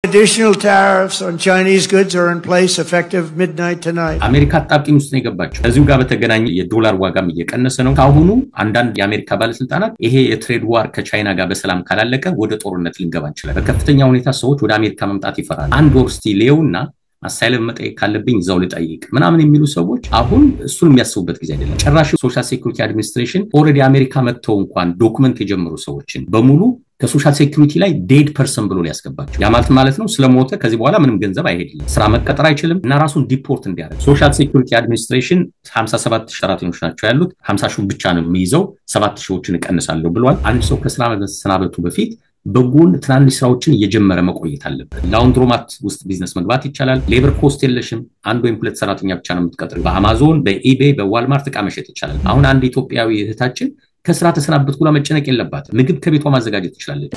Additional tariffs on Chinese goods are in place effective midnight tonight. አሜሪካ አጣብቂኝ ውስጥ ነው የገባችው። ከዚሁ ጋር በተገናኘ የዶላር ዋጋም እየቀነሰ ነው። ታሁኑ አንዳንድ የአሜሪካ ባለስልጣናት ይሄ የትሬድ ዋር ከቻይና ጋር በሰላም ካላለቀ ወደ ጦርነት ልንገባ እንችላለን። በከፍተኛ ሁኔታ ሰዎች ወደ አሜሪካ መምጣት ይፈራሉ። አንድ ወር እስቲ ሌውና አሳይለም መጠየቅ ካለብኝ እዛው ልጠይቅ ምናምን የሚሉ ሰዎች አሁን እሱን የሚያስቡበት ጊዜ አይደለም። ጭራሽ ሶሻል ሴኩሪቲ አድሚኒስትሬሽን ኦሬዲ አሜሪካ መጥተው እንኳን ዶክመንት የጀመሩ ሰዎችን በሙሉ ከሶሻል ሴኩሪቲ ላይ ዴድ ፐርሰን ብሎ ሊያስገባቸው ያ ማለት ነው ስለሞተ ከዚህ በኋላ ምንም ገንዘብ አይሄድም ስራ መቀጠር አይችልም እና ራሱን ዲፖርት እንዲያደርግ ሶሻል ሴኩሪቲ አድሚኒስትሬሽን 57 ሰራተኞች ናቸው ያሉት 50 ሺህ ብቻ ነው የሚይዘው 7 ሺዎችን እቀንሳለሁ ብሏል። አንድ ሰው ከስራ መሰናበቱ በፊት በጎን ትናንሽ ስራዎችን እየጀመረ መቆየት አለበት። ላውንድሮማት ውስጥ ቢዝነስ መግባት ይቻላል። ሌበር ኮስት የለሽም። አንድ ወይም ሁለት ሰራተኛ ብቻ ነው የምትቀጥረው። በአማዞን በኢቤይ በዋልማርት ዕቃ መሸጥ ይቻላል። አሁን አንድ ኢትዮጵያዊ እህታችን ከስራ ተሰናበትኩ ብላ መጨነቅ የለባትም። ምግብ ከቤቷ ማዘጋጀት ትችላለች።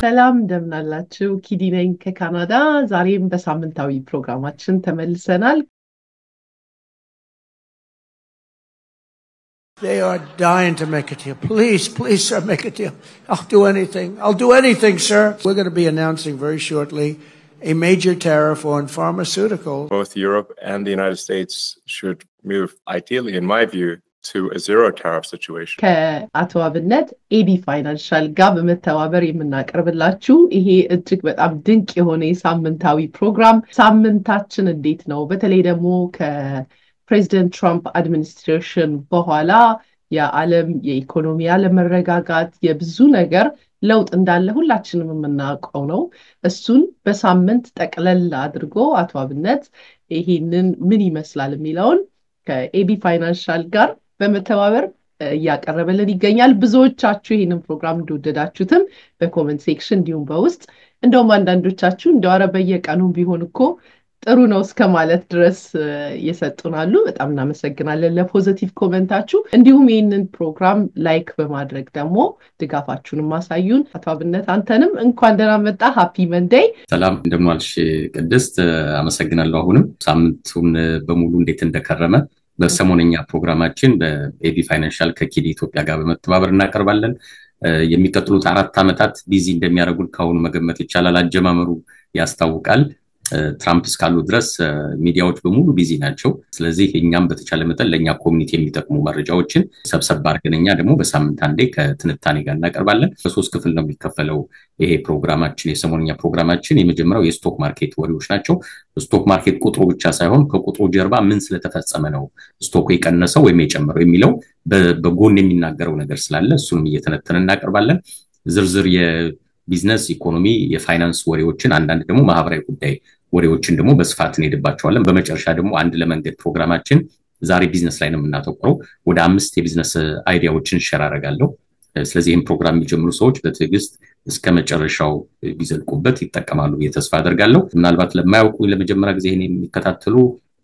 ሰላም እንደምን አላችሁ? ኪዲ ነኝ ከካናዳ። ዛሬም በሳምንታዊ ፕሮግራማችን ተመልሰናል። They are dying to make a deal. Please, sir, make a deal. I'll do anything. Sir. We're going to be announcing very shortly a major tariff on pharmaceuticals. Both Europe and the United States should move, ideally, in my view, to a zero tariff situation. ከአቶ አብነት ኤቢ ፋይናንሻል ጋር በመተባበር የምናቀርብላችሁ ይሄ እጅግ በጣም ድንቅ የሆነ የሳምንታዊ ፕሮግራም ሳምንታችን እንዴት ነው በተለይ ደግሞ ከፕሬዚደንት ትራምፕ አድሚኒስትሬሽን በኋላ የዓለም የኢኮኖሚ አለመረጋጋት የብዙ ነገር ለውጥ እንዳለ ሁላችንም የምናውቀው ነው። እሱን በሳምንት ጠቅለል አድርጎ አቶ አብነት ይሄንን ምን ይመስላል የሚለውን ከኤቢ ፋይናንሻል ጋር በመተባበር ያቀርበልን ይገኛል። ብዙዎቻችሁ ይሄንን ፕሮግራም እንደወደዳችሁትም በኮሜንት ሴክሽን እንዲሁም በውስጥ እንደውም አንዳንዶቻችሁ እንደው በየቀኑ ቢሆን እኮ ጥሩ ነው እስከማለት ድረስ የሰጡናሉ። በጣም እናመሰግናለን ለፖዚቲቭ ኮሜንታችሁ። እንዲሁም ይሄንን ፕሮግራም ላይክ በማድረግ ደግሞ ድጋፋችሁን ማሳዩን። አቶ አብነት አንተንም እንኳን ደህና መጣ። ሃፒ መንዴይ። ሰላም እንደምን ዋልሽ ቅድስት? አመሰግናለሁ። አሁንም ሳምንቱን በሙሉ እንዴት እንደከረመ በሰሞነኛ ፕሮግራማችን በኤቢ ፋይናንሻል ከኪዲ ኢትዮጵያ ጋር በመተባበር እናቀርባለን። የሚቀጥሉት 4 አመታት ቢዚ እንደሚያደርጉን ካሁኑ መገመት ይቻላል። አጀማመሩ ያስታውቃል። ትራምፕ እስካሉ ድረስ ሚዲያዎች በሙሉ ቢዚ ናቸው። ስለዚህ እኛም በተቻለ መጠን ለኛ ኮሚኒቲ የሚጠቅሙ መረጃዎችን ሰብሰብ አድርገንኛ ደግሞ በሳምንት አንዴ ከትንታኔ ጋር እናቀርባለን። በ3 ክፍል ነው የሚከፈለው ይሄ ፕሮግራማችን። የሰሞንኛ ፕሮግራማችን የመጀመሪያው የስቶክ ማርኬት ወሬዎች ናቸው። ስቶክ ማርኬት ቁጥሩ ብቻ ሳይሆን ከቁጥሩ ጀርባ ምን ስለተፈጸመ ነው ስቶኩ የቀነሰው ወይም የጨመረው የሚለው በጎን የሚናገረው ነገር ስላለ እሱንም እየተነተነ እናቀርባለን። ዝርዝር የቢዝነስ ኢኮኖሚ የፋይናንስ ወሬዎችን አንዳንድ ደግሞ ማህበራዊ ጉዳይ ወሬዎችን ደግሞ በስፋት እንሄድባቸዋለን። በመጨረሻ ደግሞ አንድ ለመንገድ ፕሮግራማችን ዛሬ ቢዝነስ ላይ ነው የምናተኩረው። ወደ 5 የቢዝነስ አይዲያዎችን ሼር አደርጋለሁ። ስለዚህ ይሄን ፕሮግራም የሚጀምሩ ሰዎች በትዕግስት እስከ መጨረሻው ቢዘልቁበት ይጠቀማሉ ተስፋ አደርጋለሁ። ምናልባት ለማያውቁ ለመጀመሪያ ጊዜ ይሄን የሚከታተሉ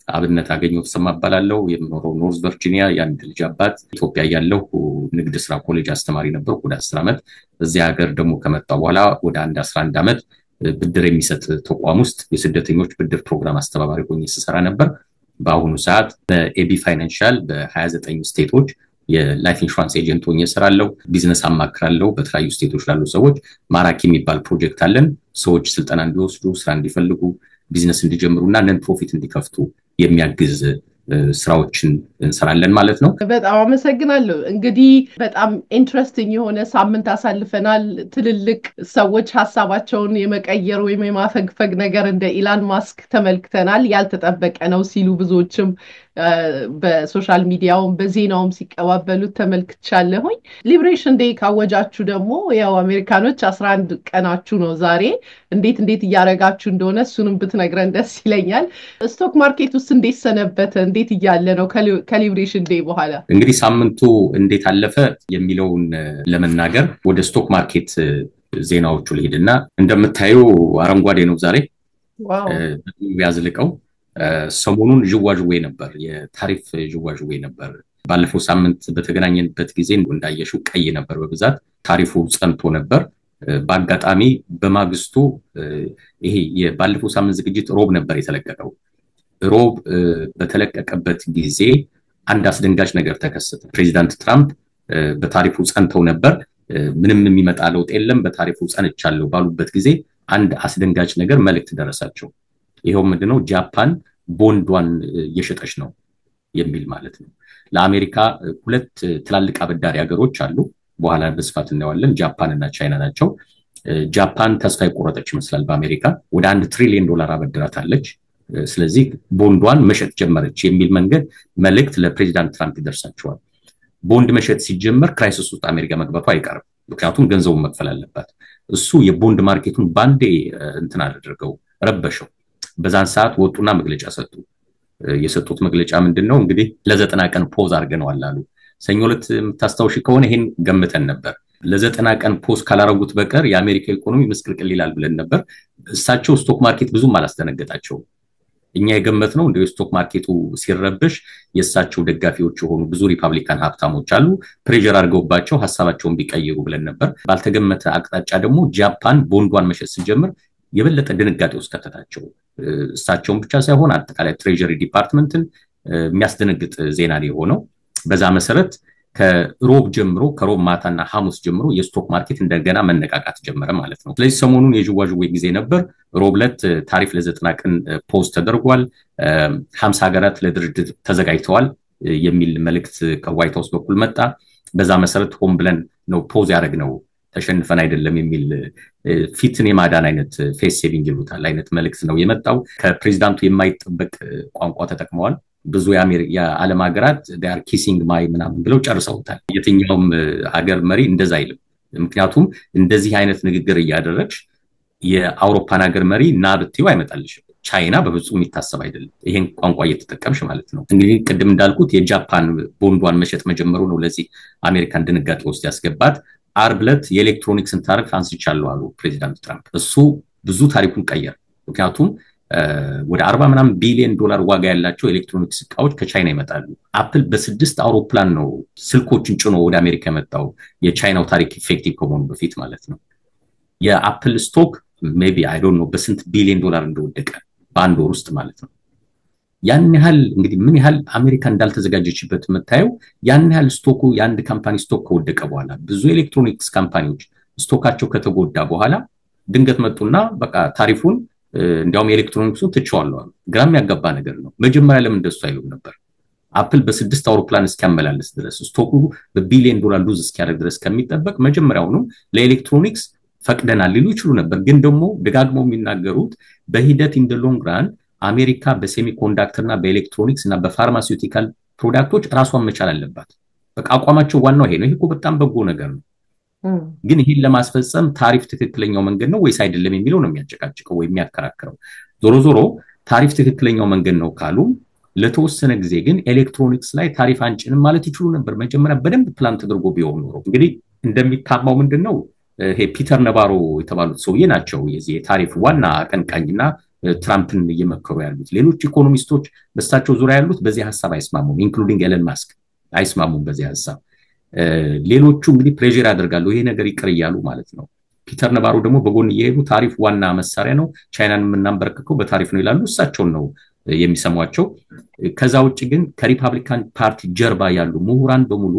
አብነት አገኘው ተሰማ እባላለሁ። የምኖረው ኖርዝ ቨርጂኒያ የአንድ ልጅ አባት። ኢትዮጵያ ያለው ንግድ ስራ ኮሌጅ አስተማሪ ነበርኩ ወደ 10 አመት። እዚህ ሀገር ደግሞ ከመጣሁ በኋላ ወደ 11 አመት ብድር የሚሰጥ ተቋም ውስጥ የስደተኞች ብድር ፕሮግራም አስተባባሪ ሆኜ ስሰራ ነበር። በአሁኑ ሰዓት በኤቢ ፋይናንሻል በ29 ስቴቶች የላይፍ ኢንሹራንስ ኤጀንት ሆኜ እሰራለሁ። ቢዝነስ አማክራለሁ። በተለያዩ ስቴቶች ላሉ ሰዎች ማራኪ የሚባል ፕሮጀክት አለን። ሰዎች ስልጠና እንዲወስዱ፣ ስራ እንዲፈልጉ፣ ቢዝነስ እንዲጀምሩና ነን ፕሮፊት እንዲከፍቱ የሚያግዝ ስራዎችን እንሰራለን ማለት ነው። በጣም አመሰግናለሁ። እንግዲህ በጣም ኢንትረስቲንግ የሆነ ሳምንት አሳልፈናል። ትልልቅ ሰዎች ሐሳባቸውን የመቀየር ወይም የማፈግፈግ ነገር እንደ ኢላን ማስክ ተመልክተናል። ያልተጠበቀ ነው ሲሉ ብዙዎችም በሶሻል ሚዲያውም በዜናውም ሲቀባበሉት ተመልክቻለሁኝ። ሊብሬሽን ዴይ ካወጃችሁ ደግሞ ያው አሜሪካኖች 11 ቀናችሁ ነው ዛሬ። እንዴት እያረጋችሁ እንደሆነ እሱንም ብትነግረን ደስ ይለኛል። ስቶክ ማርኬት ውስጥ እንዴት ሰነበተ? እንዴት እያለ ነው ከሊብሬሽን ዴይ በኋላ? እንግዲህ ሳምንቱ እንዴት አለፈ የሚለውን ለመናገር ወደ ስቶክ ማርኬት ዜናዎቹ ልሄድና እንደምታዩ አረንጓዴ ነው ዛሬ። ዋው ያዝልቀው ሰሞኑን ጅዋጅዌ ነበር፣ የታሪፍ ጅዋጅዌ ነበር። ባለፈው ሳምንት በተገናኘንበት ጊዜ እንዳየሽው ቀይ ነበር በብዛት ታሪፉ ጸንቶ ነበር። በአጋጣሚ በማግስቱ ይሄ የባለፈው ሳምንት ዝግጅት ሮብ ነበር የተለቀቀው። ሮብ በተለቀቀበት ጊዜ አንድ አስደንጋጭ ነገር ተከሰተ። ፕሬዚዳንት ትራምፕ በታሪፉ ጸንተው ነበር፣ ምንም የሚመጣ ለውጥ የለም በታሪፉ ጸንቻለሁ ባሉበት ጊዜ አንድ አስደንጋጭ ነገር መልእክት ደረሳቸው ይሄው ምንድነው ጃፓን ቦንዷን እየሸጠች ነው የሚል ማለት ነው ለአሜሪካ ሁለት ትላልቅ አበዳሪ ሀገሮች አሉ በኋላ በስፋት እናያለን ጃፓን እና ቻይና ናቸው ጃፓን ተስፋ የቆረጠች ይመስላል በአሜሪካ ወደ $1 ትሪሊየን አበድራታለች ስለዚህ ቦንዷን መሸጥ ጀመረች የሚል መንገድ መልእክት ለፕሬዚዳንት ትራምፕ ይደርሳቸዋል ቦንድ መሸጥ ሲጀመር ክራይሲስ ውስጥ አሜሪካ መግባቱ አይቀርም ምክንያቱም ገንዘቡን መክፈል አለባት እሱ የቦንድ ማርኬቱን ባንዴ እንትን አደረገው ረበሸው በዛን ሰዓት ወጡና መግለጫ ሰጡ የሰጡት መግለጫ ምንድነው እንግዲህ ለ90 ቀን ፖዝ አድርገናል አሉ ሰኞ ዕለት ተስተውሽ ከሆነ ይሄን ገምተን ነበር ለ90 ቀን ፖዝ ካላረጉት በቀር የአሜሪካ ኢኮኖሚ መስቅልቅል ይላል ብለን ነበር እሳቸው ስቶክ ማርኬት ብዙም አላስተነገጣቸው እኛ የገመትነው እንደው ስቶክ ማርኬቱ ሲረበሽ የሳቸው ደጋፊዎች ሆኑ ብዙ ሪፐብሊካን ሀብታሞች አሉ ፕሬሸር አድርገውባቸው ሐሳባቸውን ቢቀይሩ ብለን ነበር ባልተገመተ አቅጣጫ ደግሞ ጃፓን ቦንዷን መሸጥ ሲጀምር የበለጠ ድንጋጤ ውስጥ ከተታቸው እሳቸውን ብቻ ሳይሆን አጠቃላይ ትሬጀሪ ዲፓርትመንትን የሚያስደነግጥ ዜና ነው የሆነው በዛ መሰረት ከሮብ ጀምሮ ከሮብ ማታና ሐሙስ ጀምሮ የስቶክ ማርኬት እንደገና መነቃቃት ጀመረ ማለት ነው ስለዚህ ሰሞኑን የጅዋጅዌ ጊዜ ነበር ሮብ ዕለት ታሪፍ ለ90 ቀን ፖዝ ተደርጓል 50 ሀገራት ለድርድር ተዘጋጅተዋል የሚል መልእክት ከዋይት ሃውስ በኩል መጣ በዛ መሰረት ሆም ብለን ነው ፖዝ ያደረግነው ተሸንፈን አይደለም የሚል ፊትን የማዳን አይነት ፌስ ሴቪንግ ይሉታል አይነት መልእክት ነው የመጣው ከፕሬዝዳንቱ የማይጠበቅ ቋንቋ ተጠቅመዋል ብዙ የዓለም ሀገራት they are kissing my ምናምን ብለው ጨርሰውታል የትኛውም ሀገር መሪ እንደዛ አይልም ምክንያቱም እንደዚህ አይነት ንግግር ያደረግሽ የአውሮፓን ሀገር መሪ ናብቲው አይመጣልሽም ቻይና በፍጹም የሚታሰብ አይደለም ይሄን ቋንቋ እየተጠቀምሽ ማለት ነው እንግዲህ ቅድም እንዳልኩት የጃፓን ቦንዷን መሸጥ መጀመሩ ነው ለዚህ አሜሪካን ድንጋጤ ውስጥ ያስገባት አርብ ዕለት የኤሌክትሮኒክስን ታሪፍ አንስቻለሁ አሉ ፕሬዚዳንት ትራምፕ እሱ ብዙ ታሪኩን ቀየረ ምክንያቱም ወደ 40 ምናምን ቢሊዮን ዶላር ዋጋ ያላቸው ኤሌክትሮኒክስ እቃዎች ከቻይና ይመጣሉ አፕል በ6 አውሮፕላን ነው ስልኮችን ጭኖ ወደ አሜሪካ የመጣው የቻይናው ታሪክ ኢፌክቲቭ ከመሆኑ በፊት ማለት ነው የአፕል ስቶክ ሜቢ አይ ዶንት ኖ በስንት ቢሊዮን ዶላር እንደወደቀ በአንድ ወር ውስጥ ማለት ነው ያን ያህል እንግዲህ ምን ያህል አሜሪካ እንዳልተዘጋጀችበት መታየው ያን ያህል ስቶኩ የአንድ ካምፓኒ ስቶክ ከወደቀ በኋላ ብዙ ኤሌክትሮኒክስ ካምፓኒዎች ስቶካቸው ከተጎዳ በኋላ ድንገት መጡና በቃ ታሪፉን እንዲያውም ኤሌክትሮኒክሱን ትቸዋለሁ ግራም ያጋባ ነገር ነው መጀመሪያ ለምን እንደሱ አይሉም ነበር አፕል በ6 አውሮፕላን እስኪያመላልስ ድረስ ስቶኩ በቢሊዮን ዶላር ሉዝ እስኪያደርግ ድረስ ከሚጠበቅ መጀመሪያውኑ ለኤሌክትሮኒክስ ፈቅደናል ሊሉ ይችላሉ ነበር ግን ደግሞ ደጋግመው የሚናገሩት በሂደት ኢን ዘ ሎንግ ራን አሜሪካ በሴሚኮንዳክተርና በኤሌክትሮኒክስ እና በፋርማሲዩቲካል ፕሮዳክቶች ራሷን መቻል አለባት በቃ አቋማቸው ዋናው ይሄ ነው ይሄ በጣም በጎ ነገር ነው ግን ይሄን ለማስፈጸም ታሪፍ ትክክለኛው መንገድ ነው ወይስ አይደለም የሚለው ነው የሚያጨቃጭቀው ወይ የሚያከራክረው ዞሮ ዞሮ ታሪፍ ትክክለኛው መንገድ ነው ካሉ ለተወሰነ ጊዜ ግን ኤሌክትሮኒክስ ላይ ታሪፍ አንጭንም ማለት ይችላሉ ነበር መጀመሪያ በደንብ ፕላን ተደርጎ ቢሆን ኖሮ እንግዲህ እንደሚታማው ምንድነው ይሄ ፒተር ነባሮ የተባሉት ሰውዬ ናቸው የዚህ ታሪፍ ዋና አቀንቃኝና ትራምፕን እየመከሩ ያሉት ሌሎች ኢኮኖሚስቶች በእሳቸው ዙሪያ ያሉት በዚህ ሐሳብ አይስማሙም ኢንክሉዲንግ ኤለን ማስክ አይስማሙም በዚህ ሐሳብ ሌሎቹ እንግዲህ ፕሬሸር ያደርጋሉ ይሄ ነገር ይቅር ይያሉ ማለት ነው ፒተር ነባሮ ደግሞ በጎን እየሄዱ ታሪፍ ዋና መሳሪያ ነው ቻይናን ምናንበረከከው በታሪፍ ነው ይላሉ እሳቸው ነው የሚሰሟቸው ከዛ ውጪ ግን ከሪፐብሊካን ፓርቲ ጀርባ ያሉ ምሁራን በሙሉ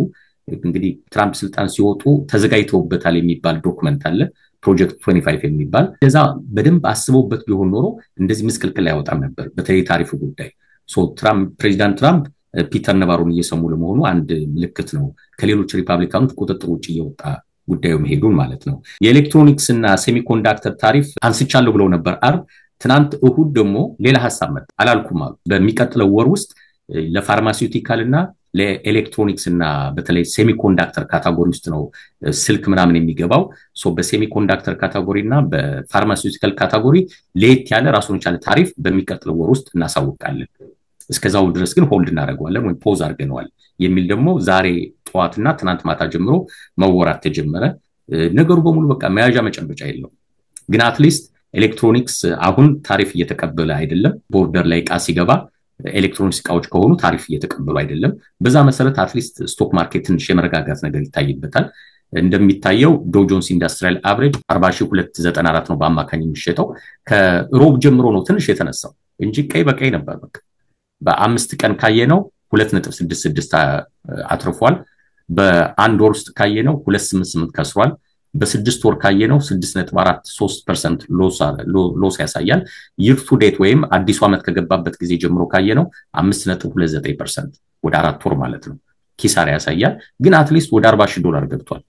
እንግዲህ ትራምፕ ስልጣን ሲወጡ ተዘጋጅተውበታል የሚባል ዶክመንት አለ ፕሮጀክት 25 የሚባል ለዛ በደንብ አስበውበት ቢሆን ኖሮ እንደዚህ ምስቅልቅል አይወጣም ነበር በተለይ ታሪፉ ጉዳይ ፕሬዚዳንት ትራምፕ ፒተር ነባሮን እየሰሙ ለመሆኑ አንድ ምልክት ነው ከሌሎች ሪፐብሊካኖች ቁጥጥር ውጪ እየወጣ ጉዳዩ መሄዱን ማለት ነው የኤሌክትሮኒክስ እና ሴሚኮንዳክተር ታሪፍ አንስቻለሁ ብለው ነበር አርብ ትናንት እሁድ ደግሞ ሌላ ሐሳብ መጣ አላልኩም አሉ በሚቀጥለው ወር ውስጥ ለፋርማሲዩቲካል እና ለኤሌክትሮኒክስ እና በተለይ ሴሚኮንዳክተር ካታጎሪ ውስጥ ነው ስልክ ምናምን የሚገባው በሴሚኮንዳክተር ካታጎሪ እና በፋርማሲዩቲካል ካታጎሪ ለየት ያለ ራሱን የቻለ ታሪፍ በሚቀጥለው ወር ውስጥ እናሳውቃለን እስከዛው ድረስ ግን ሆልድ እናደርጋለን ወይ ፖዝ አድርገናል የሚል ደግሞ ዛሬ ጧትና ትናንት ማታ ጀምሮ መወራት ተጀመረ ነገሩ በሙሉ በቃ መያዣ መጨበጫ የለው ግን አትሊስት ኤሌክትሮኒክስ አሁን ታሪፍ እየተቀበለ አይደለም ቦርደር ላይ ቃ ሲገባ ኤሌክትሮኒክስ እቃዎች ከሆኑ ታሪፍ እየተቀበሉ አይደለም በዛ መሰረት አትሊስት ስቶክ ማርኬት ትንሽ የመረጋጋት ነገር ይታይበታል እንደሚታየው ዶው ጆንስ ኢንዳስትሪያል አቨሬጅ 40294 ነው በአማካኝ የሚሸጠው ከሮብ ጀምሮ ነው ትንሽ የተነሳው እንጂ ቀይ በቀይ ነበር በቃ በ5 ቀን ካየነው 2.66 አትርፏል በአንድ ወር ውስጥ ካየነው 2.88 ከስሯል። በ6 ወር ካየነው 6.43% ሎስ ያሳያል። ይር ቱ ዴት ወይም አዲሱ ዓመት ከገባበት ጊዜ ጀምሮ ካየነው 5.29% ወደ 4 ወር ማለት ነው ኪሳራ ያሳያል። ግን አትሊስት ወደ $40,000 ገብቷል።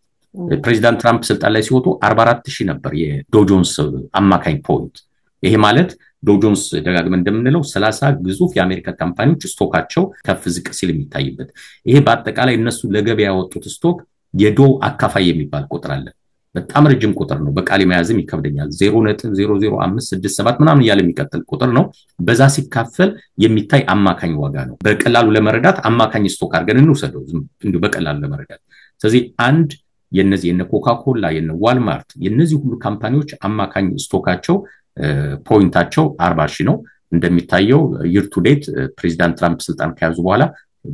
ፕሬዚዳንት ትራምፕ ስልጣን ላይ ሲወጡ 44,000 ነበር የዶው ጆንስ አማካኝ ፖይንት። ይሄ ማለት ዶው ጆንስ ደጋግመን እንደምንለው 30 ግዙፍ የአሜሪካ ካምፓኒዎች ስቶካቸው ከፍ ዝቅ ሲል የሚታይበት። ይሄ በአጠቃላይ እነሱ ለገበያ ያወጡት ስቶክ የዶው አካፋይ የሚባል ቁጥር አለ። በጣም ረጅም ቁጥር ነው። በቃል መያዝም ይከብደኛል። 0.00567 ምናምን ያለ የሚቀጥል ቁጥር ነው። በዛ ሲካፈል የሚታይ አማካኝ ዋጋ ነው። በቀላሉ ለመረዳት አማካኝ ስቶክ አድርገን እንውሰደው እንዴ በቀላሉ ለመረዳት። ስለዚህ አንድ የነዚህ የነ ኮካኮላ የነ ዋልማርት የነዚህ ሁሉ ካምፓኒዎች አማካኝ ስቶካቸው ፖይንታቸው 40,000 ነው። እንደሚታየው ይር ቱ ዴት ፕሬዚዳንት ትራምፕ ስልጣን ከያዙ በኋላ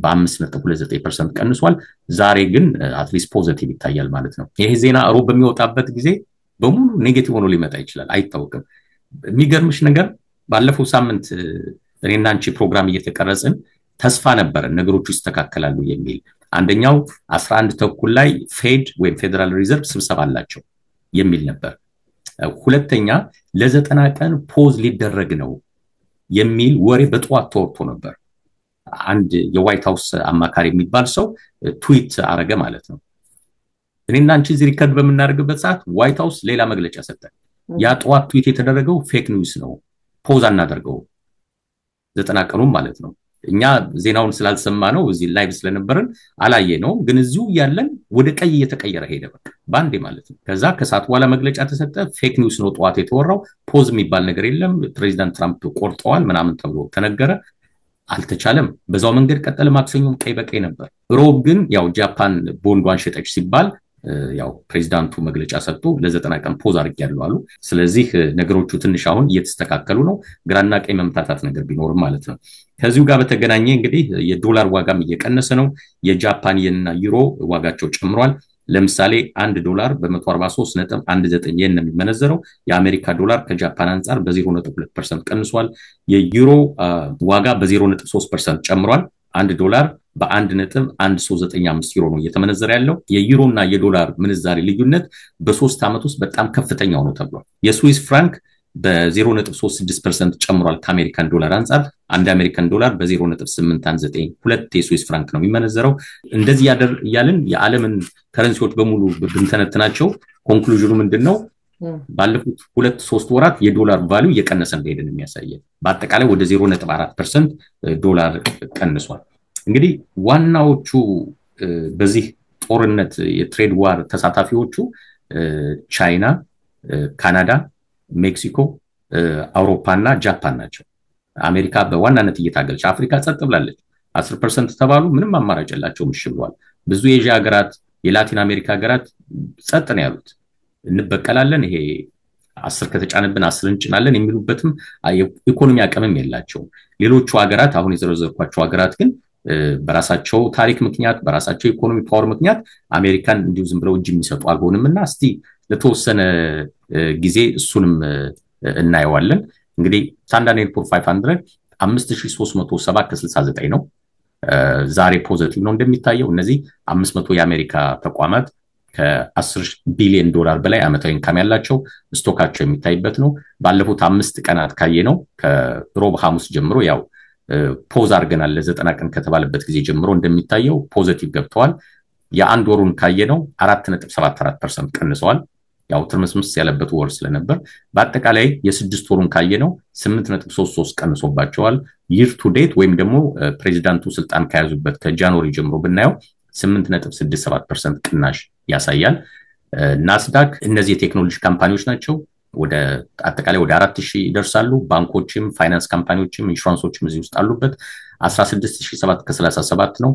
በ5.29% ቀንሷል። ዛሬ ግን አትሊስት ፖዚቲቭ ይታያል ማለት ነው። ይሄ ዜና ሮብ በሚወጣበት ጊዜ በሙሉ ኔጌቲቭ ሆኖ ሊመጣ ይችላል፣ አይታወቅም። የሚገርምሽ ነገር ባለፈው ሳምንት እኔና አንቺ ፕሮግራም እየተቀረጽን ተስፋ ነበር ነገሮች ይስተካከላሉ የሚል። አንደኛው 11 ተኩል ላይ ፌድ ወይም ፌደራል ሪዘርቭ ስብሰባ አላቸው የሚል ነበር። ሁለተኛ ለ90 ቀን ፖዝ ሊደረግ ነው የሚል ወሬ በጠዋት ተወርቶ ነበር። አንድ የዋይት ሃውስ አማካሪ የሚባል ሰው ትዊት አረገ ማለት ነው። እኔና አንቺ እዚህ ሪከርድ በመናደርግበት ሰዓት ዋይት ሃውስ ሌላ መግለጫ ሰጠ። ያ ጠዋት ትዊት የተደረገው ፌክ ኒውስ ነው፣ ፖዝ አናደርገው 90 ቀኑን ማለት ነው። እኛ ዜናውን ስላልሰማ ነው እዚህ ላይቭ ስለነበርን አላየ ነው። ግን እዚሁ ያለን ወደ ቀይ እየተቀየረ ሄደ በቃ ባንዴ ማለት ነው። ከዛ ከሰዓት በኋላ መግለጫ ተሰጠ። ፌክ ኒውስ ነው ጠዋት የተወራው፣ ፖዝ የሚባል ነገር የለም፣ ፕሬዚዳንት ትራምፕ ቆርጠዋል ምናምን ተብሎ ተነገረ። አልተቻለም። በዛው መንገድ ቀጠለ። ማክሰኞም ቀይ በቀይ ነበር። ሮብ ግን ያው ጃፓን ቦንዷን ሸጠች ሲባል ያው ፕሬዚዳንቱ መግለጫ ሰጥቶ ለ90 ቀን ፖዝ አድርጌያለሁ አሉ። ስለዚህ ነገሮቹ ትንሽ አሁን እየተስተካከሉ ነው። ግራና ቀኝ መምታታት ነገር ቢኖርም ማለት ነው። ከዚሁ ጋር በተገናኘ እንግዲህ የዶላር ዋጋም እየቀነሰ ነው። የጃፓን የንና ዩሮ ዋጋቸው ጨምሯል። ለምሳሌ $1 በ143.19 የን ነው የሚመነዘረው። የአሜሪካ ዶላር ከጃፓን አንፃር በ0.2% ቀንሷል። የዩሮ ዋጋ በ0.3% ጨምሯል። $1 በ1.1395 ዩሮ ነው እየተመነዘረ ያለው። የዩሮና የዶላር ምንዛሬ ልዩነት በ3 ዓመት ውስጥ በጣም ከፍተኛው ነው ተብሏል። የስዊስ ፍራንክ በ0.36% ጨምሯል ከአሜሪካን ዶላር አንፃር። አንድ አሜሪካን ዶላር በ0.819 ሁለት የስዊስ ፍራንክ ነው የሚመነዘረው። እንደዚህ ያለን የዓለምን ከረንሲዎች በሙሉ ብንተነትናቸው ኮንክሉዥኑ ምንድነው? ባለፉት 2-3 ወራት የዶላር ቫልዩ እየቀነሰ እንደሄደ ነው የሚያሳየው። በአጠቃላይ ወደ 0.4% ዶላር ቀንሷል። እንግዲህ ዋናዎቹ በዚህ ጦርነት የትሬድ ዋር ተሳታፊዎቹ ቻይና፣ ካናዳ፣ ሜክሲኮ፣ አውሮፓና ጃፓን ናቸው። አሜሪካ በዋናነት እየታገለች፣ አፍሪካ ጸጥ ብላለች። 10% ተባሉ ምንም አማራጭ የላቸውም፣ እሺ ብለዋል። ብዙ የኤዥያ ሀገራት፣ የላቲን አሜሪካ ሀገራት ጸጥ ነው ያሉት። እንበቀላለን፣ ይሄ 10 ከተጫነብን 10 እንጭናለን የሚሉበትም ኢኮኖሚ አቅምም የላቸውም። ሌሎቹ ሀገራት አሁን የዘረዘርኳቸው ሀገራት ግን በራሳቸው ታሪክ ምክንያት በራሳቸው ኢኮኖሚ ፓወር ምክንያት አሜሪካን እንዲሁ ዝም ብለው እጅ የሚሰጡ አልሆንምና እስቲ ለተወሰነ ጊዜ እሱንም እናየዋለን። እንግዲህ ስታንዳርድ ኤንድ ፑር 500 5370.69 ነው። ዛሬ ፖዚቲቭ ነው እንደሚታየው። እነዚህ 500 የአሜሪካ ተቋማት ከ10 ቢሊዮን ዶላር በላይ አመታዊ ኢንካም ያላቸው ስቶካቸው የሚታይበት ነው። ባለፉት 5 ቀናት ካየነው ከሮብ ሐሙስ ጀምሮ ያው ፖዝ አድርገናል ለ90 ቀን ከተባለበት ጊዜ ጀምሮ እንደሚታየው ፖዚቲቭ ገብተዋል። የአንድ ወሩን ካየነው 4.74% ቀንሰዋል። ያው ትርምስምስ ያለበት ወር ስለነበር በአጠቃላይ የ6 ወሩን ካየነው 8.33 ቀንሶባቸዋል። ይር ቱ ዴት ወይም ደግሞ ፕሬዚዳንቱ ስልጣን ከያዙበት ከጃንዋሪ ጀምሮ ብናየው 8.67% ቅናሽ ያሳያል። ናስዳክ እነዚህ የቴክኖሎጂ ካምፓኒዎች ናቸው። ወደ አጠቃላይ ወደ 4000 ይደርሳሉ። ባንኮችም ፋይናንስ ካምፓኒዎችም ኢንሹራንሶችም እዚህ ውስጥ አሉበት። 16737 ነው።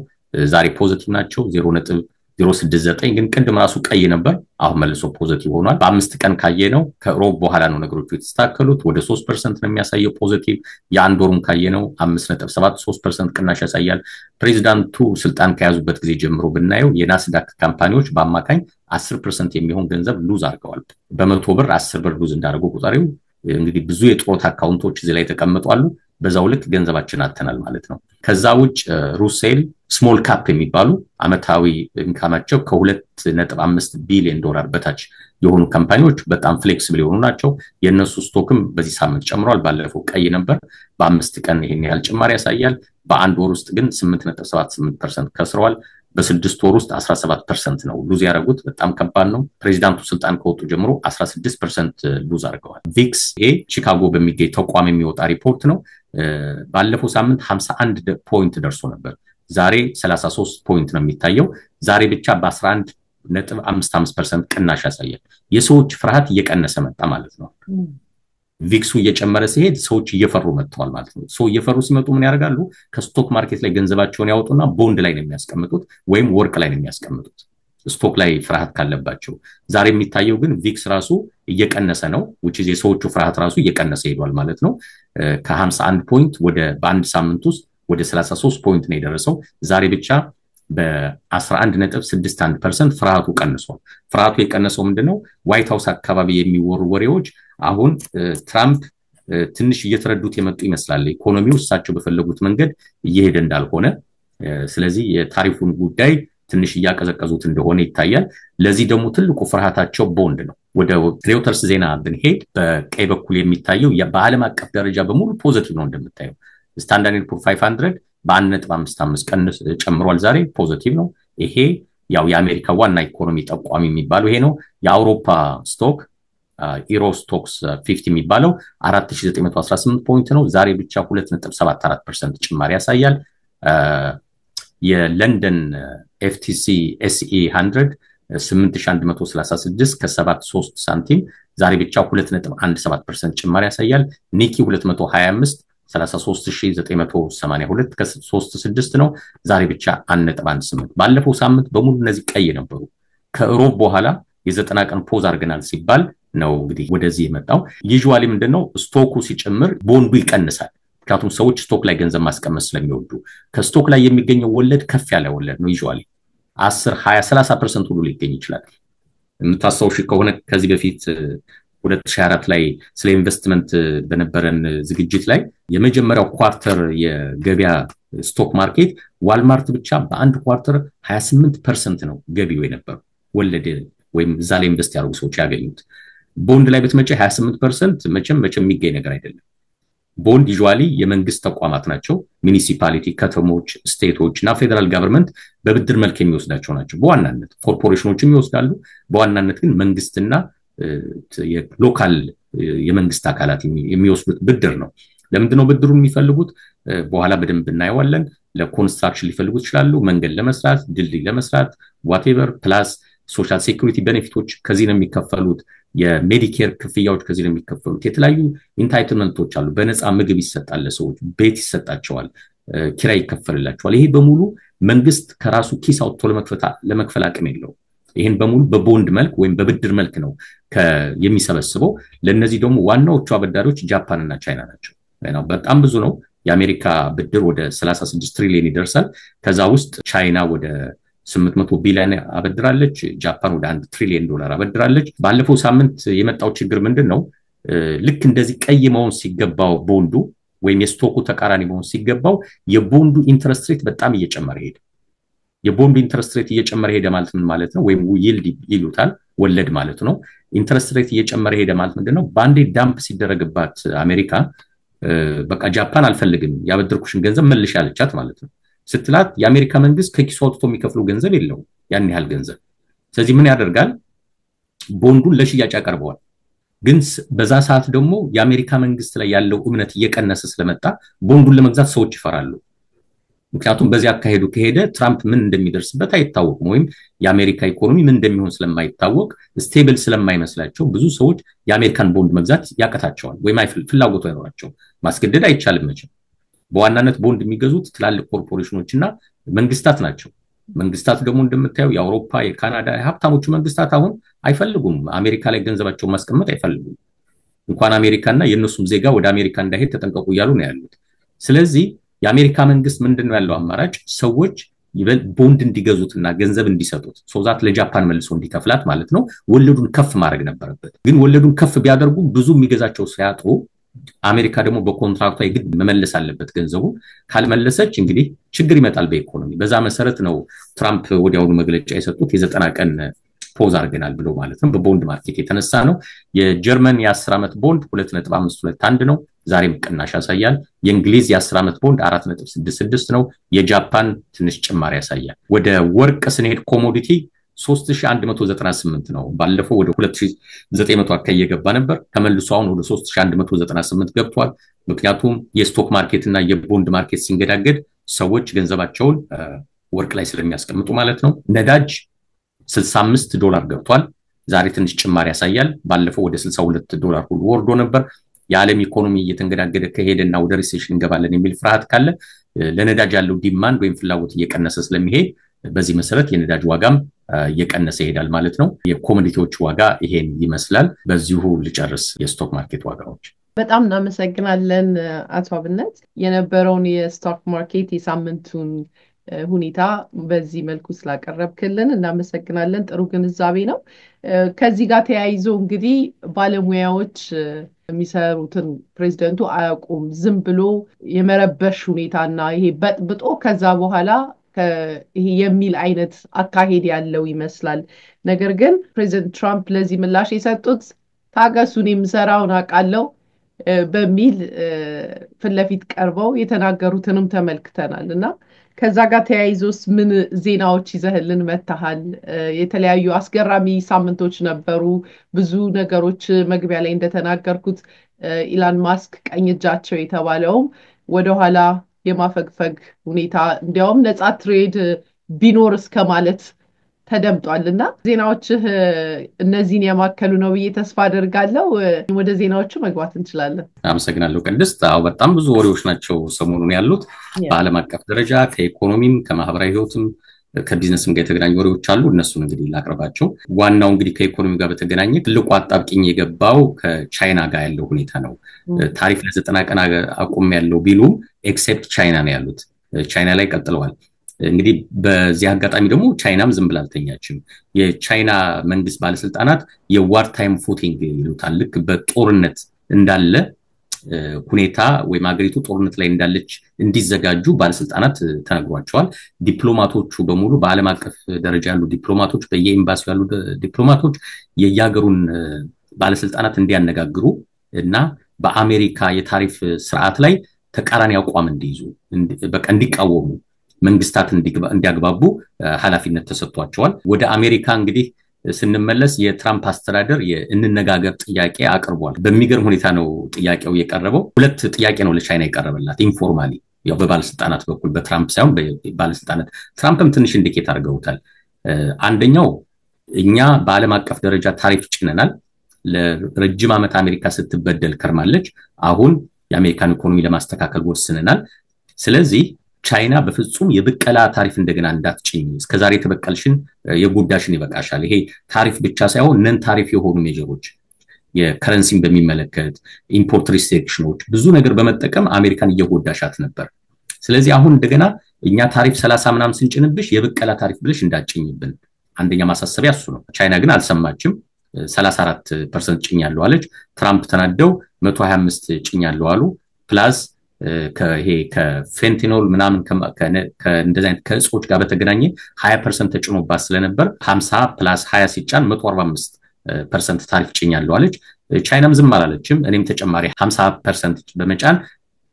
ዛሬ ፖዚቲቭ ናቸው 0.069 ግን ቅድም ራሱ ቀይ ነበር፣ አሁን መልሶ ፖዚቲቭ ሆኗል። በ5 ቀን ካየነው ከሮብ በኋላ ነው ነገሮቹ የተስተካከሉት። ወደ 3% ነው የሚያሳየው ፖዚቲቭ። የአንድ ወሩን ካየነው 5.73% ቅናሽ ያሳያል። ፕሬዚዳንቱ ስልጣን ከያዙበት ጊዜ ጀምሮ ብናየው የናስዳክ ካምፓኒዎች በአማካኝ 10% የሚሆን ገንዘብ ሉዝ አድርገዋል። በ100 ብር 10 ብር ሉዝ እንዳደረጉ ቁጥሬው እንግዲህ ብዙ የጥሮት አካውንቶች እዚህ ላይ ተቀምጧሉ። በዛው ልክ ገንዘባችን አተናል ማለት ነው። ከዛ ውጭ ሩሴል ስሞል ካፕ የሚባሉ አመታዊ ኢንካማቸው ከ2.5 ቢሊዮን ዶላር በታች የሆኑ ካምፓኒዎች በጣም ፍሌክሲብል የሆኑ ናቸው። የነሱ ስቶክም በዚህ ሳምንት ጨምሯል። ባለፈው ቀይ ነበር፣ በ5 ቀን ይሄን ያህል ጭማሪ ያሳያል። በአንድ ወር ውስጥ ግን 8.78% ከስረዋል። በ6 ወር ውስጥ 17% ነው ሉዝ ያደረጉት። በጣም ከባድ ነው። ፕሬዚዳንቱ ስልጣን ከወጡ ጀምሮ 16% ሉዝ አድርገዋል። ቪክስ ቺካጎ በሚገኝ ተቋም የሚወጣ ሪፖርት ነው። ባለፈው ሳምንት 51 ፖይንት ደርሶ ነበር። ዛሬ 33 ፖይንት ነው የሚታየው። ዛሬ ብቻ በ11.55% ቅናሽ ያሳያል። የሰዎች ፍርሃት እየቀነሰ መጣ ማለት ነው። ቪክሱ እየጨመረ ሲሄድ ሰዎች እየፈሩ መጥተዋል ማለት ነው። ሰው እየፈሩ ሲመጡ ምን ያደርጋሉ? ከስቶክ ማርኬት ላይ ገንዘባቸውን ያወጡና ቦንድ ላይ ነው የሚያስቀምጡት ወይም ወርቅ ላይ ነው የሚያስቀምጡት ስቶክ ላይ ፍርሃት ካለባቸው። ዛሬ የሚታየው ግን ቪክስ ራሱ እየቀነሰ ነው which is የሰዎቹ ፍርሃት ራሱ እየቀነሰ ሄዷል ማለት ነው። ከ51 ፖይንት ወደ በአንድ ሳምንት ውስጥ ወደ 33 ፖይንት ነው የደረሰው። ዛሬ ብቻ በ11.61% ፍርሃቱ ቀንሷል። ፍርሃቱ የቀነሰው ምንድነው? ዋይት ሃውስ አካባቢ የሚወሩ ወሬዎች አሁን ትራምፕ ትንሽ እየተረዱት የመጡ ይመስላል። ኢኮኖሚው እሳቸው በፈለጉት መንገድ እየሄደ እንዳልሆነ፣ ስለዚህ የታሪፉን ጉዳይ ትንሽ እያቀዘቀዙት እንደሆነ ይታያል። ለዚህ ደግሞ ትልቁ ፍርሃታቸው ቦንድ ነው። ወደ ሬውተርስ ዜና ብንሄድ በቀይ በኩል የሚታየው በዓለም አቀፍ ደረጃ በሙሉ ፖዚቲቭ ነው። እንደምታየው ስታንዳርድ ፑር 500 በ1.55 ቀንስ ጨምሯል። ዛሬ ፖዚቲቭ ነው። ይሄ ያው የአሜሪካ ዋና ኢኮኖሚ ጠቋሚ የሚባለው ይሄ ነው። የአውሮፓ ስቶክ ኢሮ ስቶክስ 50 የሚባለው 4918 ፖይንት ነው። ዛሬ ብቻ 2.74% ጭማሪ ያሳያል። የለንደን ኤፍቲሲ ኤስኢ 100 8136 ከ73 ሳንቲም ዛሬ ብቻ 2.17% ጭማሪ ያሳያል። ኒኪ 225 33982 ከ36 ነው። ዛሬ ብቻ 1.18። ባለፈው ሳምንት በሙሉ እነዚህ ቀይ ነበሩ። ከሮብ በኋላ የ90 ቀን ፖዝ አድርገናል ሲባል ነው እንግዲህ ወደዚህ የመጣው። ዩዥዋሊ ምንድነው ስቶኩ ሲጨምር ቦንዱ ይቀንሳል። ምክንያቱም ሰዎች ስቶክ ላይ ገንዘብ ማስቀመጥ ስለሚወዱ ከስቶክ ላይ የሚገኘው ወለድ ከፍ ያለ ወለድ ነው። ዩዥዋሊ 10 20 30% ሁሉ ሊገኝ ይችላል። የምታስታውሱ ከሆነ ከዚህ በፊት 2024 ላይ ስለ ኢንቨስትመንት በነበረን ዝግጅት ላይ የመጀመሪያው ኳርተር የገበያ ስቶክ ማርኬት ዋልማርት ብቻ በአንድ ኳርተር 28% ነው ገቢው የነበረው ወለድ ወይም እዛ ላይ ኢንቨስት ያደርጉ ሰዎች ያገኙት። ቦንድ ላይ በተመጨ 28% መቼም የሚገኝ ነገር አይደለም። ቦንድ ዩዥዋሊ የመንግስት ተቋማት ናቸው። ሚኒሲፓሊቲ፣ ከተሞች፣ ስቴቶች እና ፌደራል ገቨርንመንት በብድር መልክ የሚወስዳቸው ናቸው። በዋናነት ኮርፖሬሽኖችም ይወስዳሉ። በዋናነት ግን መንግስትና የሎካል የመንግስት አካላት የሚወስዱት ብድር ነው። ለምንድነው ብድሩን የሚፈልጉት? በኋላ በደንብ እናየዋለን። ለኮንስትራክሽን ሊፈልጉት ይችላሉ፣ መንገድ ለመስራት፣ ድልድይ ለመስራት ዋትኤቨር ፕላስ ሶሻል ሴኩሪቲ ቤኔፊቶች ከዚህ ነው የሚከፈሉት። የሜዲኬር ክፍያዎች ከዚህ ነው የሚከፈሉት። የተለያዩ ኢንታይትልመንቶች አሉ። በነፃ ምግብ ይሰጣል ለሰዎች፣ ቤት ይሰጣቸዋል፣ ኪራይ ይከፈልላቸዋል። ይሄ በሙሉ መንግስት ከራሱ ኪስ አውጥቶ ለመክፈል አቅም የለውም። ይሄን በሙሉ በቦንድ መልክ ወይም በብድር መልክ ነው የሚሰበስበው። ለነዚህ ደግሞ ዋናዎቹ አበዳሪዎች ጃፓን እና ቻይና ናቸው። በጣም ብዙ ነው። የአሜሪካ ብድር ወደ 36 ትሪሊዮን ይደርሳል። ከዛ ውስጥ ቻይና ወደ 800 ቢሊዮን አበድራለች። ጃፓን ወደ 1 ትሪሊዮን ዶላር አበድራለች። ባለፈው ሳምንት የመጣው ችግር ምንድነው? ልክ እንደዚህ ቀይ መሆን ሲገባው ቦንዱ ወይም የስቶኩ ተቃራኒ መሆን ሲገባው የቦንዱ ኢንትረስት ሬት በጣም እየጨመረ ሄደ። የቦንዱ ኢንትረስት ሬት እየጨመረ ሄደ ማለት ምን ማለት ነው? ወይም ይልድ ይሉታል፣ ወለድ ማለት ነው። ኢንትረስት ሬት እየጨመረ ሄደ ማለት ምንድነው? ባንዴ ዳምፕ ሲደረግባት አሜሪካ በቃ ጃፓን አልፈልግም ያበድርኩሽን ገንዘብ መልሽ ያለቻት ማለት ነው። ስትላት የአሜሪካ መንግስት ከኪሱ አውጥቶ የሚከፍለው ገንዘብ የለውም ያን ያህል ገንዘብ። ስለዚህ ምን ያደርጋል? ቦንዱን ለሽያጭ ያቀርበዋል። ግን በዛ ሰዓት ደግሞ የአሜሪካ መንግስት ላይ ያለው እምነት እየቀነሰ ስለመጣ ቦንዱን ለመግዛት ሰዎች ይፈራሉ። ምክንያቱም በዚህ አካሄዱ ከሄደ ትራምፕ ምን እንደሚደርስበት አይታወቅም፣ ወይም የአሜሪካ ኢኮኖሚ ምን እንደሚሆን ስለማይታወቅ ስቴብል ስለማይመስላቸው ብዙ ሰዎች የአሜሪካን ቦንድ መግዛት ያቀታቸዋል ወይም ፍላጎቱ አይኖራቸውም። ማስገደድ አይቻልም መቼም። በዋናነት ቦንድ የሚገዙት ትላልቅ ኮርፖሬሽኖችና መንግስታት ናቸው። መንግስታት ደግሞ እንደምታየው የአውሮፓ፣ የካናዳ ሀብታሞቹ መንግስታት አሁን አይፈልጉም አሜሪካ ላይ ገንዘባቸውን ማስቀመጥ አይፈልጉም። እንኳን አሜሪካና የነሱም ዜጋ ወደ አሜሪካ እንዳይሄድ ተጠንቀቁ እያሉ ነው ያሉት። ስለዚህ የአሜሪካ መንግስት ምንድነው ያለው አማራጭ? ሰዎች ቦንድ እንዲገዙትና ገንዘብ እንዲሰጡት ሶዛት ለጃፓን መልሶ እንዲከፍላት ማለት ነው። ወለዱን ከፍ ማድረግ ነበረበት። ግን ወለዱን ከፍ ቢያደርጉ ብዙ የሚገዛቸው ሲያጡ አሜሪካ ደግሞ በኮንትራክቷ ይግድ መመለስ አለበት ገንዘቡ ካልመለሰች እንግዲህ ችግር ይመጣል በኢኮኖሚ በዛ መሰረት ነው ትራምፕ ወዲያውኑ መግለጫ የሰጡት የ90 ቀን ፖዝ አድርገናል ብሎ ማለት ነው በቦንድ ማርኬት የተነሳ ነው የጀርመን የ10 ዓመት ቦንድ 2.521 ነው ዛሬም ቅናሽ ያሳያል የእንግሊዝ የ10 ዓመት ቦንድ 4.66 ነው የጃፓን ትንሽ ጭማሪ ያሳያል ወደ ወርቅ ስንሄድ ኮሞዲቲ 3198 ነው ባለፈው ወደ 2900 አካባቢ የገባ ነበር ተመልሶ አሁን ወደ 3198 ገብቷል ምክንያቱም የስቶክ ማርኬት እና የቦንድ ማርኬት ሲንገዳገድ ሰዎች ገንዘባቸውን ወርቅ ላይ ስለሚያስቀምጡ ማለት ነው ነዳጅ $65 ገብቷል ዛሬ ትንሽ ጭማሪ ያሳያል ባለፈው ወደ $62 ሁሉ ወርዶ ነበር የዓለም ኢኮኖሚ እየተንገዳገደ ከሄደና ወደ ሪሴሽን እንገባለን የሚል ፍርሃት ካለ ለነዳጅ ያለው ዲማንድ ወይም ፍላጎት እየቀነሰ ስለሚሄድ በዚህ መሰረት የነዳጅ ዋጋም እየቀነሰ ይሄዳል ማለት ነው የኮሞዲቲዎች ዋጋ ይሄን ይመስላል በዚሁ ልጨርስ የስቶክ ማርኬት ዋጋዎች በጣም እናመሰግናለን አቶ አብነት የነበረውን የስቶክ ማርኬት የሳምንቱን ሁኔታ በዚህ መልኩ ስላቀረብክልን እናመሰግናለን ጥሩ ግንዛቤ ነው ከዚህ ጋር ተያይዞ እንግዲህ ባለሙያዎች የሚሰሩትን ፕሬዝዳንቱ አያውቁም ዝም ብሎ የመረበሽ ሁኔታና ይሄ በጥብጦ ከዛ በኋላ ይሄ የሚል አይነት አካሄድ ያለው ይመስላል ነገር ግን ፕሬዝዳንት ትራምፕ ለዚህ ምላሽ የሰጡት ታገሱን የምሰራውን አቃለው በሚል ፍለፊት ቀርበው የተናገሩትንም ተመልክተናልና ከዛ ጋር ተያይዞስ ምን ዜናዎች ይዘህልን መተሃል የተለያዩ አስገራሚ ሳምንቶች ነበሩ ብዙ ነገሮች መግቢያ ላይ እንደተናገርኩት ኢላን ማስክ ቀኝ እጃቸው የተባለውም ወደ ኋላ የማፈግፈግ ሁኔታ እንዲያውም ነፃ ትሬድ ቢኖር እስከ ማለት ተደምጧልና ዜናዎች እነዚህን ያማከሉ ነው ብዬ ተስፋ አደርጋለሁ ወደ ዜናዎቹ መግባት እንችላለን አመሰግናለሁ ቅድስት በጣም ብዙ ወሬዎች ናቸው ሰሞኑን ያሉት በዓለም አቀፍ ደረጃ ከኢኮኖሚም ከማህበራዊ ህይወትም ከቢዝነስም ጋር የተገናኙ ወሬዎች አሉ እነሱን እንግዲህ ላቅርባቸው ዋናው እንግዲህ ከኢኮኖሚ ጋር በተገናኘ ትልቁ አጣብቂኝ የገባው ከቻይና ጋር ያለው ሁኔታ ነው ታሪፍ ለ90 ቀን አቁም ያለው ቢሉ ኤክሴፕት ቻይና ነው ያሉት ቻይና ላይ ቀጥለዋል እንግዲህ በዚህ አጋጣሚ ደግሞ ቻይናም ዝም ብላ አልተኛችም የቻይና መንግስት ባለስልጣናት የዋር ታይም ፉቲንግ ይሉታል ልክ በጦርነት እንዳለ ሁኔታ ወይ ማግሪቱ ጦርነት ላይ እንዳለች እንዲዘጋጁ ባለስልጣናት ተነግሯቸዋል ዲፕሎማቶቹ በሙሉ በዓለም አቀፍ ደረጃ ያሉ ዲፕሎማቶች በየኤምባሲው ያሉ ዲፕሎማቶች የያገሩን ባለስልጣናት እንዲያነጋግሩ እና በአሜሪካ የታሪፍ ስርዓት ላይ ተቃራኒ አቋም እንዲይዙ በቃ እንዲቃወሙ መንግስታት እንዲያግባቡ ኃላፊነት ተሰጥቷቸዋል ወደ አሜሪካ እንግዲህ ስንመለስ የትራምፕ አስተዳደር የእንነጋገር ጥያቄ አቅርቧል በሚገርም ሁኔታ ነው ጥያቄው የቀረበው ሁለት ጥያቄ ነው ለቻይና የቀረበላት ኢንፎርማሊ ያው በባለስልጣናት በኩል በትራምፕ ሳይሆን በባለስልጣናት ትራምፕም ትንሽ ኢንዲኬት አድርገውታል አንደኛው እኛ በዓለም አቀፍ ደረጃ ታሪፍ ጭነናል ለረጅም ዓመት አሜሪካ ስትበደል ከርማለች አሁን የአሜሪካን ኢኮኖሚ ለማስተካከል ወስነናል ስለዚህ ቻይና በፍጹም የብቀላ ታሪፍ እንደገና እንዳትጭኝ እስከዛሬ ተበቀልሽን የጉዳሽን ይበቃሻል ይሄ ታሪፍ ብቻ ሳይሆን ነን ታሪፍ የሆኑ ሜጀሮች የከረንሲን በሚመለከት ኢምፖርት ሪስትሪክሽኖች ብዙ ነገር በመጠቀም አሜሪካን እየጎዳሻት ነበር ስለዚህ አሁን እንደገና እኛ ታሪፍ 30 ምናምን ስንጭንብሽ የብቀላ ታሪፍ ብለሽ እንዳትጭኝብን አንደኛ ማሳሰቢያ እሱ ነው ቻይና ግን አልሰማችም 34% ጭኛለሁ አለች ትራምፕ ተናደው 125 ጭኛለሁ አሉ ፕላስ ከይሄ ከፌንቲኖል ምናምን ከእንደዚህ አይነት ከእጾች ጋር በተገናኘ 20% ተጭኖባት ስለነበር 50 + 20 ሲጫን 145% ታሪፍ ጭኛለሁ አለች ቻይናም ዝም አላለችም እኔም ተጨማሪ 50% በመጫን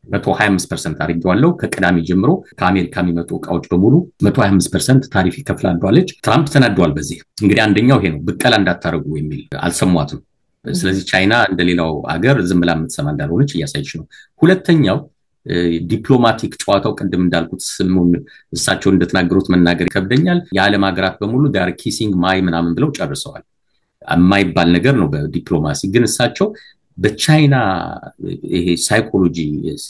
125% አድርጌዋለሁ ከቀዳሚ ጀምሮ ከአሜሪካ የሚመጡ ዕቃዎች በሙሉ 125% ታሪፍ ይከፍላሉ አለች ትራምፕ ተናደዋል በዚህ እንግዲህ አንደኛው ይሄ ነው ብቀላ እንዳታረጉ የሚል አልሰሟትም ስለዚህ ቻይና እንደሌላው ሀገር ዝም ብላ የምትሰማ እንዳልሆነች እያሳየች ነው ሁለተኛው ዲፕሎማቲክ ጨዋታው ቀደም እንዳልኩት ስሙን እሳቸው እንደተናገሩት መናገር ይከብደኛል የዓለም ሀገራት በሙሉ ዳር ኪሲንግ ማይ ምናምን ብለው ጨርሰዋል የማይባል ነገር ነው በዲፕሎማሲ ግን እሳቸው በቻይና ይሄ ሳይኮሎጂ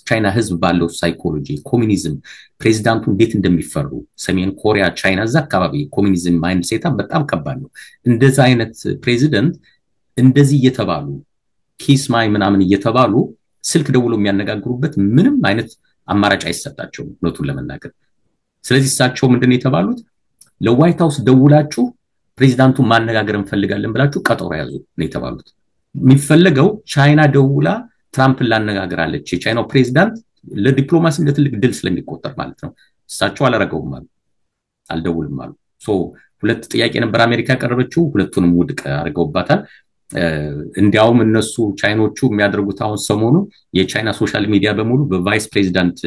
ቻይና ህዝብ ባለው ሳይኮሎጂ ኮሙኒዝም ፕሬዝዳንቱ እንዴት እንደሚፈሩ ሰሜን ኮሪያ ቻይና እዛ አካባቢ ኮሙኒዝም ማይንድ ሴታፕ በጣም ከባድ ነው እንደዛ አይነት ፕሬዝዳንት እንደዚህ እየተባሉ ኪስ ማይ ምናምን እየተባሉ ስልክ ደውሎ የሚያነጋግሩበት ምንም አይነት አማራጭ አይሰጣቸውም ኖቱን ለመናገር ስለዚህ እሳቸው ምንድነው የተባሉት ለዋይት ሃውስ ደውላችሁ ፕሬዝዳንቱን ማነጋገር እንፈልጋለን ብላችሁ ቀጠሮ ያዙ ነው የተባሉት የሚፈልገው ቻይና ደውላ ትራምፕን ላነጋግራለች የቻይናው ፕሬዚዳንት ለዲፕሎማሲ እንደ ትልቅ ድል ስለሚቆጠር ማለት ነው። እሳቸው አላረገውም አሉ፣ አልደውልም አሉ። ሁለት ጥያቄ ነበር አሜሪካ ያቀረበችው፣ ሁለቱንም ውድቅ አድርገውባታል። እንዲያውም እነሱ ቻይኖቹ የሚያደርጉት አሁን ሰሞኑ የቻይና ሶሻል ሚዲያ በሙሉ በቫይስ ፕሬዚዳንት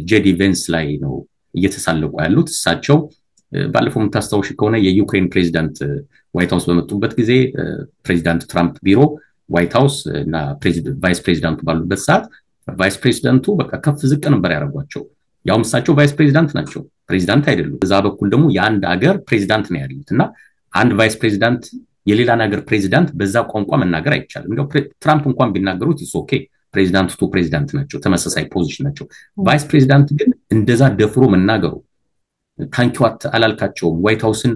ጄዲ ቬንስ ላይ ነው እየተሳለቁ ያሉት። እሳቸው ባለፈው የምታስታውሽ ከሆነ የዩክሬን ፕሬዚዳንት ዋይት ሃውስ በመጡበት ጊዜ ፕሬዚዳንት ትራምፕ ቢሮ ዋይት ሃውስ እና ቫይስ ፕሬዚዳንቱ ባሉበት ሰዓት ቫይስ ፕሬዚዳንቱ በቃ ከፍ ዝቅ ነበር ያደርጓቸው። ያውም እሳቸው ቫይስ ፕሬዚዳንት ናቸው፣ ፕሬዚዳንት አይደሉም። በዛ በኩል ደግሞ የአንድ ሀገር ፕሬዚዳንት ነው ያሉት እና አንድ ቫይስ ፕሬዚዳንት የሌላን ሀገር ፕሬዚዳንት በዛ ቋንቋ መናገር አይቻልም። እንደው ትራምፕ እንኳን ቢናገሩት ኢትስ ኦኬ፣ ፕሬዚዳንቱ ቱ ፕሬዚዳንት ናቸው፣ ተመሳሳይ ፖዚሽን ናቸው። ቫይስ ፕሬዚዳንት ግን እንደዛ ደፍሮ መናገሩ ታንኪዋት አላልካቸውም፣ ዋይት ሃውስን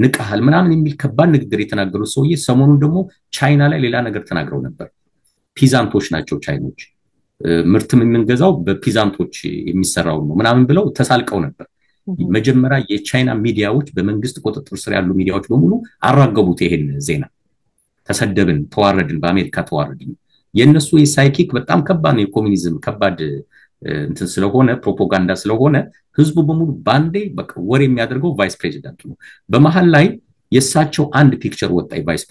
ንቀሃል ምናምን የሚል ከባድ ንግግር የተናገሩት ሰውዬ ሰሞኑን ደግሞ ቻይና ላይ ሌላ ነገር ተናግረው ነበር። ፒዛንቶች ናቸው ቻይኖች፣ ምርትም የምንገዛው በፒዛንቶች የሚሰራው ነው ምናምን ብለው ተሳልቀው ነበር። መጀመሪያ የቻይና ሚዲያዎች በመንግስት ቁጥጥር ስር ያሉ ሚዲያዎች በሙሉ አራገቡት ይሄን ዜና። ተሰደብን፣ ተዋረድን፣ በአሜሪካ ተዋረድን። የነሱ የሳይኪክ በጣም ከባድ ነው፣ የኮሙኒዝም ከባድ እንትን ስለሆነ ፕሮፓጋንዳ ስለሆነ ህዝቡ በሙሉ ባንዴ በቃ ወሬ የሚያደርገው ቫይስ ፕሬዚዳንቱ ነው። በመሃል ላይ የሳቸው አንድ ፒክቸር ወጣ። ቫይስ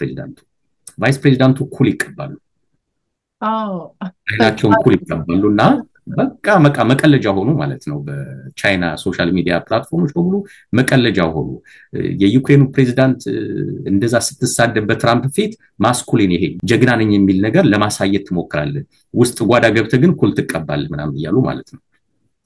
ፕሬዚዳንቱ ኩል ይቀባሉ፣ አይናቸውን ኩል ይቀባሉና በቃ መቀለጃ ሆኑ ማለት ነው። በቻይና ሶሻል ሚዲያ ፕላትፎርሞች በሙሉ መቀለጃ ሆኑ። የዩክሬኑ ፕሬዚዳንት እንደዛ ስትሳደብ በትራምፕ ፊት ማስኩሊን ይሄ ጀግና ነኝ የሚል ነገር ለማሳየት ትሞክራለህ፣ ውስጥ ጓዳ ገብተህ ግን ኩል ትቀባለህ ምናምን እያሉ ማለት ነው።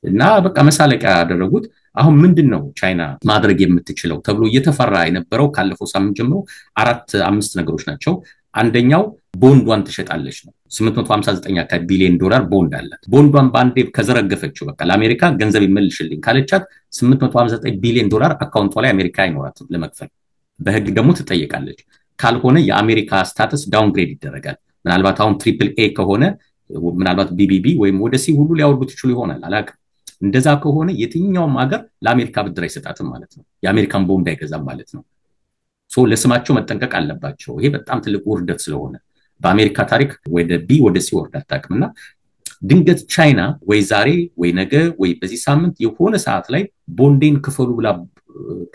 እና በቃ መሳለቂያ ያደረጉት። አሁን ምንድነው ቻይና ማድረግ የምትችለው ተብሎ እየተፈራ የነበረው ካለፈው ሳምንት ጀምሮ 4-5 ነገሮች ናቸው። አንደኛው ቦንዷን ትሸጣለች ነው። 859 ቢሊዮን ዶላር ቦንድ አላት። ቦንዷን ባንዴ ከዘረገፈችው በቃ ለአሜሪካ ገንዘብ ይመልሽልኝ ካለቻት 859 ቢሊዮን ዶላር አካውንቷ ላይ አሜሪካ አይኖራትም ለመክፈል። በህግ ደግሞ ትጠየቃለች። ካልሆነ የአሜሪካ ስታተስ ዳውንግሬድ ይደረጋል። ምናልባት አሁን ትሪፕል ኤ ከሆነ ምናልባት ቢቢቢ ወይም ወደ ሲ ሁሉ ሊያወርዱት ይችላሉ ይሆናል አላውቅም። እንደዛ ከሆነ የትኛውም ሀገር ለአሜሪካ ብድር አይሰጣትም ማለት ነው። የአሜሪካን ቦንድ አይገዛም ማለት ነው። ለስማቸው መጠንቀቅ አለባቸው። ይሄ በጣም ትልቅ ውርደት ስለሆነ በአሜሪካ ታሪክ ወደ ቢ ወደ ሲ ወርዳ አታውቅምና ድንገት ቻይና ወይ ዛሬ ወይ ነገ ወይ በዚህ ሳምንት የሆነ ሰዓት ላይ ቦንዴን ክፈሉ ብላ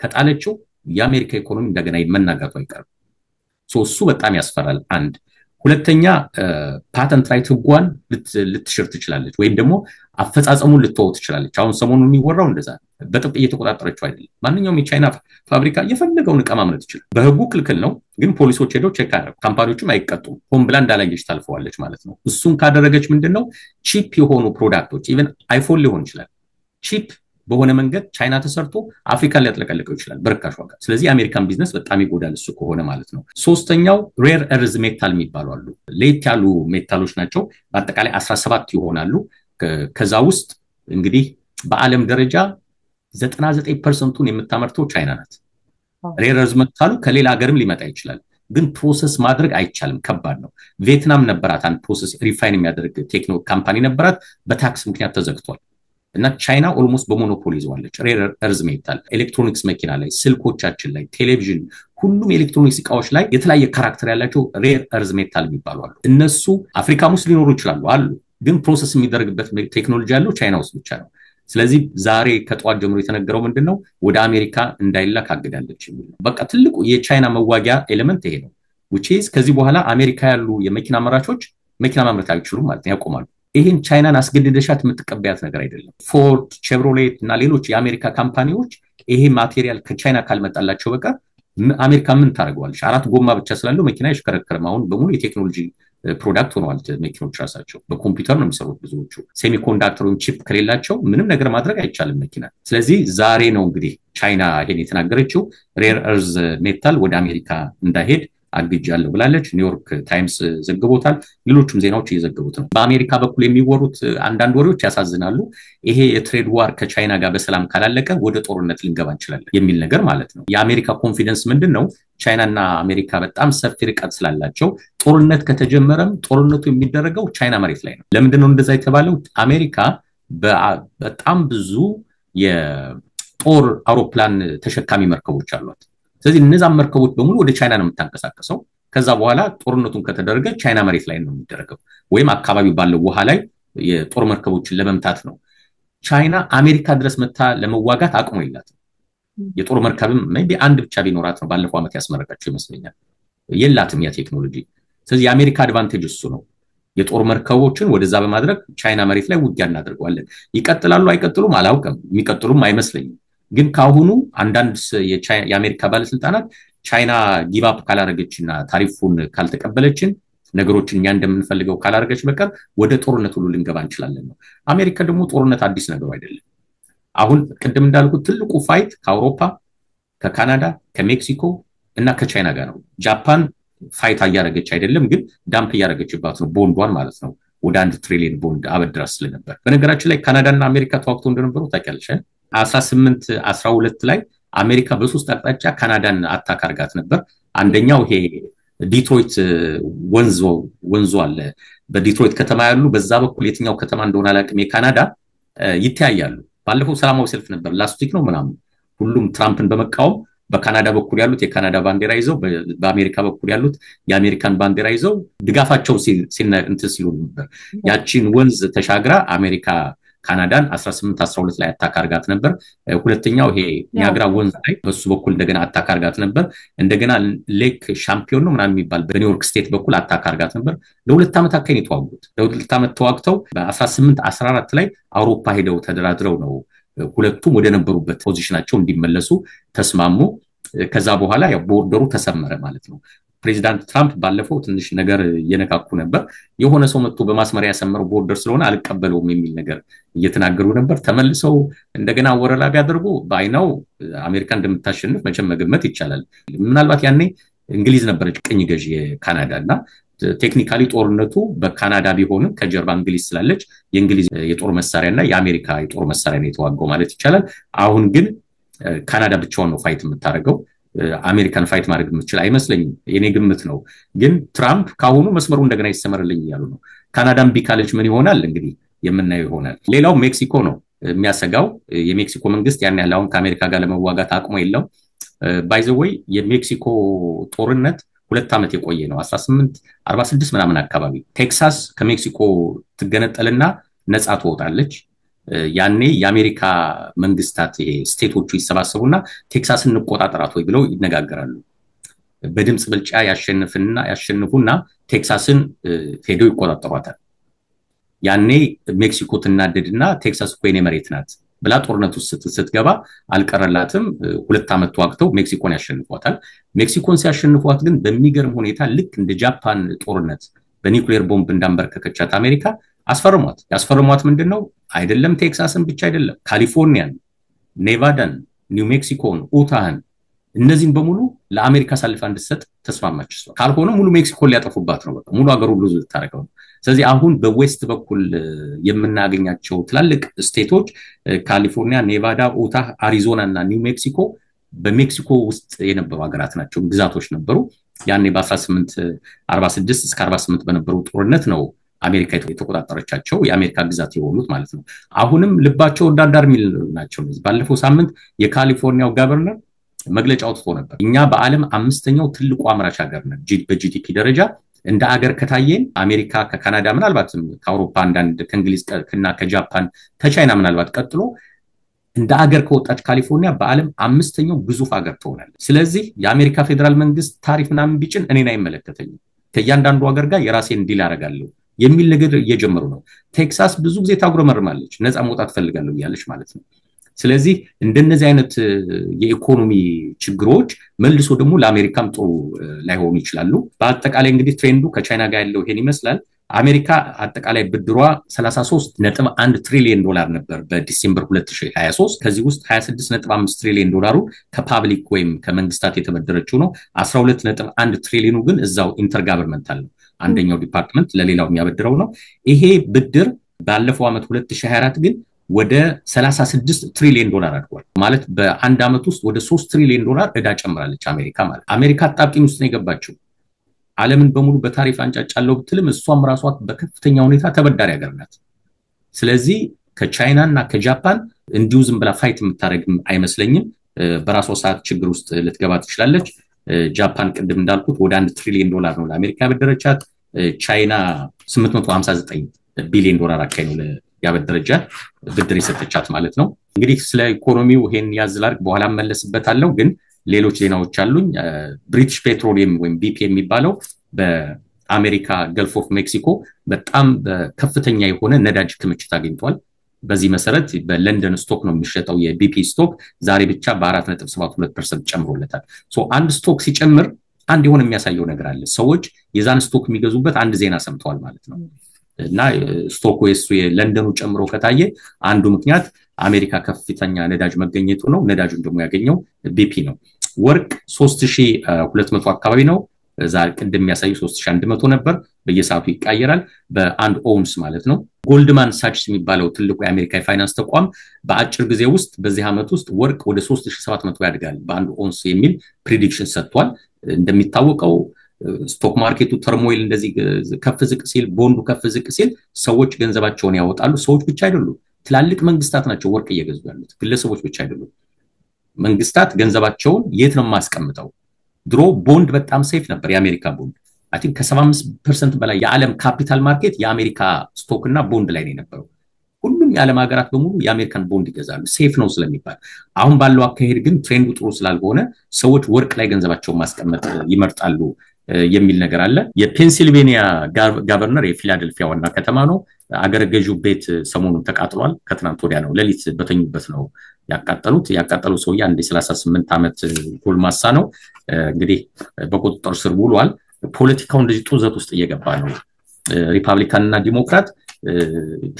ከጣለችው የአሜሪካ ኢኮኖሚ እንደገና መናጋቱ አይቀርም። እሱ በጣም ያስፈራል። አንድ ሁለተኛ ፓተንት ራይት ህጓን ልትሽር ትችላለች ወይም ደግሞ አፈጻጸሙን ልትተው ትችላለች። አሁን ሰሞኑን የሚወራው እንደዛ በጥብቅ እየተቆጣጠረችው አይደለም። ማንኛውም የቻይና ፋብሪካ የፈለገውን ዕቃ ማምረት ይችላል። በህጉ ክልክል ነው፣ ግን ፖሊሶች ሄደው ቼክ አደረጉ። ካምፓኒዎችም አይቀጡም። ሆን ብላ እንዳላየች ታልፈዋለች ማለት ነው። እሱን ካደረገች ምንድነው ቺፕ የሆኑ ፕሮዳክቶች ኢቭን አይፎን ሊሆን ይችላል ቺፕ በሆነ መንገድ ቻይና ተሰርቶ አፍሪካን ሊያጥለቀልቀው ይችላል በርካሽ ዋጋ። ስለዚህ የአሜሪካን ቢዝነስ በጣም ይጎዳል እሱ ከሆነ ማለት ነው። ሶስተኛው ሬር እርዝ ሜታል የሚባሉ አሉ። ለየት ያሉ ሜታሎች ናቸው። በአጠቃላይ 17 ይሆናሉ። ከዛ ውስጥ እንግዲህ በዓለም ደረጃ 99%ን የምታመርተው ቻይና ናት። ሬር እርዝ ሜታሉ ከሌላ ሀገርም ሊመጣ ይችላል፣ ግን ፕሮሰስ ማድረግ አይቻልም፣ ከባድ ነው። ቪየትናም ነበራት አንድ ፕሮሰስ ሪፋይን የሚያደርግ ቴክኖ ካምፓኒ ነበራት፣ በታክስ ምክንያት ተዘግቷል። እና ቻይና ኦልሞስት በሞኖፖሊ ይዟለች ሬር እርዝ ሜታል። ኤሌክትሮኒክስ መኪና ላይ፣ ስልኮቻችን ላይ፣ ቴሌቪዥን፣ ሁሉም ኤሌክትሮኒክስ እቃዎች ላይ የተለያየ ካራክተር ያላቸው ሬር እርዝ ሜታል የሚባሉ አሉ። እነሱ አፍሪካ ውስጥ ሊኖሩ ይችላሉ አሉ፣ ግን ፕሮሰስ የሚደረግበት ቴክኖሎጂ ያለው ቻይና ውስጥ ብቻ ነው። ስለዚህ ዛሬ ከጠዋት ጀምሮ የተነገረው ምንድነው ወደ አሜሪካ እንዳይላክ አግዳለች የሚል ነው። በቃ ትልቁ የቻይና መዋጊያ ኤሌመንት ይሄ ነው። which is ከዚህ በኋላ አሜሪካ ያሉ የመኪና አምራቾች መኪና ማምረት አይችሉም ማለት ነው፣ ያቆማሉ። ይሄን ቻይናን አስገድደሻት የምትቀበያት ነገር አይደለም። ፎርድ፣ ቼቭሮሌት እና ሌሎች የአሜሪካ ካምፓኒዎች ይሄ ማቴሪያል ከቻይና ካልመጣላቸው በቀር አሜሪካ ምን ታደርገዋለች? 4 ጎማ ብቻ ስላለው መኪና ይሽከረከርም። አሁን በሙሉ የቴክኖሎጂ ፕሮዳክት ሆነዋል መኪኖች ራሳቸው። በኮምፒውተር ነው የሚሰሩት ብዙዎቹ። ሴሚኮንዳክተሩን ቺፕ ከሌላቸው ምንም ነገር ማድረግ አይቻልም መኪና። ስለዚህ ዛሬ ነው እንግዲህ ቻይና ይሄን የተናገረችው፣ ሬር እርዝ ሜታል ወደ አሜሪካ እንዳይሄድ አግጃለሁ ብላለች። ኒውዮርክ ታይምስ ዘግቦታል፣ ሌሎችም ዜናዎች እየዘገቡት ነው። በአሜሪካ በኩል የሚወሩት አንዳንድ ወሬዎች ያሳዝናሉ። ይሄ የትሬድ ዋር ከቻይና ጋር በሰላም ካላለቀ ወደ ጦርነት ልንገባ እንችላለን የሚል ነገር ማለት ነው። የአሜሪካ ኮንፊደንስ ምንድነው? ቻይናና አሜሪካ በጣም ሰፊ ርቀት ስላላቸው ጦርነት ከተጀመረም ጦርነቱ የሚደረገው ቻይና መሬት ላይ ነው። ለምንድነው እንደዛ የተባለው? አሜሪካ በጣም ብዙ የጦር አውሮፕላን ተሸካሚ መርከቦች አሏት። ስለዚህ እነዛም መርከቦች በሙሉ ወደ ቻይና ነው የምታንቀሳቀሰው። ከዛ በኋላ ጦርነቱን ከተደረገ ቻይና መሬት ላይ ነው የሚደረገው ወይም አካባቢ ባለው ውሃ ላይ የጦር መርከቦችን ለመምታት ነው ቻይና አሜሪካ ድረስ መታ ለመዋጋት አቅሙ የላትም የጦር መርከብም ሜቢ አንድ ብቻ ቢኖራት ነው ባለፈው አመት ያስመረቀችው ይመስለኛል የላትም ያ ቴክኖሎጂ ስለዚህ የአሜሪካ አድቫንቴጅ እሱ ነው የጦር መርከቦችን ወደዛ በማድረግ ቻይና መሬት ላይ ውጊያ እናደርጋለን ይቀጥላሉ አይቀጥሉም አላውቅም የሚቀጥሉም አይመስለኝም ግን ካሁኑ አንዳንድ የአሜሪካ ባለስልጣናት ቻይና ጊቭ አፕ ካላረገችና ታሪፉን ካልተቀበለችን ነገሮችን እኛ እንደምንፈልገው ካላረገች በቀር ወደ ጦርነት ሁሉ ልንገባ እንችላለን ነው አሜሪካ ደግሞ ጦርነት አዲስ ነገር አይደለም አሁን ቅድም እንዳልኩት ትልቁ ፋይት ከአውሮፓ ከካናዳ ከሜክሲኮ እና ከቻይና ጋር ነው ጃፓን ፋይት ያያረገች አይደለም ግን ዳምፕ ያያረገችባት ነው ቦንዷን ማለት ነው ወደ 1 ትሪሊየን ቦንድ አበድራ ስለነበር በነገራችን ላይ ካናዳና አሜሪካ ተዋክተው እንደነበሩ ታውቂያለሽ 18 12 ላይ አሜሪካ በሶስት አቅጣጫ ካናዳን አታክ አርጋት ነበር አንደኛው ይሄ ዲትሮይት ወንዞ አለ በዲትሮይት ከተማ ያሉ በዛ በኩል የትኛው ከተማ እንደሆነ አላቅም የካናዳ ይታያያሉ ባለፈው ሰላማዊ ሰልፍ ነበር ላስት ዊክ ነው ምናምን ሁሉም ትራምፕን በመቃወም በካናዳ በኩል ያሉት የካናዳ ባንዲራ ይዘው በአሜሪካ በኩል ያሉት የአሜሪካን ባንዲራ ይዘው ድጋፋቸው ሲሉ ነበር ያቺን ወንዝ ተሻግራ አሜሪካ ካናዳን 18 12 ላይ አታክ አርጋት ነበር ሁለተኛው ይሄ ኒያግራ ወንዝ ላይ በሱ በኩል እንደገና አታክ አርጋት ነበር እንደገና ሌክ ሻምፒዮን ነው ምናምን የሚባል በኒውዮርክ ስቴት በኩል አታክ አርጋት ነበር ለሁለት ዓመት አከኝ ተዋጉት ለሁለት ዓመት ተዋግተው በ18 14 ላይ አውሮፓ ሄደው ተደራድረው ነው ሁለቱም ወደ ነበሩበት ፖዚሽናቸው እንዲመለሱ ተስማሙ ከዛ በኋላ ያው ቦርደሩ ተሰመረ ማለት ነው ፕሬዚዳንት ትራምፕ ባለፈው ትንሽ ነገር የነካኩ ነበር የሆነ ሰው መጥቶ በማስመሪያ ያሰመረው ቦርደር ስለሆነ አልቀበለውም የሚል ነገር እየተናገሩ ነበር ተመልሰው እንደገና ወረራ ቢያደርጉ ባይናው አሜሪካ እንደምታሸንፍ መቼም መገመት ይቻላል ምናልባት ያኔ እንግሊዝ ነበረች ቅኝ ገዢ የካናዳና ቴክኒካሊ ጦርነቱ በካናዳ ቢሆንም ከጀርባ እንግሊዝ ስላለች የእንግሊዝ የጦር መሳሪያና የአሜሪካ የጦር መሳሪያ ነው የተዋጋው ማለት ይቻላል አሁን ግን ካናዳ ብቻውን ነው ፋይት የምታረገው አሜሪካን ፋይት ማድረግ የምትችል አይመስለኝም የኔ ግምት ነው ግን ትራምፕ ካሁኑ መስመሩ እንደገና ይሰመርልኝ ያሉ ነው ካናዳም ቢካለች ምን ይሆናል እንግዲህ የምናየው ይሆናል ሌላው ሜክሲኮ ነው የሚያሰጋው የሜክሲኮ መንግስት ያን ያለው ከአሜሪካ ጋር ለመዋጋት አቅሙ የለው ባይ ዘ ዌይ የሜክሲኮ ጦርነት 2 ዓመት የቆየ ነው 1846 ምናምን አካባቢ ቴክሳስ ከሜክሲኮ ትገነጠልና ነፃ ትወጣለች ያኔ የአሜሪካ መንግስታት ስቴቶቹ ይሰባሰቡና ቴክሳስን እንቆጣጠራት ወይ ብለው ይነጋገራሉ በድምጽ ብልጫ ያሸንፉና ቴክሳስን ሄደው ይቆጣጠሯታል ያኔ ሜክሲኮ ተናደድና ቴክሳስ ኮኔ መሬት ናት ብላ ጦርነቱ ስትገባ አልቀረላትም 2 ዓመት ተዋግተው ሜክሲኮን ያሸንፏታል ሜክሲኮን ሲያሸንፏት ግን በሚገርም ሁኔታ ልክ እንደ ጃፓን ጦርነት በኒውክሌር ቦምብ እንዳንበረከከቻት አሜሪካ ያስፈርሟት ምንድነው አይደለም ቴክሳስን ብቻ አይደለም ካሊፎርኒያን ኔቫዳን ኒው ሜክሲኮን ኡታህን እነዚህን በሙሉ ለአሜሪካ ሳልፋ እንድትሰጥ ተስማማች ካልሆነ ሙሉ ሜክሲኮ ሊያጠፉባት ነው በቃ ሙሉ ሀገሩ ሁሉ ታረቀው ስለዚህ አሁን በዌስት በኩል የምናገኛቸው ትላልቅ ስቴቶች ካሊፎርኒያ ኔቫዳ ኡታህ አሪዞና እና ኒው ሜክሲኮ በሜክሲኮ ውስጥ የነበሩ ሀገራት ናቸው ግዛቶች ነበሩ ያኔ በ1846 እስከ 48 በነበረው ጦርነት ነው አሜሪካ የተቆጣጠረቻቸው የአሜሪካ ግዛት የሆኑት ማለት ነው አሁንም ልባቸው ዳንዳር ሚል ናቸው ባለፈው ሳምንት የካሊፎርኒያው ገቨርነር መግለጫ አውጥቶ ነበር እኛ በአለም 5ኛው ትልቁ አምራች ሀገር ነን በጂዲፒ ደረጃ እንደ ሀገር ከታየን አሜሪካ ከካናዳ ምናልባትም ከአውሮፓ አንዳንድ ከእንግሊዝ እና ከጃፓን ከቻይና ምናልባት ቀጥሎ እንደ ሀገር ከወጣች ካሊፎርኒያ በአለም 5ኛው ግዙፍ ሀገር ትሆናለች ስለዚህ የአሜሪካ ፌደራል መንግስት ታሪፍ ምናምን ቢጭን እኔን አይመለከተኝም ከያንዳንዱ ሀገር ጋር የራሴን ዲል አደርጋለሁ የሚል ነገር እየጀመሩ ነው ቴክሳስ ብዙ ጊዜ ታጉረመርማለች ነፃ መውጣት ፈልጋለሁ ያለች ማለት ነው ስለዚህ እንደነዚህ አይነት የኢኮኖሚ ችግሮች መልሶ ደግሞ ለአሜሪካም ጥሩ ላይሆኑ ይችላሉ በአጠቃላይ እንግዲህ ትሬንዱ ከቻይና ጋር ያለው ይሄን ይመስላል አሜሪካ አጠቃላይ ብድሯ 33.1 ትሪሊየን ዶላር ነበር በዲሴምበር 2023 ከዚህ ውስጥ 26.5 ትሪሊየን ዶላሩ ከፓብሊክ ወይም ከመንግስታት የተበደረችው ነው 12.1 ትሪሊየኑ ግን እዛው ኢንተርጋቨርንመንታል ነው አንደኛው ዲፓርትመንት ለሌላው የሚያበድረው ነው ይሄ ብድር ባለፈው አመት 2024 ግን ወደ 36 ትሪሊየን ዶላር አድጓል ማለት በአንድ አመት ውስጥ ወደ 3 ትሪሊየን ዶላር እዳ ጨምራለች አሜሪካ ማለት አሜሪካ አጣብቂኝ ውስጥ ነው የገባችው ዓለምን በሙሉ በታሪፍ አንጫጫለው ብትልም እሷም ራሷ በከፍተኛ ሁኔታ ተበዳሪ ሀገር ናት ስለዚህ ከቻይና እና ከጃፓን እንዲሁ ዝም ብላ ፋይት የምታረግ አይመስለኝም በራሷ ሰዓት ችግር ውስጥ ልትገባ ትችላለች ጃፓን ቅድም እንዳልኩት ወደ $1 ትሪሊየን ነው ለአሜሪካ ያበደረቻት ቻይና 859 ቢሊዮን ዶላር አካባቢ ነው ያበደረቻት ብድር የሰጠቻት ማለት ነው እንግዲህ ስለ ኢኮኖሚው ይሄን ያዝላርክ በኋላ መለስበታለሁ ግን ሌሎች ዜናዎች አሉኝ ብሪቲሽ ፔትሮሊየም ወይም BP የሚባለው በአሜሪካ ገልፍ ኦፍ ሜክሲኮ በጣም ከፍተኛ የሆነ ነዳጅ ክምችት አግኝቷል በዚህ መሰረት በለንደን ስቶክ ነው የሚሸጠው የBP ስቶክ ዛሬ ብቻ በ4.72% ጨምሮለታል ሶ አንድ ስቶክ ሲጨምር አንድ የሆነ የሚያሳየው ነገር አለ ሰዎች የዛን ስቶክ የሚገዙበት አንድ ዜና ሰምተዋል ማለት ነው እና ስቶክ ወይስ የለንደኑ ጨምሮ ከታየ አንዱ ምክንያት አሜሪካ ከፍተኛ ነዳጅ መገኘቱ ነው ነዳጁን ደግሞ ያገኘው BP ነው ወርቅ 3200 አካባቢ ነው ዛሬ ቅድም የሚያሳየው 3100 ነበር በየሰዓቱ ይቀየራል በአንድ ኦውንስ ማለት ነው ጎልድማን ሳችስ የሚባለው ትልቁ የአሜሪካ ፋይናንስ ተቋም በአጭር ጊዜ ውስጥ በዚህ አመት ውስጥ ወርቅ ወደ 3700 ያድጋል በአንድ ኦውንስ የሚል ፕሬዲክሽን ሰጥቷል እንደሚታወቀው ስቶክ ማርኬቱ ተርሞይል እንደዚህ ከፍ ዝቅ ሲል ቦንዱ ከፍ ዝቅ ሲል ሰዎች ገንዘባቸውን ያወጣሉ ሰዎች ብቻ አይደሉም ትላልቅ መንግስታት ናቸው ወርቅ እየገዙ ያሉት ግለሰቦች ብቻ አይደሉም መንግስታት ገንዘባቸውን የት ነው ማስቀምጠው ድሮ ቦንድ በጣም ሴፍ ነበር የአሜሪካ ቦንድ አይ ቲንክ ከ75% በላይ የዓለም ካፒታል ማርኬት የአሜሪካ ስቶክ እና ቦንድ ላይ ነው የነበረው ሁሉም የዓለም ሀገራት በሙሉ የአሜሪካን ቦንድ ይገዛሉ ሴፍ ነው ስለሚባል አሁን ባለው አካሄድ ግን ትሬንዱ ጥሩ ስላልሆነ ሰዎች ወርቅ ላይ ገንዘባቸውን ማስቀመጥ ይመርጣሉ የሚል ነገር አለ የፔንሲልቬኒያ ገቨርነር የፊላደልፊያ ዋና ከተማ ነው አገረ ገዢው ቤት ሰሞኑን ተቃጥሏል ከትናንት ወዲያ ነው ሌሊት በተኙበት ነው ያቃጠሉት ሰውዬ አንድ 38 አመት ጎልማሳ ነው እንግዲህ በቁጥጥር ስር ውሏል ፖለቲካው እንደዚህ ጡዘት ውስጥ እየገባ ነው ሪፐብሊካን እና ዲሞክራት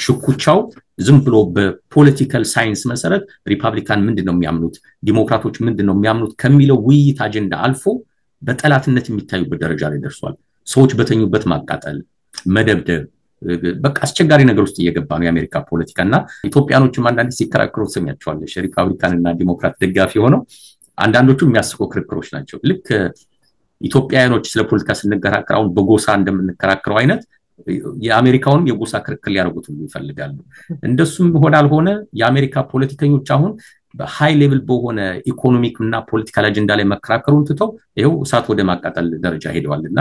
ሽኩቻው ዝም ብሎ በፖለቲካል ሳይንስ መሰረት ሪፐብሊካን ምንድነው የሚያምኑት ዲሞክራቶች ምንድነው የሚያምኑት ከሚለው ውይይት አጀንዳ አልፎ በጠላትነት የሚታዩበት ደረጃ ላይ ደርሷል ሰዎች በተኙበት ማቃጠል መደብደብ በቃ አስቸጋሪ ነገር ውስጥ እየገባ ነው የአሜሪካ ፖለቲካና ኢትዮጵያኖችም አንዳንድ ሲከራከሩ ሰሚያቸዋለሽ ሪፐብሊካን እና ዲሞክራት ደጋፊ ሆነው አንዳንዶቹ የሚያስቆ ክርክሮች ናቸው ልክ ኢትዮጵያኖች ስለ ፖለቲካ ስንከራከራው በጎሳ እንደምንከራከረው አይነት የአሜሪካውን የጎሳ ክርክር ሊያደርጉት ይፈልጋሉ እንደሱም ሆነ የአሜሪካ ፖለቲከኞች አሁን በሃይ ሌቭል በሆነ ኢኮኖሚክ እና ፖለቲካል አጀንዳ ላይ መከራከሩን ትተው ይሄው እሳት ወደ ማቃጠል ደረጃ ሄደዋልና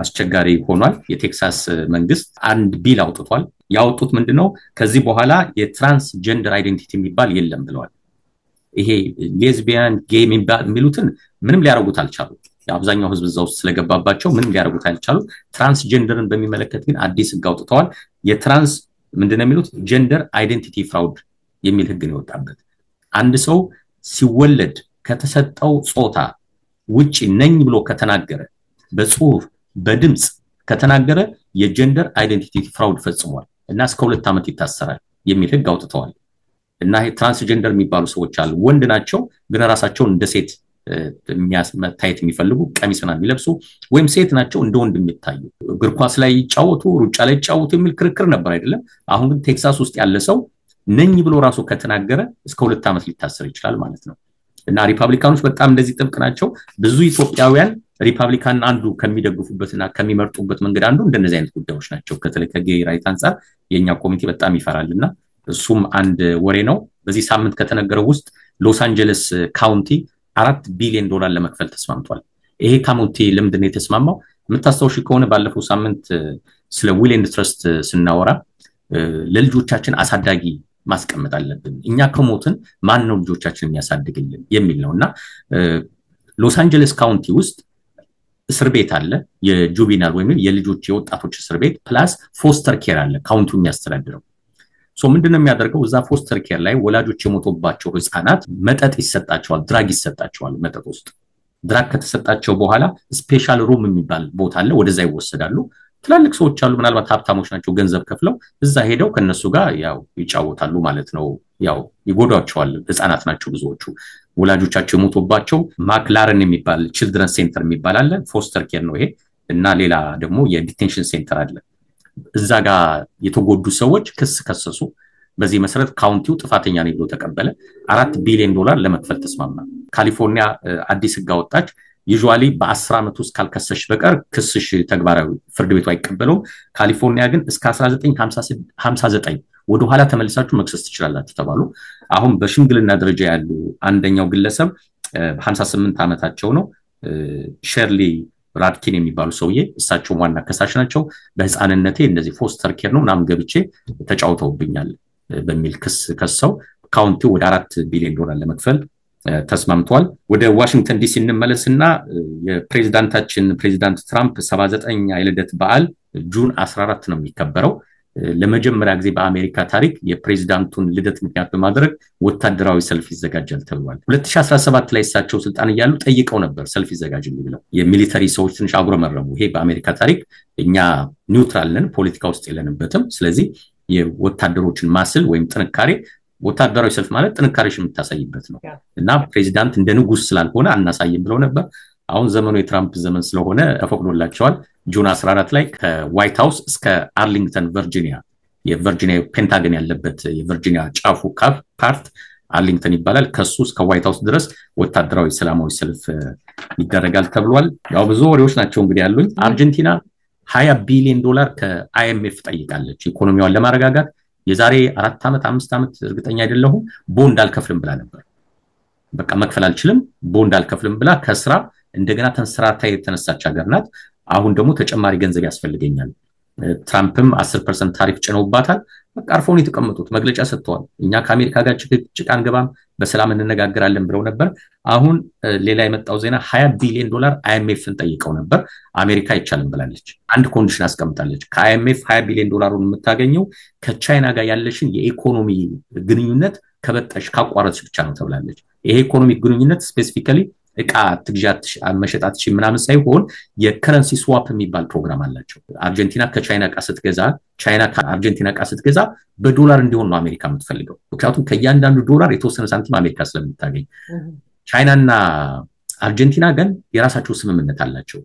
አስቸጋሪ ሆኗል የቴክሳስ መንግስት አንድ ቢል አውጥቷል ያወጡት ምንድነው ከዚህ በኋላ የትራንስጀንደር አይደንቲቲ የሚባል የለም ብለዋል ይሄ ሌዝቢያን ጌይ የሚሉትን ምንም ሊያረጉት አልቻሉ አብዛኛው ህዝብ እዛው ስለገባባቸው ምንም ሊያረጉት አልቻሉ ትራንስጀንደርን በሚመለከት ግን አዲስ ህግ አውጥተዋል የትራንስ ምንድነው የሚሉት ጀንደር አይደንቲቲ ፍራውድ የሚል ህግ ነው ወጣበት አንድ ሰው ሲወለድ ከተሰጠው ጾታ ውጪ ነኝ ብሎ ከተናገረ በጽሁፍ በድምጽ ከተናገረ የጀንደር አይደንቲቲ ፍራውድ ፈጽሟል እና እስከ 2 አመት ይታሰራል የሚል ህግ አውጥተዋል እና ይሄ ትራንስጀንደር የሚባሉ ሰዎች አሉ ወንድ ናቸው ግን ራሳቸውን እንደ ሴት መታየት የሚፈልጉ ቀሚስና የሚለብሱ ወይም ሴት ናቸው እንደ ወንድ የሚታዩ እግር ኳስ ላይ ይጫወቱ ሩጫ ላይ ይጫወቱ የሚል ክርክር ነበር አይደለም አሁን ግን ቴክሳስ ውስጥ ያለ ሰው ነኝ ብሎ ራሱ ከተናገረ እስከ 2 አመት ሊታሰር ይችላል ማለት ነው እና ሪፐብሊካኖች በጣም እንደዚህ ጥብቅ ናቸው ብዙ ኢትዮጵያውያን ሪፐብሊካን አንዱ ከሚደግፉበትና ከሚመርጡበት መንገድ አንዱ እንደነዚህ አይነት ጉዳዮች ናቸው ከተለየ ከጌይ ራይት አንፃር የኛ ኮሚቴ በጣም ይፈራልና እሱም አንድ ወሬ ነው በዚህ ሳምንት ከተነገረው ውስጥ ሎስ አንጀለስ ካውንቲ $4 ቢሊዮን ለመክፈል ተስማምቷል ይሄ ካውንቲ ለምንድነው የተስማማው የምታስተውሽ ከሆነ ባለፈው ሳምንት ስለ ዊል ኤንድ ትረስት ስናወራ ለልጆቻችን አሳዳጊ ማስቀመጥ አለብን እኛ ከሞትን ማን ነው ልጆቻችን የሚያሳድግልን የሚል ነውና ሎስ አንጀለስ ካውንቲ ውስጥ እስር ቤት አለ የጁቬናል ወይም የልጆች የወጣቶች እስር ቤት ፕላስ ፎስተር ኬር አለ ካውንቲው የሚያስተዳድረው ሶ ምንድነው የሚያደርገው እዛ ፎስተር ኬር ላይ ወላጆች የሞቶባቸው ህፃናት መጠጥ ይሰጣቸዋል ድራግ ይሰጣቸዋል መጠጥ ውስጥ ድራግ ከተሰጣቸው በኋላ ስፔሻል ሩም የሚባል ቦታ አለ ወደዛ ይወሰዳሉ ትላልቅ ሰዎች አሉ ምናልባት ሀብታሞች ናቸው ገንዘብ ከፍለው እዛ ሄደው ከነሱ ጋር ያው ይጫወታሉ ማለት ነው ያው ይጎዳቸዋል ህፃናት ናቸው ብዙዎቹ ወላጆቻቸው የሞቶባቸው ማክላረን የሚባል ቺልድረን ሴንተር የሚባል አለ ፎስተር ኬር ነው ይሄ እና ሌላ ደግሞ የዲቴንሽን ሴንተር አለ እዛ ጋር የተጎዱ ሰዎች ክስ ከሰሱ በዚህ መሰረት ካውንቲው ጥፋተኛ ነው ብሎ ተቀበለ $4 ቢሊዮን ለመክፈል ተስማማ ካሊፎርኒያ አዲስ ህግ አወጣች ዩዥዋሊ በ10 አመት ውስጥ ካልከሰሽ በቀር ክስሽ ተግባራዊ ፍርድ ቤቱ አይቀበለውም ካሊፎርኒያ ግን እስከ 1959 ወደ ኋላ ተመልሳችሁ መክሰስ ትችላላችሁ ተባሉ አሁን በሽምግልና ደረጃ ያሉ አንደኛው ግለሰብ 58 አመታቸው ነው ሸርሊ ራድኪን የሚባሉ ሰውዬ እሳቸው ዋና ከሳሽ ናቸው በህፃንነቴ እንደዚህ ፎስተር ኬር ነው ምናምን ገብቼ ተጫውተውብኛል በሚል ክስ ከሰው ካውንቲው ወደ $4 ቢሊዮን ለመክፈል ተስማምቷል ወደ ዋሽንግተን ዲሲ እንመለስና ፕሬዚዳንት ትራምፕ 79ኛ የልደት በዓል ጁን 14 ነው የሚከበረው ለመጀመሪያ ጊዜ በአሜሪካ ታሪክ የፕሬዚዳንቱን ልደት ምክንያት በማድረግ ወታደራዊ ሰልፍ ይዘጋጃል ተብሏል 2017 ላይ እሳቸው ስልጣን ያያሉ ጠይቀው ነበር ሰልፍ ይዘጋጅልኝ ብለው የሚሊተሪ ሰዎች ትንሽ አጉረመረሙ ይሄ በአሜሪካ ታሪክ እኛ ኒውትራል ነን ፖለቲካ ውስጥ የለንበትም ስለዚህ የወታደሮችን ማስል ወይም ጥንካሬ ወታደራዊ ሰልፍ ማለት ጥንካሬሽን የምታሳይበት ነው እና ፕሬዚዳንት እንደ ንጉስ ስላልሆነ አናሳይም ብለው ነበር አሁን ዘመኑ የትራምፕ ዘመን ስለሆነ ተፈቅዶላቸዋል ጁን 14 ላይ ከዋይት ሃውስ እስከ አርሊንግተን ቨርጂኒያ የቨርጂኒያ ፔንታገን ያለበት የቨርጂኒያ ጫፉ ፓርት አርሊንግተን ይባላል ከሱ እስከ ዋይት ሃውስ ድረስ ወታደራዊ ሰላማዊ ሰልፍ ይደረጋል ተብሏል ያው ብዙ ወሬዎች ናቸው እንግዲህ ያሉኝ አርጀንቲና $20 ቢሊዮን ከአይኤምኤፍ ጠይቃለች ኢኮኖሚዋን ለማረጋጋት የዛሬ 4 ዓመት 5 ዓመት እርግጠኛ አይደለሁም ቦንድ አልከፍልም ብላ ነበር በቃ መክፈል አልችልም ቦንድ አልከፍልም ብላ ከስራ እንደገና ተንሰራታ የተነሳች ሀገር ናት አሁን ደግሞ ተጨማሪ ገንዘብ ያስፈልገኛል ትራምፕም 10% ታሪፍ ጭነውባታል በቃ አርፈውን የተቀመጡት መግለጫ ሰጥተዋል እኛ ከአሜሪካ ጋር ጭቅጭቅ አንገባም በሰላም እንነጋገራለን ብለው ነበር አሁን ሌላ የመጣው ዜና $20 ቢሊዮን አይኤምኤፍን ጠይቀው ነበር አሜሪካ አይቻልም ብላለች አንድ ኮንዲሽን አስቀምጣለች ከአይኤምኤፍ $20 ቢሊዮን የምታገኘው ከቻይና ጋር ያለሽን የኢኮኖሚ ግንኙነት ከበጠሽ ካቋረጥሽ ብቻ ነው ተብላለች ይሄ ኢኮኖሚ ግንኙነት ስፔሲፊካሊ እቃ ትግዣት መሸጣት ምናምን ሳይሆን የከረንሲ ስዋፕ የሚባል ፕሮግራም አላቸው አርጀንቲና ከቻይና እቃ ስትገዛ ቻይና ከአርጀንቲና እቃ ስትገዛ በዶላር እንዲሆን ነው አሜሪካ የምትፈልገው ምክንያቱም ከእያንዳንዱ ዶላር የተወሰነ ሳንቲም አሜሪካ ስለምታገኝ ቻይናና አርጀንቲና ግን የራሳቸው ስምምነት አላቸው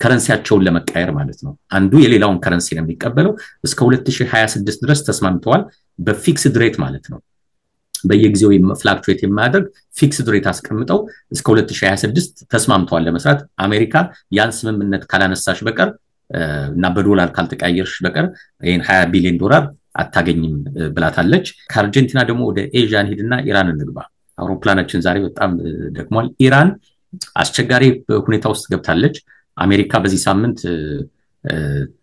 ከረንሲያቸውን ለመቀየር ማለት ነው አንዱ የሌላውን ከረንሲ ነው የሚቀበለው እስከ 2026 ድረስ ተስማምተዋል በፊክስድ ሬት ማለት ነው በየጊዜው ፍላክቹዌት የማያደርግ ፊክስድ ሬት አስቀምጠው እስከ 2026 ተስማምተዋል ለመስራት አሜሪካ ያን ስምምነት ካላነሳሽ በቀር እና በዶላር ካልተቀየርሽ በቀር ይሄን $20 ቢሊዮን አታገኝም ብላታለች ከአርጀንቲና ደግሞ ወደ ኤዥያ ሄድና ኢራን እንግባ አውሮፕላናችን ዛሬ በጣም ደክሟል ኢራን አስቸጋሪ ሁኔታ ውስጥ ገብታለች አሜሪካ በዚህ ሳምንት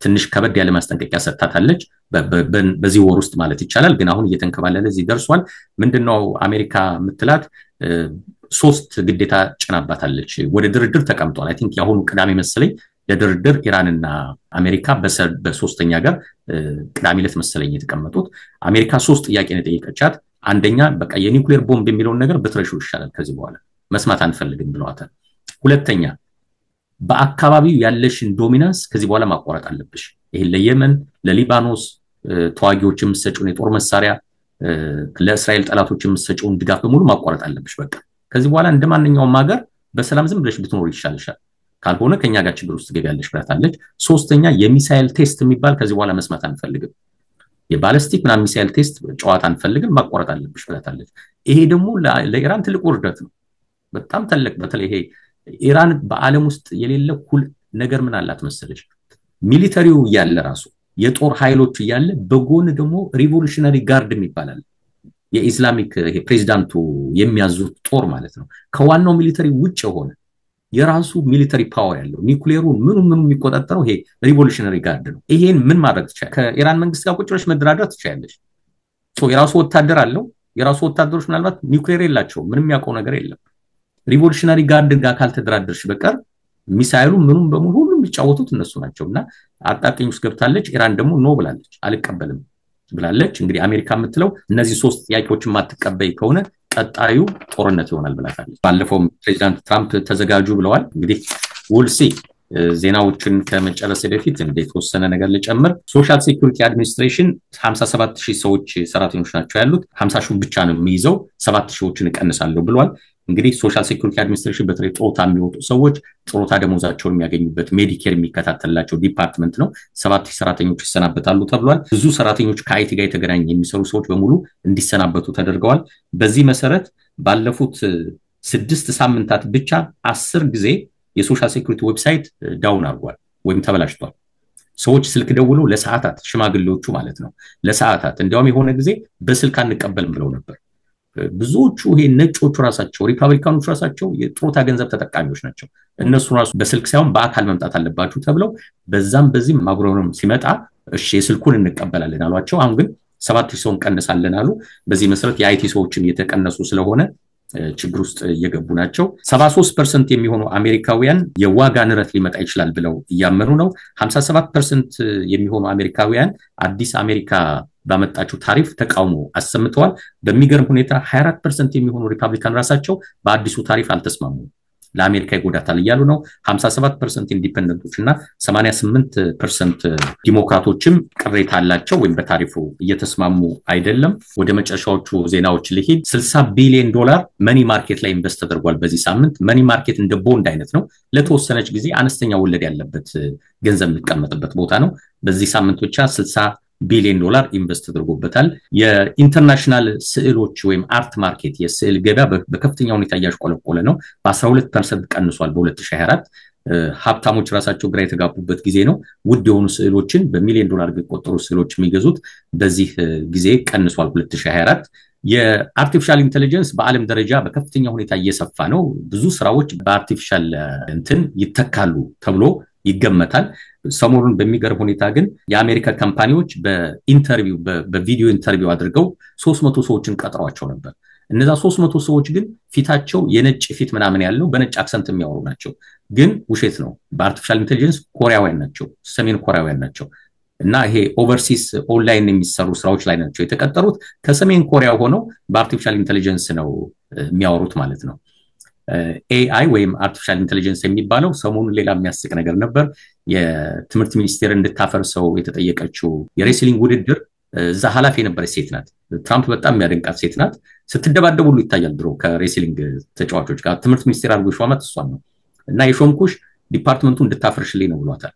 ትንሽ ከበድ ያለ ማስጠንቀቂያ ሰጥታታለች በዚህ ወር ውስጥ ማለት ይቻላል ግን አሁን እየተንከባለለ እዚህ ደርሷል ምንድነው አሜሪካ ምትላት 3 ግዴታ ጭናባታለች ወደ ድርድር ተቀምጧል አይ ቲንክ ያሁኑ ቅዳሜ መሰለኝ ለድርድር ኢራንና አሜሪካ በሶስተኛ ጋር ቅዳሜ ዕለት መሰለኝ የተቀመጡት አሜሪካ 3 ጥያቄ ነው ጠየቀቻት አንደኛ በቃ የኒውክሌር ቦምብ የሚለውን ነገር በትረሹ ይሻላል ከዚህ በኋላ መስማት አንፈልግም ብለዋታል ሁለተኛ በአካባቢው ያለሽን ዶሚናንስ ከዚህ በኋላ ማቋረጥ አለብሽ ይሄ ለየመን ለሊባኖስ ተዋጊዎች የምትሰጪውን የጦር መሳሪያ ለእስራኤል ጠላቶች የምትሰጪውን ድጋፍ በሙሉ ማቋረጥ አለብሽ በቃ ከዚህ በኋላ እንደማንኛውም ሀገር በሰላም ዝም ብለሽ ብትኖር ይሻልሻል ካልሆነ ከኛ ጋር ችግር ውስጥ ገቢያለሽ ብላታለች ሶስተኛ የሚሳኤል ቴስት የሚባል ከዚህ በኋላ መስማት አንፈልግም የባሊስቲክ እና ሚሳኤል ቴስት ጨዋታ አንፈልግም ማቋረጥ አለብሽ ብላታለች ይሄ ደግሞ ለኢራን ትልቅ ውርደት ነው በጣም ትልቅ በተለይ ይሄ ኢራን በአለም ውስጥ የሌለ ሁሉ ነገር ምን አላት መሰለሽ ሚሊተሪው ያለ ራሱ የጦር ኃይሎች ያለ በጎን ደግሞ ሪቮሉሽነሪ ጋርድ የሚባላል የኢስላሚክ ይሄ ፕሬዚዳንቱ የሚያዙት ጦር ማለት ነው ከዋናው ሚሊተሪ ውጭ ሆነ የራሱ ሚሊተሪ ፓወር ያለው ኒውክሌሩን ምንም የሚቆጣጠረው ይሄ ሪቮሉሽነሪ ጋርድ ነው ይሄን ምን ማድረግ ትችያለሽ ከኢራን መንግስት ጋር ቁጭ ብለሽ መደራደር ትችያለሽ የራሱ ወታደር አለው የራሱ ወታደሮች ምናልባት ኒውክሌር የላቸው ምንም ያውቀው ነገር የለም ሪቮሉሽነሪ ጋርድ ጋር ካልተደራደርሽ በቀር ሚሳኤሉ ምንም በሙሉ ሁሉም ሊጫወቱት እነሱ ናቸውና አጣቀኝ ውስጥ ገብታለች ኢራን ደግሞ ኖ ብላለች አልቀበልም ብላለች እንግዲህ አሜሪካ የምትለው እነዚህ 3 ጥያቄዎችን ማትቀበይ ከሆነ ቀጣዩ ጦርነት ይሆናል ብላታለች ባለፈው ፕሬዚዳንት ትራምፕ ተዘጋጁ ብለዋል እንግዲህ ውልሲ ዜናዎችን ከመጨረስ በፊት እንዴት ወሰነ ነገር ልጨምር ሶሻል ሴኩሪቲ አድሚኒስትሬሽን 57000 ሰዎች ሰራተኞች ናቸው ያሉት 50000 ብቻ ነው የሚይዘው 7000ዎችን እቀንሳለሁ ብለዋል እንግዲህ ሶሻል ሴኩሪቲ አድሚኒስትሬሽን በተለይ ጦታ የሚወጡ ሰዎች ጦታ ደሞዛቸውን የሚያገኙበት ሜዲኬር የሚከታተላቸው ዲፓርትመንት ነው 7000 ሰራተኞች ይሰናበታሉ ተብሏል ብዙ ሰራተኞች ከአይቲ ጋር የተገናኙ የሚሰሩ ሰዎች በሙሉ እንዲሰናበቱ ተደርገዋል በዚህ መሰረት ባለፉት 6 ሳምንታት ብቻ 10 ጊዜ የሶሻል ሴኩሪቲ ዌብሳይት ዳውን አድርጓል ወይም ተበላሽቷል ሰዎች ስልክ ደውለው ለሰዓታት ሽማግሌዎቹ ማለት ነው ለሰዓታት እንዲያውም የሆነ ጊዜ በስልክ አንቀበልም ብለው ነበር ብዙዎቹ ይሄ ነጮቹ ራሳቸው ሪፐብሊካኖች ራሳቸው የጥሮታ ገንዘብ ተጠቃሚዎች ናቸው እነሱ ራሱ በስልክ ሳይሆን በአካል መምጣት አለባችሁ ተብለው በዛም በዚህም ማጉረምረም ሲመጣ እሺ የስልኩን እንቀበላለን አሏቸው። አሁን ግን 7000 ሰው እንቀንሳለን አሉ። በዚህ መሰረት የአይቲ ሰዎችን እየተቀነሱ ስለሆነ ችግር ውስጥ እየገቡ ናቸው። 73% የሚሆኑ አሜሪካውያን የዋጋ ንረት ሊመጣ ይችላል ብለው እያመኑ ነው። 57% የሚሆኑ አሜሪካውያን አዲስ አሜሪካ ባመጣቸው ታሪፍ ተቃውሞ አሰምተዋል። በሚገርም ሁኔታ 24% የሚሆኑ ሪፐብሊካን ራሳቸው በአዲሱ ታሪፍ አልተስማሙም። ለአሜሪካ ይጎዳታል እያሉ ነው። 57% ኢንዲፔንደንቶች እና 88% ዲሞክራቶችም ቅሬታ አላቸው ወይም በታሪፉ እየተስማሙ አይደለም። ወደ መጨረሻዎቹ ዜናዎች ልሂድ። $60 ቢሊዮን መኒ ማርኬት ላይ ኢንቨስት ተደርጓል በዚህ ሳምንት። መኒ ማርኬት እንደ ቦንድ አይነት ነው። ለተወሰነች ጊዜ አነስተኛ ወለድ ያለበት ገንዘብ የሚቀመጥበት ቦታ ነው። በዚህ ሳምንት ብቻ $60 ቢሊዮን ኢንቨስት ተደርጎበታል። የኢንተርናሽናል ስዕሎች ወይም አርት ማርኬት የስዕል ገበያ በከፍተኛ ሁኔታ እያሽቆለቆለ ነው። በ12% ቀንሷል በ2024። ሀብታሞች ራሳቸው ግራ የተጋቡበት ጊዜ ነው። ውድ የሆኑ ስዕሎችን በሚሊዮን ዶላር የሚቆጠሩ ስዕሎች የሚገዙት በዚህ ጊዜ ቀንሷል 2024። የአርቲፊሻል ኢንተለጀንስ በዓለም ደረጃ በከፍተኛ ሁኔታ እየሰፋ ነው። ብዙ ስራዎች በአርቲፊሻል ይተካሉ ተብሎ ይገመታል። ሰሞኑን በሚገርም ሁኔታ ግን የአሜሪካ ካምፓኒዎች በቪዲዮ ኢንተርቪው አድርገው 300 ሰዎችን ቀጥረዋቸው ነበር። እነዛ 300 ሰዎች ግን ፊታቸው የነጭ ፊት ምናምን ያለው በነጭ አክሰንት የሚያወሩ ናቸው። ግን ውሸት ነው። በአርቲፊሻል ኢንተለጀንስ ኮሪያውያን ናቸው፣ ሰሜን ኮሪያውያን ናቸው። እና ይሄ ኦቨርሲስ ኦንላይን የሚሰሩ ስራዎች ላይ ናቸው የተቀጠሩት። ከሰሜን ኮሪያ ሆነው በአርቲፊሻል ኢንተለጀንስ ነው የሚያወሩት ማለት ነው። AI ወይም አርቲፊሻል ኢንተለጀንስ የሚባለው ሰሞኑን ሌላ የሚያስቅ ነገር ነበር። የትምህርት ሚኒስቴር እንድታፈርሰው የተጠየቀችው የሬስሊንግ ውድድር እዛ ኃላፊ የነበረች ሴት ናት። ትራምፕ በጣም የሚያደንቃት ሴት ናት። ስትደባደቡ ሁሉ ይታያል ድሮ ከሬስሊንግ ተጫዋቾች ጋር። ትምህርት ሚኒስቴር አድርጎ ሾማት እሷን ነው። እና የሾምኩሽ ዲፓርትመንቱ እንድታፈርሽልኝ ነው ብሏታል።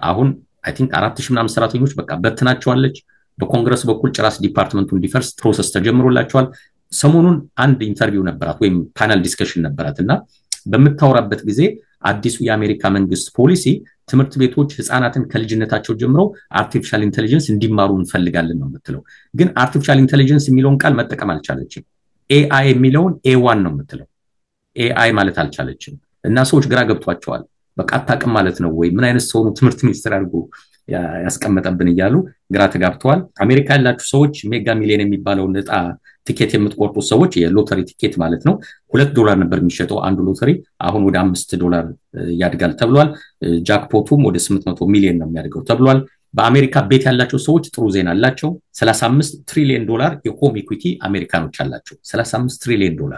አሁን አይ ቲንክ 4000 ምናምን ሰራተኞች በቃ በትናቸዋለች። በኮንግረስ በኩል ጭራስ ዲፓርትመንቱ እንዲፈርስ ፕሮሰስ ተጀምሮላቸዋል። ሰሞኑን አንድ ኢንተርቪው ነበራት ወይም ፓነል ዲስከሽን ነበራት እና በምታወራበት ጊዜ አዲሱ የአሜሪካ መንግስት ፖሊሲ ትምህርት ቤቶች ህፃናትን ከልጅነታቸው ጀምሮ አርቲፊሻል ኢንተለጀንስ እንዲማሩ እንፈልጋለን ነው የምትለው። ግን አርቲፊሻል ኢንተለጀንስ የሚለውን ቃል መጠቀም አልቻለችም። AI የሚለውን A1 ነው የምትለው። AI ማለት አልቻለችም እና ሰዎች ግራ ገብቷቸዋል። በቃ አታውቅም ማለት ነው ወይ? ምን አይነት ሰው ነው ትምህርት ሚኒስትር አድርጎ ያስቀመጠብን እያሉ ግራ ተጋብተዋል። አሜሪካ ያላችሁ ሰዎች ሜጋ ሚሊዮን የሚባለው ነጣ ቲኬት የምትቆርጡ ሰዎች የሎተሪ ቲኬት ማለት ነው $2 ነበር የሚሸጠው አንዱ ሎተሪ። አሁን ወደ $5 ያድጋል ተብሏል። ጃክፖቱም ወደ 800 ሚሊዮን ነው የሚያድገው ተብሏል። በአሜሪካ ቤት ያላቸው ሰዎች ጥሩ ዜና አላቸው። $35 ትሪሊዮን የሆም ኢኩዊቲ አሜሪካኖች አላቸው። $35 ትሪሊዮን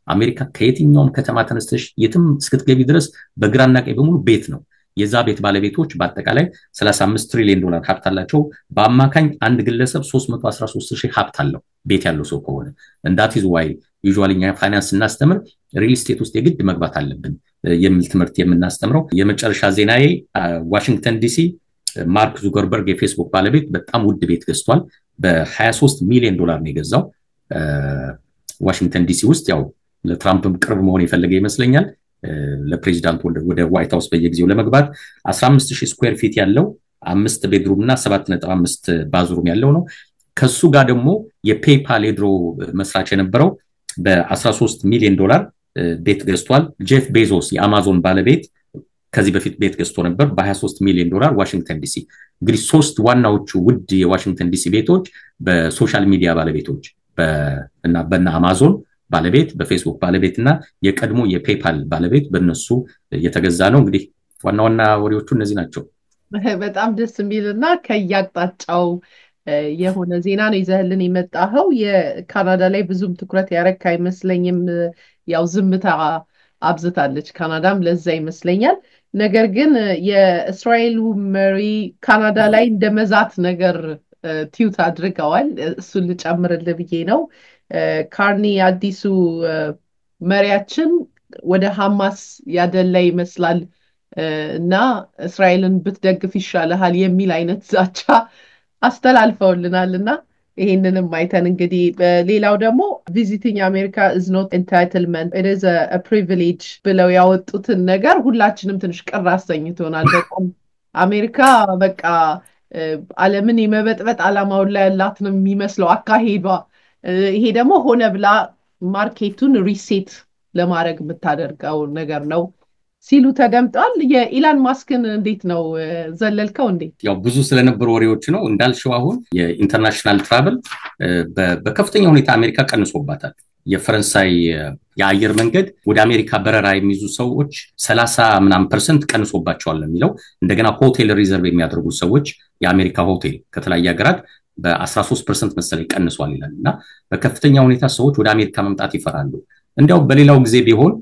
አሜሪካ ከየትኛውም ከተማ ተነስተሽ የትም እስክትገቢ ድረስ በግራና ቀኝ በሙሉ ቤት ነው። የዛ ቤት ባለቤቶች በአጠቃላይ $35 ትሪሊዮን ሀብት አላቸው። በአማካኝ አንድ ግለሰብ 313,000 ሀብት አለው ቤት ያለው ሰው ከሆነ። እንዳት ኢዝ ዋይ ዩዥዋሊ እኛ ፋይናንስ እናስተምር ሪል ስቴት ውስጥ የግድ መግባት አለብን የሚል ትምህርት የምናስተምረው። የመጨረሻ ዜናዬ ዋሽንግተን ዲሲ ማርክ ዙከርበርግ የፌስቡክ ባለቤት በጣም ውድ ቤት ገዝቷል። በ$23 ሚሊዮን ነው የገዛው ዋሽንግተን ዲሲ ውስጥ። ያው ለትራምፕም ቅርብ መሆን የፈለገ ይመስለኛል። ለፕሬዚዳንት ወደ ዋይት ሃውስ በየጊዜው ለመግባት 15,000 ስኩዌር ፊት ያለው 5 ቤድሩም እና 7.5 ባዝሩም ያለው ነው። ከሱ ጋር ደግሞ የፔይፓል የድሮ መስራች የነበረው በ$13 ሚሊዮን ቤት ገዝቷል። ጄፍ ቤዞስ የአማዞን ባለቤት ከዚህ በፊት ቤት ገዝቶ ነበር በ$23 ሚሊዮን ዋሽንግተን ዲሲ። እንግዲህ ሶስት ዋናዎቹ ውድ የዋሽንግተን ዲሲ ቤቶች በሶሻል ሚዲያ ባለቤቶች እና በእነ አማዞን ባለቤት በፌስቡክ ባለቤት እና የቀድሞ የፔይፓል ባለቤት በእነሱ የተገዛ ነው። እንግዲህ ዋና ዋና ወሬዎቹ እነዚህ ናቸው። በጣም ደስ የሚልና ከያቅጣጫው የሆነ ዜና ነው ይዘህልን የመጣኸው። የካናዳ ላይ ብዙም ትኩረት ያረካ አይመስለኝም። ያው ዝምታ አብዝታለች ካናዳም ለዛ ይመስለኛል። ነገር ግን የእስራኤሉ መሪ ካናዳ ላይ እንደመዛት ነገር ቲዩት አድርገዋል። እሱን ልጨምርልህ ብዬ ነው። ካርኒ አዲሱ መሪያችን ወደ ሐማስ ያደላ ይመስላል እና እስራኤልን ብትደግፍ ይሻልሃል የሚል አይነት ዛቻ አስተላልፈውልናልና ይሄንንም አይተን እንግዲህ ሌላው ደግሞ visiting America is not entitlement it is a privilege ብለው ያወጡትን ነገር ሁላችንም ትንሽ ቅር አሰኝቶናል። በጣም አሜሪካ በቃ ዓለምን የመበጥበጥ ዓላማው ላይ ያላት ነው የሚመስለው አካሄዷ። ይሄ ደግሞ ሆነ ብላ ማርኬቱን ሪሴት ለማድረግ የምታደርገው ነገር ነው ሲሉ ተደምጧል። የኢላን ማስክን እንዴት ነው ዘለልከው እንዴ? ያው ብዙ ስለነበሩ ወሬዎች ነው እንዳልሽው አሁን የኢንተርናሽናል ትራቨል በከፍተኛ ሁኔታ አሜሪካ ቀንሶባታል። የፈረንሳይ የአየር መንገድ ወደ አሜሪካ በረራ የሚይዙ ሰዎች 30% ቀንሶባቸዋል የሚለው እንደገና ሆቴል ሪዘርቭ የሚያደርጉ ሰዎች የአሜሪካ ሆቴል ከተለያየ ሀገራት በ13% መሰለኝ ቀንሷል ይላልና በከፍተኛ ሁኔታ ሰዎች ወደ አሜሪካ መምጣት ይፈራሉ። እንዲያው በሌላው ጊዜ ቢሆን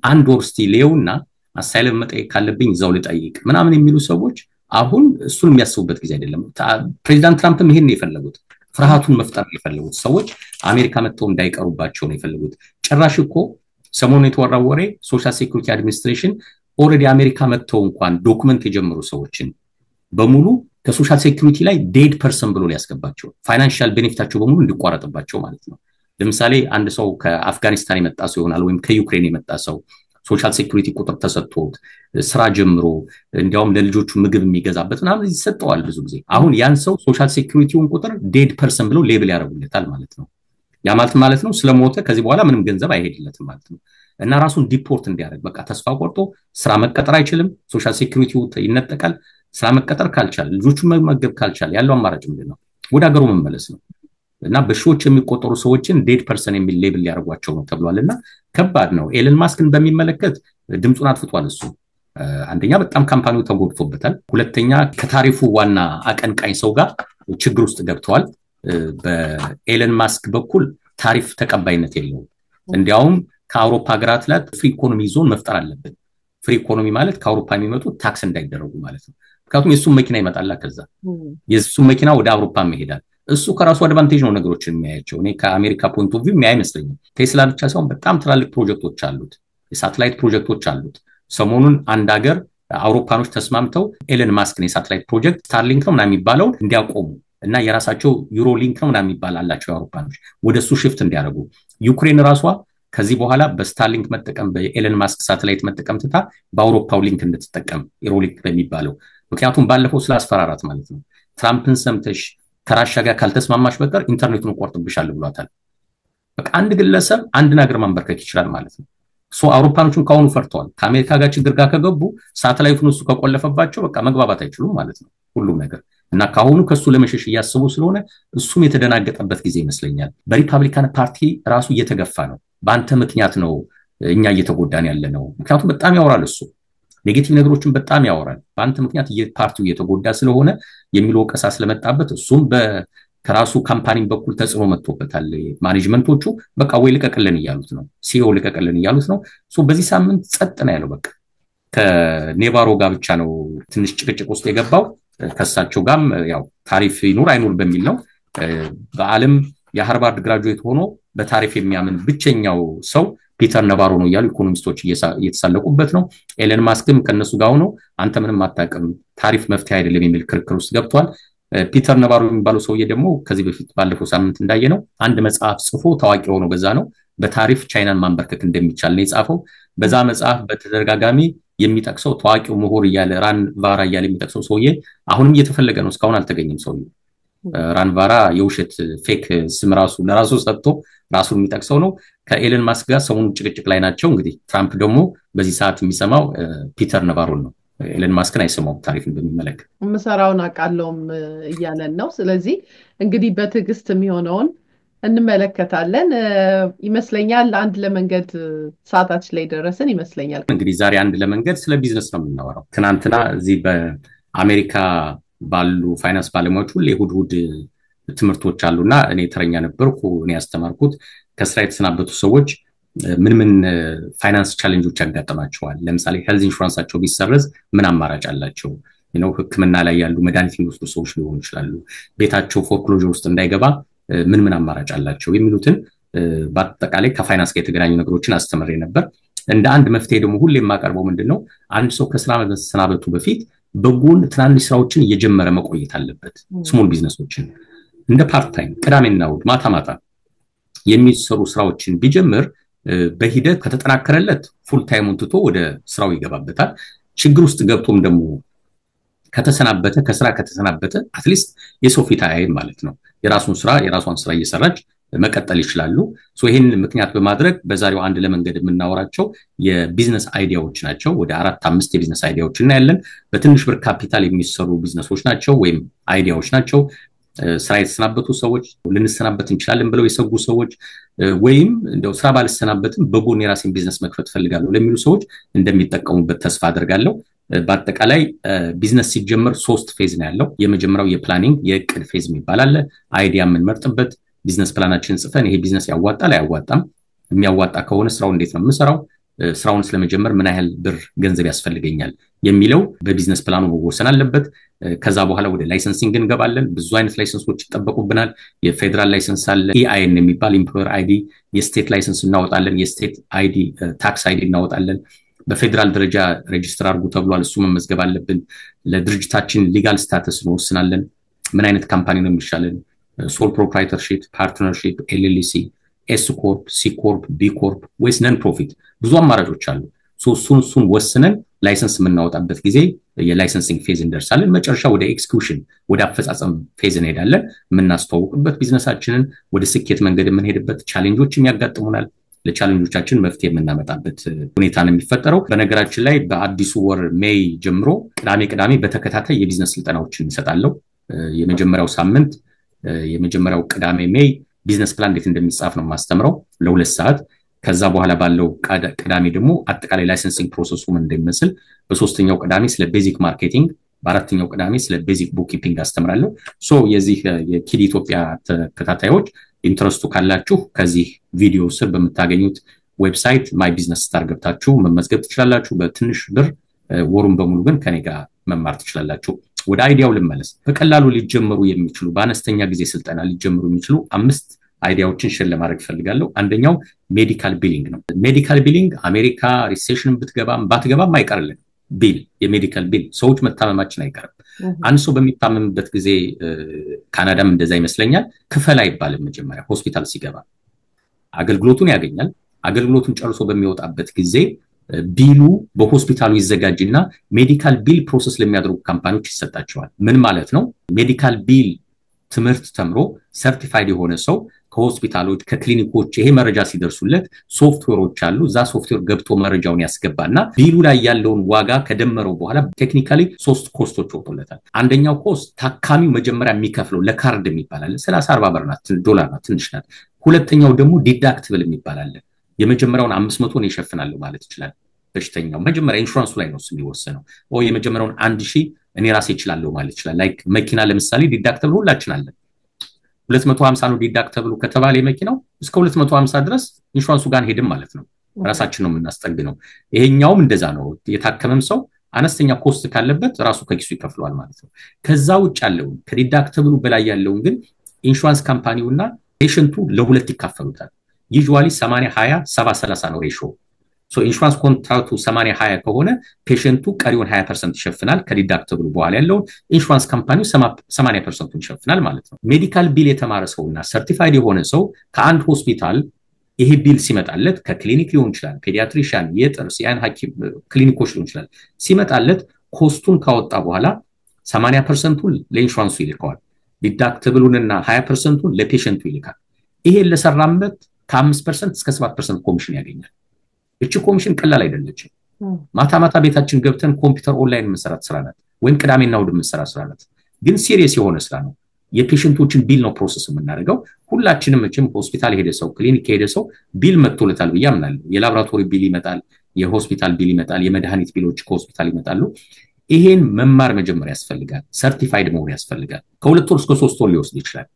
አንድ ወር እስቲ ሌውና አሳይለም መጠየቅ ካለብኝ እዛው ልጠይቅ ምናምን የሚሉ ሰዎች አሁን እሱን የሚያስቡበት ጊዜ አይደለም። ፕሬዚዳንት ትራምፕም ይሄን የፈለጉት ፍርሃቱን መፍጠር የፈለጉት ሰዎች አሜሪካ መጥተው እንዳይቀሩባቸው ነው የፈለጉት። ጭራሽ እኮ ሰሞኑን የተወራው ወሬ ሶሻል ሴኩሪቲ አድሚኒስትሬሽን ኦልሬዲ አሜሪካ መጥተው እንኳን ዶክመንት የጀመሩ ሰዎችን በሙሉ ከሶሻል ሴኩሪቲ ላይ ዴድ ፐርሰን ብሎ ሊያስገባቸው ፋይናንሻል ቤኔፊታቸው በሙሉ እንዲቋረጥባቸው ማለት ነው። ለምሳሌ አንድ ሰው ከአፍጋኒስታን የመጣ ሰው ይሆናል ወይም ከዩክሬን የመጣ ሰው ሶሻል ሴኩሪቲ ቁጥር ተሰጥቶት ስራ ጀምሮ እንዲያውም ለልጆቹ ምግብ የሚገዛበት ምናምን ይሰጠዋል ብዙ ጊዜ። አሁን ያን ሰው ሶሻል ሴኩሪቲውን ቁጥር ዴድ ፐርሰን ብሎ ሌብል ያደርጉለታል ማለት ነው። ያ ማለት ነው ስለሞተ ከዚህ በኋላ ምንም ገንዘብ አይሄድለትም ማለት ነው። እና ራሱን ዲፖርት እንዲያደርግ በቃ ተስፋ ቆርጦ ስራ መቀጠር አይችልም። ሶሻል ሴኩሪቲው ይነጠቃል። ስራ መቀጠር ካልቻለ ልጆቹን መመገብ ካልቻለ ያለው አማራጭ ምንድነው? ወደ ሀገሩ መመለስ ነው። እና በሺዎች የሚቆጠሩ ሰዎችን ዴድ ፐርሰን የሚል ሌብል ሊያደርጓቸው ነው ተብሏልና ከባድ ነው። ኤለን ማስክን በሚመለከት ድምጹን አጥፍቷል እሱ። አንደኛ በጣም ካምፓኒው ተጎድቶበታል። ሁለተኛ ከታሪፉ ዋና አቀንቃኝ ሰው ጋር ችግር ውስጥ ገብተዋል። በኤለን ማስክ በኩል ታሪፍ ተቀባይነት የለውም። እንዲያውም ከአውሮፓ ሀገራት ላይ ፍሪ ኢኮኖሚ ዞን መፍጠር አለብን። ፍሪ ኢኮኖሚ ማለት ከአውሮፓ የሚመጡ ታክስ እንዳይደረጉ ማለት ነው። ምክንያቱም የሱም መኪና ይመጣላ ከዛ የሱም መኪና ወደ አውሮፓ ይሄዳል። እሱ ከራሱ አድቫንቴጅ ነው ነገሮችን የሚያያቸው። እኔ ከአሜሪካ ፖይንት ኦፍ ቪው የሚያይመስለኝ ቴስላ ብቻ ሳይሆን በጣም ትላልቅ ፕሮጀክቶች አሉት፣ የሳተላይት ፕሮጀክቶች አሉት። ሰሞኑን አንድ ሀገር አውሮፓኖች ተስማምተው ኤለን ማስክን የሳተላይት ፕሮጀክት ስታርሊንክ ነው ምናምን የሚባለው እንዲያቆሙ እና የራሳቸው ዩሮሊንክ ነው ምናምን የሚባል አላቸው አውሮፓኖች ወደሱ ሽፍት እንዲያደርጉ። ዩክሬን ራሷ ከዚህ በኋላ በስታርሊንክ መጠቀም በኤለን ማስክ ሳተላይት መጠቀም ትታ በአውሮፓው ሊንክ እንድትጠቀም ዩሮሊንክ በሚባለው። ምክንያቱም ባለፈው ስላስፈራራት ማለት ነው። ትራምፕን ሰምተሽ ከራሻ ጋር ካልተስማማሽ በቀር ኢንተርኔቱን ቆርጥብሻለሁ ብሏታል። በቃ አንድ ግለሰብ አንድ ነገር ማንበርከክ ይችላል ማለት ነው። አውሮፓኖቹም ካሁኑ ፈርተዋል። ከአሜሪካ ጋር ችግር ጋር ከገቡ ሳተላይቱን እሱ ከቆለፈባቸው በቃ መግባባት አይችሉም ማለት ነው ሁሉም ነገር። እና ካሁኑ ከሱ ለመሸሽ እያሰቡ ስለሆነ እሱም የተደናገጠበት ጊዜ ይመስለኛል። በሪፐብሊካን ፓርቲ ራሱ እየተገፋ ነው። በአንተ ምክንያት ነው እኛ እየተጎዳን ያለ ነው። ምክንያቱም በጣም ያወራል እሱ ኔጌቲቭ ነገሮችን በጣም ያወራል። በአንተ ምክንያት ፓርቲው እየተጎዳ ስለሆነ የሚለው ወቀሳ ስለመጣበት እሱም ከራሱ ካምፓኒ በኩል ተጽዕኖ መጥቶበታል። ማኔጅመንቶቹ በቃ ወይ ልቀቅልን እያሉት ነው፣ ሲኦ ልቀቅልን እያሉት ነው። በዚህ ሳምንት ጸጥ ነው ያለው። በቃ ከኔቫሮ ጋር ብቻ ነው ትንሽ ጭቅጭቅ ውስጥ የገባው። ከሳቸው ጋርም ያው ታሪፍ ይኑር አይኑር በሚል ነው። በዓለም የሃርቫርድ ግራጁዌት ሆኖ በታሪፍ የሚያምን ብቸኛው ሰው ፒተር ነባሮ ነው እያሉ ኢኮኖሚስቶች እየተሳለቁበት ነው። ኤለን ማስክም ከነሱ ጋር ሆኖ አንተ ምንም አታውቅም፣ ታሪፍ መፍትሄ አይደለም የሚል ክርክር ውስጥ ገብቷል። ፒተር ነባሮ የሚባለው ሰውዬ ደግሞ ከዚህ በፊት ባለፈው ሳምንት እንዳየነው አንድ መጽሐፍ ጽፎ ታዋቂ ሆኖ በዛ ነው በታሪፍ ቻይናን ማንበርከክ እንደሚቻል ነው የጻፈው። በዛ መጽሐፍ በተደጋጋሚ የሚጠቅሰው ታዋቂው ምሁር እያለ ራን ቫራ እያለ የሚጠቅሰው ሰውዬ አሁንም እየተፈለገ ነው፣ እስካሁን አልተገኘም ሰውዬ። ራን ቫራ የውሸት ፌክ ስም ለራሱ ሰጥቶ ራሱን የሚጠቅሰው ነው። ከኤለን ማስክ ጋር ሰሞኑን ጭቅጭቅ ላይ ናቸው። እንግዲህ ትራምፕ ደግሞ በዚህ ሰዓት የሚሰማው ፒተር ነባሮን ነው፣ ኤለን ማስክን አይሰማውም። ታሪፍን በሚመለከት ምሰራውን አቃለውም እያለን ነው። ስለዚህ እንግዲህ በትዕግስት የሚሆነውን እንመለከታለን ይመስለኛል። አንድ ለመንገድ ሰዓታችን ላይ ደረስን ይመስለኛል። እንግዲህ ዛሬ አንድ ለመንገድ ስለ ቢዝነስ ነው የምናወራው። ትናንትና እዚህ በአሜሪካ ባሉ ፋይናንስ ባለሙያዎች ሁሉ የሁድ ትምህርቶች አሉና እኔ ተረኛ ነበርኩ። እኔ ያስተማርኩት ከስራ የተሰናበቱ ሰዎች ምን ፋይናንስ ቻሌንጆች ያጋጥማቸዋል፣ ለምሳሌ ሄልዝ ኢንሹራንሳቸው ቢሰረዝ ምን አማራጭ አላቸው፣ ህክምና ላይ ያሉ መድኃኒት የሚወስዱ ሰዎች ሊሆኑ ይችላሉ፣ ቤታቸው ፎርክሎዥር ውስጥ እንዳይገባ ምን አማራጭ አላቸው የሚሉትን በአጠቃላይ ከፋይናንስ ጋር የተገናኙ ነገሮችን አስተምሬ ነበር። እንደ አንድ መፍትሄ ደግሞ ሁሌ የማቀርበው ምንድነው አንድ ሰው ከስራ መሰናበቱ በፊት በጎን ትናንሽ ስራዎችን እየጀመረ መቆየት አለበት። ስሞል ቢዝነሶችን እንደ ፓርት ታይም ቅዳሜና እሑድ ማታ የሚሰሩ ስራዎችን ቢጀምር በሂደት ከተጠናከረለት ፉል ታይሙን ትቶ ወደ ስራው ይገባበታል። ችግር ውስጥ ገብቶም ደግሞ ከስራ ከተሰናበተ አትሊስት የሰው ፊት አያይም ማለት ነው። የራሷን ስራ እየሰራች መቀጠል ይችላሉ። ይሄን ምክንያት በማድረግ በዛሬው አንድ ለመንገድ የምናወራቸው የቢዝነስ አይዲያዎች ናቸው። ወደ 4-5 የቢዝነስ አይዲያዎች እናያለን። በትንሽ ብር ካፒታል የሚሰሩ ቢዝነሶች ናቸው ወይም አይዲያዎች ናቸው። ስራ የተሰናበቱ ሰዎች፣ ልንሰናበት እንችላለን ብለው የሰጉ ሰዎች፣ ወይም እንደው ስራ ባልሰናበትም በጎን የራሴን ቢዝነስ መክፈት ፈልጋለሁ ለሚሉ ሰዎች እንደሚጠቀሙበት ተስፋ አደርጋለሁ። በአጠቃላይ ቢዝነስ ሲጀመር 3 ፌዝ ነው ያለው። የመጀመሪያው የፕላኒንግ የእቅድ ፌዝ የሚባል አለ። አይዲያ የምንመርጥበት ቢዝነስ ፕላናችንን ጽፈን ይሄ ቢዝነስ ያዋጣል አያዋጣም፣ የሚያዋጣ ከሆነ ስራው እንዴት ነው የምሰራው፣ ስራውን ስለመጀመር ምን ያህል ብር ገንዘብ ያስፈልገኛል የሚለው በቢዝነስ ፕላኑ መወሰን አለበት። ከዛ በኋላ ወደ ላይሰንሲንግ እንገባለን። ብዙ አይነት ላይሰንሶች ይጠበቁብናል። የፌደራል ላይሰንስ አለ፣ ኢአይኤን የሚባል ኢምፕሎየር አይዲ፣ የስቴት ላይሰንስ እናወጣለን፣ የስቴት አይዲ ታክስ አይዲ እናወጣለን። በፌደራል ደረጃ ሬጂስተር አድርጉ ተብሏል፣ እሱ መመዝገብ አለብን። ለድርጅታችን ሊጋል ስታተስ እንወስናለን። ምን አይነት ካምፓኒ ነው የሚሻለን፣ ሶል ፕሮፕራይተርሺፕ፣ ፓርትነርሺፕ፣ ኤልኤልሲ፣ ኤስ ኮርፕ፣ ሲ ኮርፕ፣ ቢ ኮርፕ ወይስ ነን ፕሮፊት፣ ብዙ አማራጮች አሉ። እሱን ወስነን ላይሰንስ የምናወጣበት ጊዜ የላይሰንሲንግ ፌዝ እንደርሳለን። መጨረሻ ወደ ኤክስኪዩሽን ወደ አፈጻጸም ፌዝ እንሄዳለን። የምናስተዋውቅበት ቢዝነሳችንን ወደ ስኬት መንገድ የምንሄድበት፣ ቻሌንጆችም ያጋጥሙናል፣ ለቻሌንጆቻችን መፍትሄ የምናመጣበት ሁኔታ ነው የሚፈጠረው። በነገራችን ላይ በአዲሱ ወር ሜይ ጀምሮ ቅዳሜ በተከታታይ የቢዝነስ ስልጠናዎችን እንሰጣለሁ። የመጀመሪያው ሳምንት የመጀመሪያው ቅዳሜ ሜይ ቢዝነስ ፕላን እንዴት እንደሚጻፍ ነው የማስተምረው ለ2 ሰዓት። ከዛ በኋላ ባለው ቅዳሜ ደግሞ አጠቃላይ ላይሰንሲንግ ፕሮሰሱ ምን እንደሚመስል፣ በሶስተኛው ቅዳሜ ስለ ቤዚክ ማርኬቲንግ፣ በአራተኛው ቅዳሜ ስለ ቤዚክ ቡክኪፒንግ አስተምራለሁ። የዚህ የኪድ ኢትዮጵያ ተከታታዮች ኢንትረስቱ ካላችሁ ከዚህ ቪዲዮ ስር በምታገኙት ዌብሳይት ማይ ቢዝነስ ስታር ገብታችሁ መመዝገብ ትችላላችሁ። በትንሽ ብር ወሩን በሙሉ ግን ከኔ ጋር መማር ትችላላችሁ። ወደ አይዲያው ልመለስ። በቀላሉ ሊጀመሩ የሚችሉ በአነስተኛ ጊዜ ስልጠና ሊጀመሩ የሚችሉ 5 አይዲያዎችን ሼር ለማድረግ ፈልጋለሁ። አንደኛው ሜዲካል ቢሊንግ ነው። ሜዲካል ቢሊንግ አሜሪካ ሪሴሽን ባትገባም አይቀርልን ቢል፣ የሜዲካል ቢል ሰዎች መታመማችን አይቀርም። አንድ ሰው በሚታመምበት ጊዜ ካናዳም እንደዛ ይመስለኛል ክፈል አይባልም። መጀመሪያ ሆስፒታል ሲገባ አገልግሎቱን ያገኛል። አገልግሎቱን ጨርሶ በሚወጣበት ጊዜ ቢሉ በሆስፒታሉ ይዘጋጅና ሜዲካል ቢል ፕሮሰስ ለሚያደርጉ ካምፓኒዎች ይሰጣቸዋል። ምን ማለት ነው? ሜዲካል ቢል ትምህርት ተምሮ ሰርቲፋይድ የሆነ ሰው ከሆስፒታሎች ከክሊኒኮች ይሄ መረጃ ሲደርሱለት ሶፍትዌሮች አሉ። እዛ ሶፍትዌር ገብቶ መረጃውን ያስገባና ቢሉ ላይ ያለውን ዋጋ ከደመረው በኋላ ቴክኒካሊ 3 ኮስቶች ወጥቶለታል። አንደኛው ኮስት ታካሚው መጀመሪያ የሚከፍለው ለካርድ የሚባላል 30-40 ብር ናት፣ ዶላር ናት፣ ትንሽ ናት። ሁለተኛው ደግሞ ዲዳክቲብል የሚባላል የመጀመሪያውን 500 ነው ይሸፍናል ማለት ይችላል። በሽተኛው መጀመሪያ ኢንሹራንሱ ላይ ነው የሚወሰነው። የመጀመሪያውን 1000 እኔ ራሴ እችላለሁ ማለት ይችላል። ላይክ መኪና ለምሳሌ ዲዳክቲብል ሁላችን አለን። 250 ነው ዲዳክቲብሉ ከተባለ የመኪናው እስከ 250 ድረስ ኢንሹራንሱ ጋር ሄድም ማለት ነው። ራሳችን ነው የምናስጠግነው። ይሄኛውም እንደዛ ነው። የታከመም ሰው አነስተኛ ኮስት ካለበት ራሱ ከኪሱ ይከፍለዋል ማለት ነው። ከዛ ውጭ ያለውን ከዲዳክቲብሉ በላይ ያለውን ግን ኢንሹራንስ ካምፓኒውና ፔሸንቱ ለሁለት ይካፈሉታል። ዩዥዋሊ 80-20 70-30 ነው ሬሾ። ኢንሹራንስ ኮንትራክቱ 80-20 ከሆነ ፔሸንቱ ቀሪውን 20% ይሸፍናል። ከዲዳክቲብሉ በኋላ ያለውን ኢንሹራንስ ካምፓኒው 80% ይሸፍናል ማለት ነው። ሜዲካል ቢል የተማረ ሰውና ሰርቲፋይድ የሆነ ሰው ከአንድ ሆስፒታል ይሄ ቢል ሲመጣለት ከክሊኒክ ሊሆን ይችላል፣ ፔዲያትሪሻን፣ የጥርስ፣ የአይን ሐኪም ክሊኒኮች ሊሆን ይችላል። ሲመጣለት ኮስቱን ካወጣ በኋላ 80%ን ለኢንሹራንሱ ይልከዋል። ዲዳክቲብሉንና 20%ን ለፔሸንቱ ይልካል። ይሄን ለሰራበት ከ5% እስከ 7% ኮሚሽን ያገኛል። እቺ ኮሚሽን ቀላል አይደለችም። ማታ ቤታችን ገብተን ኮምፒውተር ኦንላይን መስራት ስራ ናት፣ ወይም ቅዳሜና እሑድ መስራት ስራ ናት። ግን ሲሪየስ የሆነ ስራ ነው። የፔሸንቶችን ቢል ነው ፕሮሰስ የምናደርገው። ሁላችንም መቼም ሆስፒታል ሄደ ሰው ክሊኒክ ሄደ ሰው ቢል መጥቶለታል ብዬ አምናለሁ። የላብራቶሪ ቢል ይመጣል፣ የሆስፒታል ቢል ይመጣል፣ የመድኃኒት ቢሎች ከሆስፒታል ይመጣሉ። ይሄን መማር መጀመሪያ ያስፈልጋል። ሰርቲፋይድ መሆን ያስፈልጋል። ከ2 ወር እስከ 3 ወር ሊወስድ ይችላል።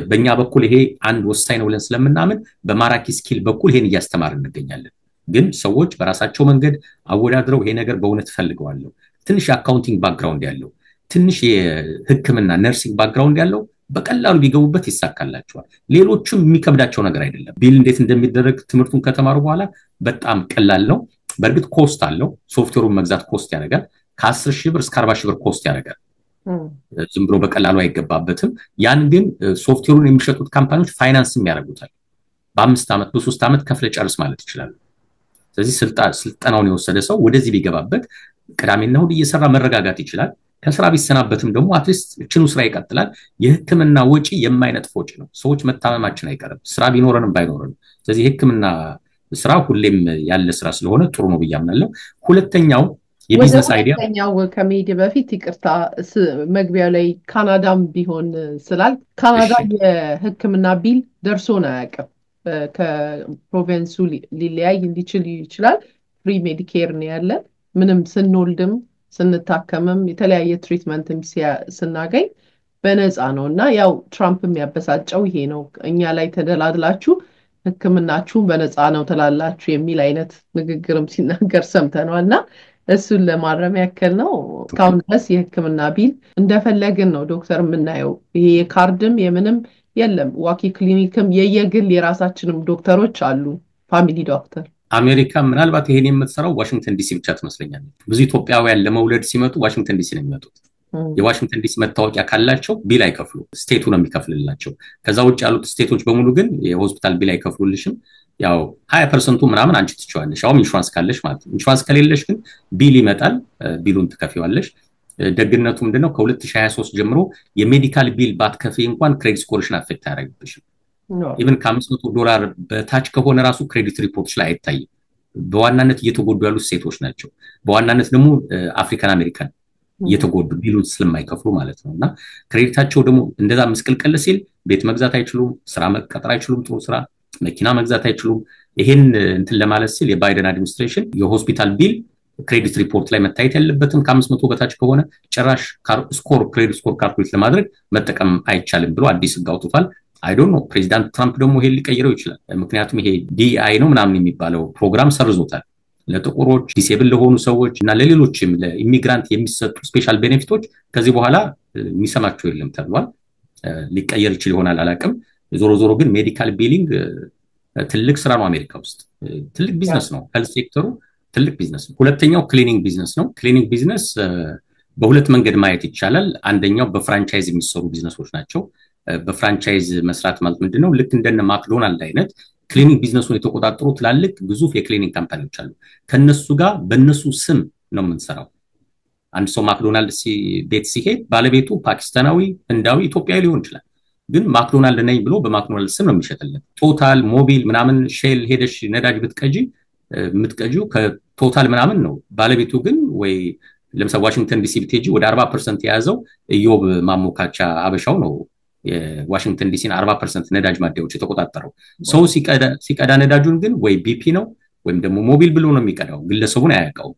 በእኛ በኩል ይሄ አንድ ወሳኝ ነው ብለን ስለምናምን በማራኪ ስኪል በኩል ይሄን እያስተማርን እንገኛለን። ግን ሰዎች በራሳቸው መንገድ አወዳድረው ይሄ ነገር በእውነት ፈልገዋለሁ፣ ትንሽ የአካውንቲንግ ባክግራውንድ ያለው፣ ትንሽ የሕክምና ነርሲንግ ባክግራውንድ ያለው በቀላሉ ቢገቡበት ይሳካላቸዋል። ሌሎችም የሚከብዳቸው ነገር አይደለም። ቢል እንዴት እንደሚደረግ ትምህርቱን ከተማሩ በኋላ በጣም ቀላል ነው። በእርግጥ ኮስት አለው። ሶፍትዌሩን መግዛት ኮስት ያደርጋል። ከ10,000 ብር እስከ 40,000 ብር ኮስት ያደርጋል። ዝም ብሎ በቀላሉ አይገባበትም። ያን ግን ሶፍትዌሩን የሚሸጡት ካምፓኒዎች ፋይናንስም ያደርጉታል። በ5 ዓመት በ3 ዓመት ከፍለ ጨርስ ማለት ይችላል። ስለዚህ ስልጠናውን የወሰደ ሰው ወደዚህ ቢገባበት ቅዳሜና እሑድ እየሰራ መረጋጋት ይችላል። ከስራ ቢሰናበትም ደግሞ አትሊስት እችኑ ስራ ይቀጥላል። የህክምና ወጪ የማይነጥፍ ወጪ ነው። ሰዎች መታመማችን አይቀርም ስራ ቢኖረንም ባይኖረንም። ስለዚህ የህክምና ስራ ሁሌም ያለ ስራ ስለሆነ ጥሩ ነው ብዬ አምናለሁ። ሁለተኛው የቢዝነስ አይዲያ ሁለተኛው ከመሄድ በፊት ይቅርታ መግቢያው ላይ ካናዳም ቢሆን ስላል ካናዳ የህክምና ቢል ደርሶን አያውቅም። ከፕሮቪንሱ ሊለያይ እንዲችል ይችላል። ፍሪ ሜዲኬር ነው ያለ። ምንም ስንወልድም ስንታከምም የተለያየ ትሪትመንትም ስናገኝ በነፃ ነውና ያው ትራምፕ የሚያበሳጨው ይሄ ነው። እኛ ላይ ተደላድላችሁ ህክምናችሁን በነፃ ነው ተላላችሁ የሚል አይነት ንግግርም ሲናገር ሰምተናልና እሱን ለማረም ያከል ነው። እስካሁን ድረስ የህክምና ቢል እንደፈለግን ነው ዶክተር የምናየው። ይሄ የካርድም የምንም የለም። ዋኪ ክሊኒክም የየግል የራሳችንም ዶክተሮች አሉ፣ ፋሚሊ ዶክተር። አሜሪካ ምናልባት ይሄን የምትሰራው ዋሽንግተን ዲሲ ብቻ ትመስለኛለች። ብዙ ኢትዮጵያውያን ለመውለድ ሲመጡ ዋሽንግተን ዲሲ ነው የሚመጡት። የዋሽንግተን ዲሲ መታወቂያ ካላቸው ቢል አይከፍሉ፣ ስቴቱ ነው የሚከፍልላቸው። ከዛ ውጭ ያሉት ስቴቶች በሙሉ ግን የሆስፒታል ቢል አይከፍሉልሽም። ያው 20% ምናምን አንቺ ትችዋለሽ፣ ያው ኢንሹራንስ ካለሽ ማለት ነው። ኢንሹራንስ ከሌለሽ ግን ቢል ይመጣል፣ ቢሉን ትከፊዋለሽ። ደግነቱ ምንድነው ከ2023 ጀምሮ የሜዲካል ቢል ባትከፊ እንኳን ክሬዲት ስኮርሽን አፌክት አያደርግብሽም። ኢቭን $500 በታች ከሆነ ራሱ ክሬዲት ሪፖርትሽ ላይ አይታይም። በዋናነት እየተጎዱ ያሉት ሴቶች ናቸው። በዋናነት ደግሞ አፍሪካን አሜሪካን እየተጎዱ ቢሉን ስለማይከፍሉ ማለት ነውና ክሬዲታቸው ደግሞ እንደዛ መስቀልቀል ሲል ቤት መግዛት አይችሉም፣ ስራ መቀጠር አይችሉም፣ ጥሩ ስራ መኪና መግዛት አይችሉም። ይሄን እንትን ለማለት ሲል የባይደን አድሚኒስትሬሽን የሆስፒታል ቢል ክሬዲት ሪፖርት ላይ መታየት ያለበትም ከ500 በታች ከሆነ ጭራሽ ክሬዲት ስኮር ካልኩሌት ለማድረግ መጠቀም አይቻልም ብሎ አዲስ ህግ አውጥቷል። አይ ዶንት ኖ ፕሬዚዳንት ትራምፕ ደግሞ ይሄን ሊቀይረው ይችላል። ምክንያቱም ይሄ ዲአይ ነው ምናምን የሚባለው ፕሮግራም ሰርዞታል። ለጥቁሮች ዲሴብል ለሆኑ ሰዎች እና ለሌሎችም ለኢሚግራንት የሚሰጡ ስፔሻል ቤኔፊቶች ከዚህ በኋላ የሚሰማቸው የለም ተብሏል። ሊቀየር ይችል ይሆናል አላቅም። ዞሮ ዞሮ ግን ሜዲካል ቢሊንግ ትልቅ ስራ ነው። አሜሪካ ውስጥ ትልቅ ቢዝነስ ነው። ሄልዝ ሴክተሩ ትልቅ ቢዝነስ ነው። ሁለተኛው ክሊኒንግ ቢዝነስ ነው። ክሊኒንግ ቢዝነስ በሁለት መንገድ ማየት ይቻላል። አንደኛው በፍራንቻይዝ የሚሰሩ ቢዝነሶች ናቸው። በፍራንቻይዝ መስራት ማለት ምንድነው? ልክ እንደነ ማክዶናልድ አይነት ክሊኒንግ ቢዝነሱን የተቆጣጠሩ ትላልቅ ግዙፍ የክሊኒንግ ካምፓኒዎች አሉ። ከነሱ ጋር በነሱ ስም ነው የምንሰራው። አንድ ሰው ማክዶናልድ ቤት ሲሄድ ባለቤቱ ፓኪስታናዊ፣ ህንዳዊ፣ ኢትዮጵያዊ ሊሆን ይችላል። ግን ማክዶናልድ ነኝ ብሎ በማክዶናልድ ስም ነው የሚሸጥልን። ቶታል ሞቢል ምናምን ሼል ሄደሽ ነዳጅ ብትቀጂ የምትቀጂው ከቶታል ምናምን ነው። ባለቤቱ ግን ወይ ለምሳሌ ዋሽንግተን ዲሲ ብትሄጂ ወደ 40% የያዘው ኢዮብ ማሞካቻ አበሻው ነው። የዋሽንግተን ዲሲን 40% ነዳጅ ማደያዎች የተቆጣጠረው ሰው ሲቀዳ ነዳጁን ግን ወይ ቢፒ ነው ወይም ደግሞ ሞቢል ብሎ ነው የሚቀዳው፣ ግለሰቡን አያውቀው።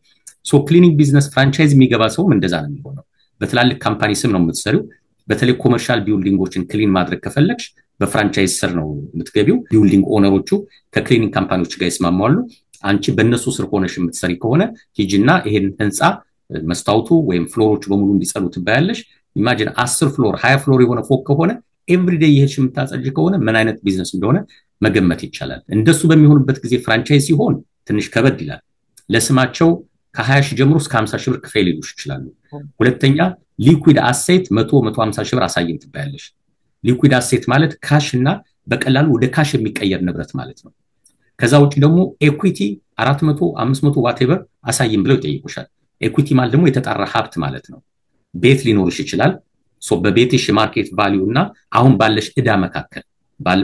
ሶ ክሊኒንግ ቢዝነስ ፍራንቻይዝ የሚገባ ሰውም እንደዛ ነው የሚሆነው። በትላልቅ ካምፓኒ ስም ነው የምትሰሪው። በተለይ ኮመርሻል ቢልዲንጎችን ክሊን ማድረግ ከፈለግሽ በፍራንቻይዝ ስር ነው የምትገቢው። ቢልዲንግ ኦነሮቹ ከክሊኒንግ ካምፓኒዎች ጋር ይስማማሉ። አንቺ በእነሱ ስር ሆነሽ የምትሰሪ ከሆነ ሂጂና ይሄን ህንፃ መስታወቱ ወይም ፍሎሮቹ በሙሉ እንዲጸዱ ትባያለሽ። ኢማጂን 10 ፍሎር 20 ፍሎር የሆነ ፎቅ ከሆነ ኤቭሪዴይ ይሄሽ የምታጸጅ ከሆነ ምን አይነት ቢዝነስ እንደሆነ መገመት ይቻላል። እንደሱ በሚሆንበት ጊዜ ፍራንቻይዝ ሲሆን ትንሽ ከበድ ይላል። ለስማቸው ከ20 ጀምሮ እስከ 50 ሺህ ብር ክፍያ ሊሉሽ ይችላሉ። ሁለተኛ ሊኩዊድ አሴት 150 ሺህ ብር አሳይን ትባያለሽ። ሊኩዊድ አሴት ማለት ካሽ እና በቀላሉ ወደ ካሽ የሚቀየር ንብረት ማለት ነው። ከዛ ውጪ ደግሞ ኤኩዊቲ 400 500 ዋቴቨር አሳይን ብለው ይጠይቁሻል። ኤኩዊቲ ማለት ደግሞ የተጣራ ሀብት ማለት ነው። ቤት ሊኖርሽ ይችላል። ሶ በቤትሽ ማርኬት ቫልዩ እና አሁን ባለሽ ዕዳ መካከል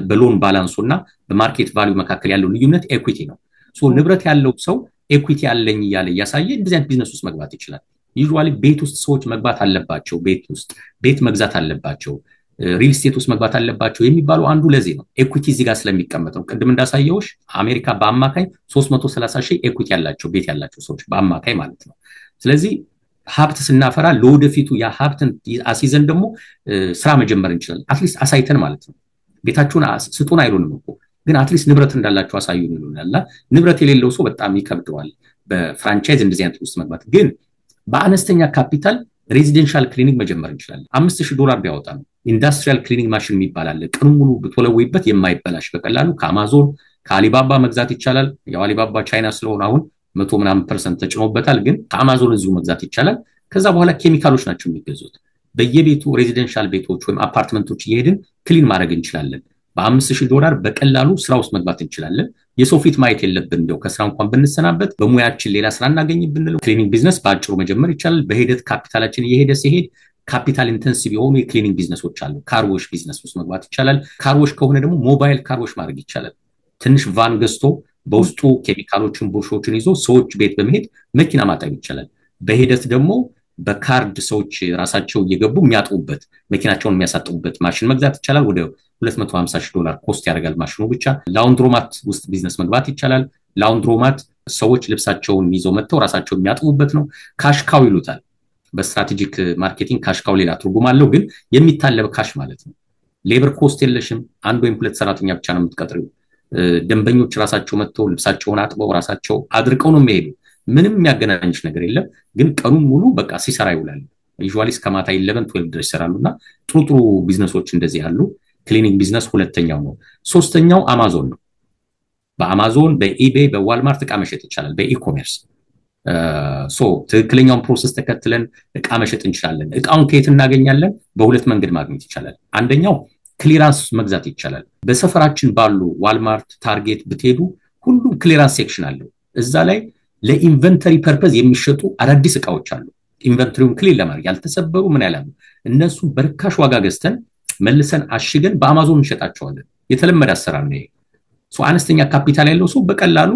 በሎን ባላንሱና በማርኬት ቫልዩ መካከል ያለው ልዩነት ኤኩዊቲ ነው። ሶ ንብረት ያለው ሰው ኤኩዊቲ ያለኝ እያለ ያሳየ እንደዚህ አይነት ቢዝነስ ውስጥ መግባት ይችላል። ዩዥዋሊ ቤት ውስጥ ሰዎች መግባት አለባቸው፣ ቤት ውስጥ ቤት መግዛት አለባቸው፣ ሪል ስቴት ውስጥ መግባት አለባቸው የሚባለው አንዱ ለዚህ ነው። ኤኩዊቲ እዚህ ጋር ስለሚቀመጥ ነው። ቅድም እንዳሳየውሽ አሜሪካ በአማካይ 330 ሺህ ኤኩዊቲ ያላቸው ቤት ያላቸው ሰዎች በአማካይ ማለት ነው። ስለዚህ ሀብት ስናፈራ ለወደፊቱ ያ ሀብትን አሲዘን ደግሞ ስራ መጀመር እንችላለን። አትሊስት አሳይተን ማለት ነው። ቤታችሁን ስጡን አይሉንም እኮ ግን አትሊስት ንብረት እንዳላችሁ አሳዩን ይሉናል። ንብረት የሌለው ሰው በጣም ይከብደዋል በፍራንቻይዝ እንደዚህ አይነት ውስጥ መግባት። ግን በአነስተኛ ካፒታል ሬዚደንሻል ክሊኒክ መጀመር እንችላለን። $5000 ቢያወጣ ነው። ኢንዱስትሪያል ክሊኒክ ማሽን የሚባል አለ። ቀኑን ሙሉ ብትወለውይበት የማይበላሽ በቀላሉ ከአማዞን ከአሊባባ መግዛት ይቻላል። ያው አሊባባ ቻይና ስለሆነ አሁን 100% ተጭኖበታል። ግን ከአማዞን እዚሁ መግዛት ይቻላል። ከዛ በኋላ ኬሚካሎች ናቸው የሚገዙት። በየቤቱ ሬዚደንሻል ቤቶች ወይም አፓርትመንቶች እየሄድን ክሊን ማድረግ እንችላለን። በ$5000 በቀላሉ ስራ ውስጥ መግባት እንችላለን የሰው ፊት ማየት የለብን እንደው ከስራ እንኳን ብንሰናበት በሙያችን ሌላ ስራ እናገኝ ብንለው ክሊኒንግ ቢዝነስ ባጭሩ መጀመር ይችላል በሂደት ካፒታላችን እየሄደ ሲሄድ ካፒታል ኢንተንሲቭ የሆኑ የክሊኒንግ ቢዝነሶች አሉ ካርዎሽ ቢዝነስ ውስጥ መግባት ይችላል ካርዎሽ ከሆነ ደግሞ ሞባይል ካርዎሽ ማድረግ ይችላል ትንሽ ቫን ገዝቶ በውስጡ ኬሚካሎችን ቡሾችን ይዞ ሰዎች ቤት በመሄድ መኪና ማጠብ ይችላል በሂደት ደግሞ በካርድ ሰዎች ራሳቸው እየገቡ የሚያጥቡበት መኪናቸውን የሚያሳጥቡበት ማሽን መግዛት ይችላል ወደ $250,000 ኮስት ያደርጋል ማሽኑ ብቻ ላውንድሮማት ውስጥ ቢዝነስ መግባት ይችላል ላውንድሮማት ሰዎች ልብሳቸውን ይዘው መጥተው ራሳቸው የሚያጥቡበት ነው ካሽካው ይሉታል በስትራቴጂክ ማርኬቲንግ ካሽካው ሌላ ትርጉም አለው ግን የሚታለብ ካሽ ማለት ነው ሌበር ኮስት የለሽም አንድ ወይም ሁለት ሰራተኛ ብቻ ነው የምትቀጥሪው ደንበኞች ራሳቸው መጥተው ልብሳቸውን አጥበው ራሳቸው አድርቀው ነው የሚሄዱ ምንም የሚያገናኝሽ ነገር የለም ግን ቀኑን ሙሉ በቃ ሲሰራ ይውላል ዩዥዋሊ እስከ ማታ 11 12 ድረስ ይሰራሉና ጥሩ ቢዝነሶች እንደዚህ ያሉ ክሊኒንግ ቢዝነስ ሁለተኛው ነው ሶስተኛው አማዞን ነው በአማዞን በኢቤይ በዋልማርት ዕቃ መሸጥ ይቻላል በኢኮሜርስ ትክክለኛውን ፕሮሰስ ተከትለን ዕቃ መሸጥ እንችላለን ዕቃውን ከየት እናገኛለን በሁለት መንገድ ማግኘት ይቻላል አንደኛው ክሊራንስ መግዛት ይቻላል በሰፈራችን ባሉ ዋልማርት ታርጌት ብትሄዱ ሁሉም ክሊራንስ ሴክሽን አለው እዛ ላይ ለኢንቨንተሪ ፐርፐዝ የሚሸጡ አዳዲስ ዕቃዎች አሉ ኢንቨንተሪውን ክሊር ለማድረግ ያልተሰበሩ ምን ያላሉ እነሱ በርካሽ ዋጋ ገዝተን መልሰን አሽገን በአማዞን እንሸጣቸዋለን የተለመደ አሰራር ነው አነስተኛ ካፒታል ያለው ሰው በቀላሉ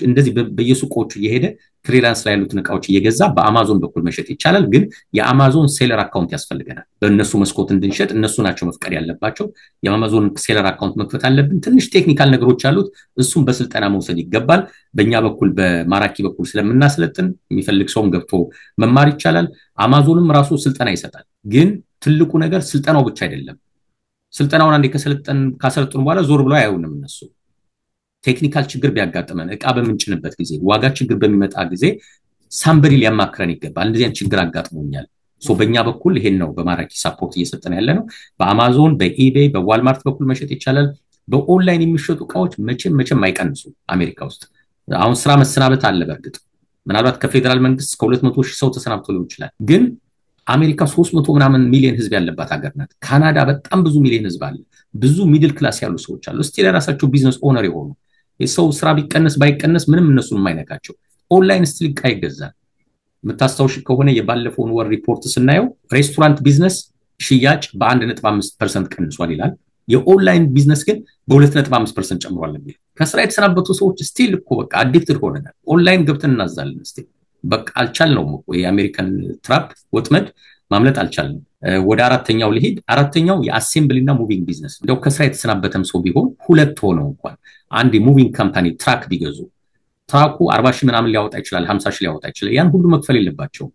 እንደዚህ በየሱቆቹ እየሄደ ክሊራንስ ላይ ያሉትን ዕቃዎች እየገዛ በአማዞን በኩል መሸጥ ይቻላል ግን የአማዞን ሴለር አካውንት ያስፈልገናል በእነሱ መስኮት እንድንሸጥ እነሱ ናቸው መፍቀድ ያለባቸው የአማዞን ሴለር አካውንት መክፈት አለብን ትንሽ ቴክኒካል ነገሮች አሉት እሱም በስልጠና መውሰድ ይገባል በእኛ በኩል በማራኪ በኩል ስለምናሰለጥን የሚፈልግ ሰውም ገብቶ መማር ይቻላል አማዞንም ራሱ ስልጠና ይሰጣል ግን ትልቁ ነገር ስልጠናው ብቻ አይደለም ስልጠናውን አንዴ ካሰለጠኑ በኋላ ዞር ብለው አያዩንም እነሱ ቴክኒካል ችግር ቢያጋጥመን ዕቃ በመንጭንበት ጊዜ ዋጋ ችግር በሚመጣ ጊዜ ሳምበሪ ሊያማክረን ይገባል እንደዚህ አይነት ችግር አጋጥሞኛል በእኛ በኩል ይሄን ነው በማራኪ ሰፖርት እየሰጠን ያለ ነው በአማዞን በኢቤይ በዋልማርት በኩል መሸጥ ይቻላል በኦንላይን የሚሸጡ ዕቃዎች መቼም አይቀንሱ አሜሪካ ውስጥ አሁን ስራ መሰናበት አለ በርግጥ ምናልባት ከፌደራል መንግስት ከ200,000 ሰው ተሰናብቶ ሊሆን ይችላል ግን አሜሪካ 300 ምናምን ሚሊዮን ህዝብ ያለባት ሀገር ናት ካናዳ በጣም ብዙ ሚሊዮን ህዝብ አለ ብዙ ሚድል ክላስ ያሉ ሰዎች አሉ እስቲ ለራሳቸው ቢዝነስ ኦነር ይሆኑ የሰው ስራ ቢቀነስ ባይቀነስ ምንም እነሱን የማይነካቸው ኦንላይን ስቲል ዕቃ ይገዛል መታስተውሽ ከሆነ የባለፈውን ወር ሪፖርት ስናየው ሬስቶራንት ቢዝነስ ሽያጭ በ1.5% ቀንሷል ይላል የኦንላይን ቢዝነስ ግን በ2.5% ጨምሯል የሚል ከስራ የተሰናበቱ ሰዎች ስቲል እኮ በቃ አዲክትድ ሆነናል ኦንላይን ገብተን እናዛለን ስቲል በቃ አልቻልነውም እኮ የአሜሪካን ትራፕ ወጥመድ ማምለጥ አልቻልንም ወደ አራተኛው ልሂድ አራተኛው የአሴምብሊ እና ሙቪንግ ቢዝነስ እንደው ከስራ የተሰናበተም ሰው ቢሆን ሁለት ሆነው እንኳን አንድ ሙቪንግ ካምፓኒ ትራክ ቢገዙ ትራኩ 40,000 ምናምን ሊያወጣ ይችላል 50,000 ሊያወጣ ይችላል ያን ሁሉ መክፈል የለባቸው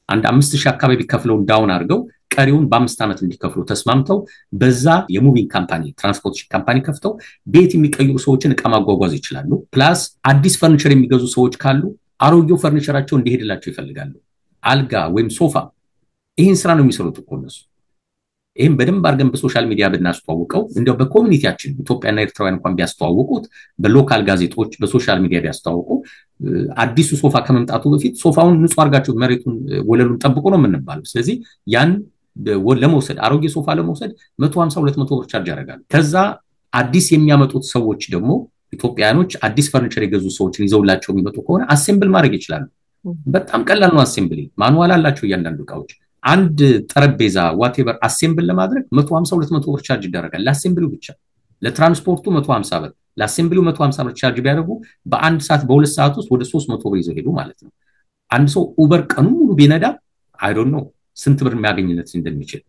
አንድ 5,000 አካባቢ ከፍለው ዳውን አድርገው ቀሪውን በ5 ዓመት እንዲከፍሉ ተስማምተው በዛ የሙቪንግ ካምፓኒ ትራንስፖርቴሽን ካምፓኒ ከፍተው ቤት የሚቀይሩ ሰዎችን ዕቃ ማጓጓዝ ይችላሉ ፕላስ አዲስ ፈርኒቸር የሚገዙ ሰዎች ካሉ አሮጌው ፈርኒቸራቸው እንዲሄድላቸው ይፈልጋሉ አልጋ ወይም ሶፋ ይሄን ስራ ነው የሚሰሩት እኮ እነሱ ይሄን በደንብ አድርገን በሶሻል ሚዲያ ብናስተዋውቀው እንደው በኮሚኒቲያችን ኢትዮጵያና ኤርትራውያን እንኳን ቢያስተዋውቁት በሎካል ጋዜጦች በሶሻል ሚዲያ ቢያስተዋውቁ አዲሱ ሶፋ ከመምጣቱ በፊት ሶፋውን ንጹህ አድርጋችሁ መሬቱን ወለሉን ጠብቆ ነው የምንባለው ስለዚህ ያን ለመውሰድ አሮጌ ሶፋ ለመውሰድ 150-200 ብር ቻርጅ ያደርጋሉ ከዛ አዲስ የሚያመጡት ሰዎች ደግሞ ኢትዮጵያኖች አዲስ ፈርኒቸር የገዙ ሰዎችን ይዘውላቸው የሚመጡ ከሆነ አሴምብል ማድረግ ይችላሉ በጣም ቀላል ነው አሴምብሊ ማኑዋል አላቸው እያንዳንዱ ዕቃዎች አንድ ጠረጴዛ ዋቴቨር አሴምብል ለማድረግ 150-200 ብር ቻርጅ ይደረጋል ለአሴምብሊው ብቻ ለትራንስፖርቱ 150 ብር ለአሴምብሊው 150 ብር ቻርጅ ቢያደርጉ በአንድ ሰዓት በሁለት ሰዓት ውስጥ ወደ 300 ብር ይዘው ሄዱ ማለት ነው አንድ ሰው ኡበር ቀኑ ሙሉ ቢነዳ አይ ዶንት ኖ ስንት ብር የሚያገኝነት እንደሚችል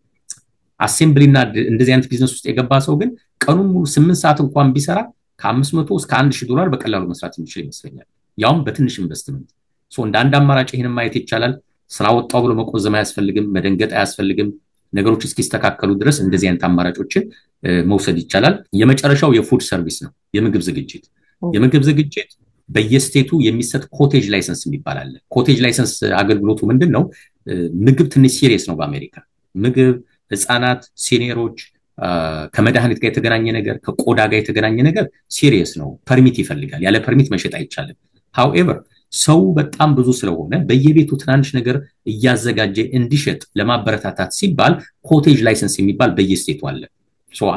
አሴምብሊና እንደዚህ አይነት ቢዝነስ ውስጥ የገባ ሰው ግን ቀኑን ሙሉ 8 ሰዓት እንኳን ቢሰራ ከ500 እስከ $1,000 በቀላሉ መስራት የሚችል ይመስለኛል ያውም በትንሽ ኢንቨስትመንት እንደ አንድ አማራጭ ይሄንን ማየት ይቻላል ስራ ወጣው ብሎ መቆዘም አያስፈልግም መደንገጥ አያስፈልግም ነገሮች እስኪስተካከሉ ድረስ እንደዚህ አይነት አማራጮችን መውሰድ ይቻላል የመጨረሻው የፉድ ሰርቪስ ነው የምግብ ዝግጅት በየስቴቱ የሚሰጥ ኮቴጅ ላይሰንስ የሚባል ኮቴጅ ላይሰንስ አገልግሎቱ ምንድነው ምግብ ትንሽ ሲሪየስ ነው በአሜሪካ ምግብ ህፃናት ሲኒየሮች ከመድኃኒት ጋር የተገናኘ ነገር ከቆዳ ጋር የተገናኘ ነገር ሲሪየስ ነው ፐርሚት ይፈልጋል ያለ ፐርሚት መሸጥ አይቻልም however ሰው በጣም ብዙ ስለሆነ በየቤቱ ትናንሽ ነገር እያዘጋጀ እንዲሸጥ ለማበረታታት ሲባል ኮቴጅ ላይሰንስ የሚባል በየስቴቱ አለ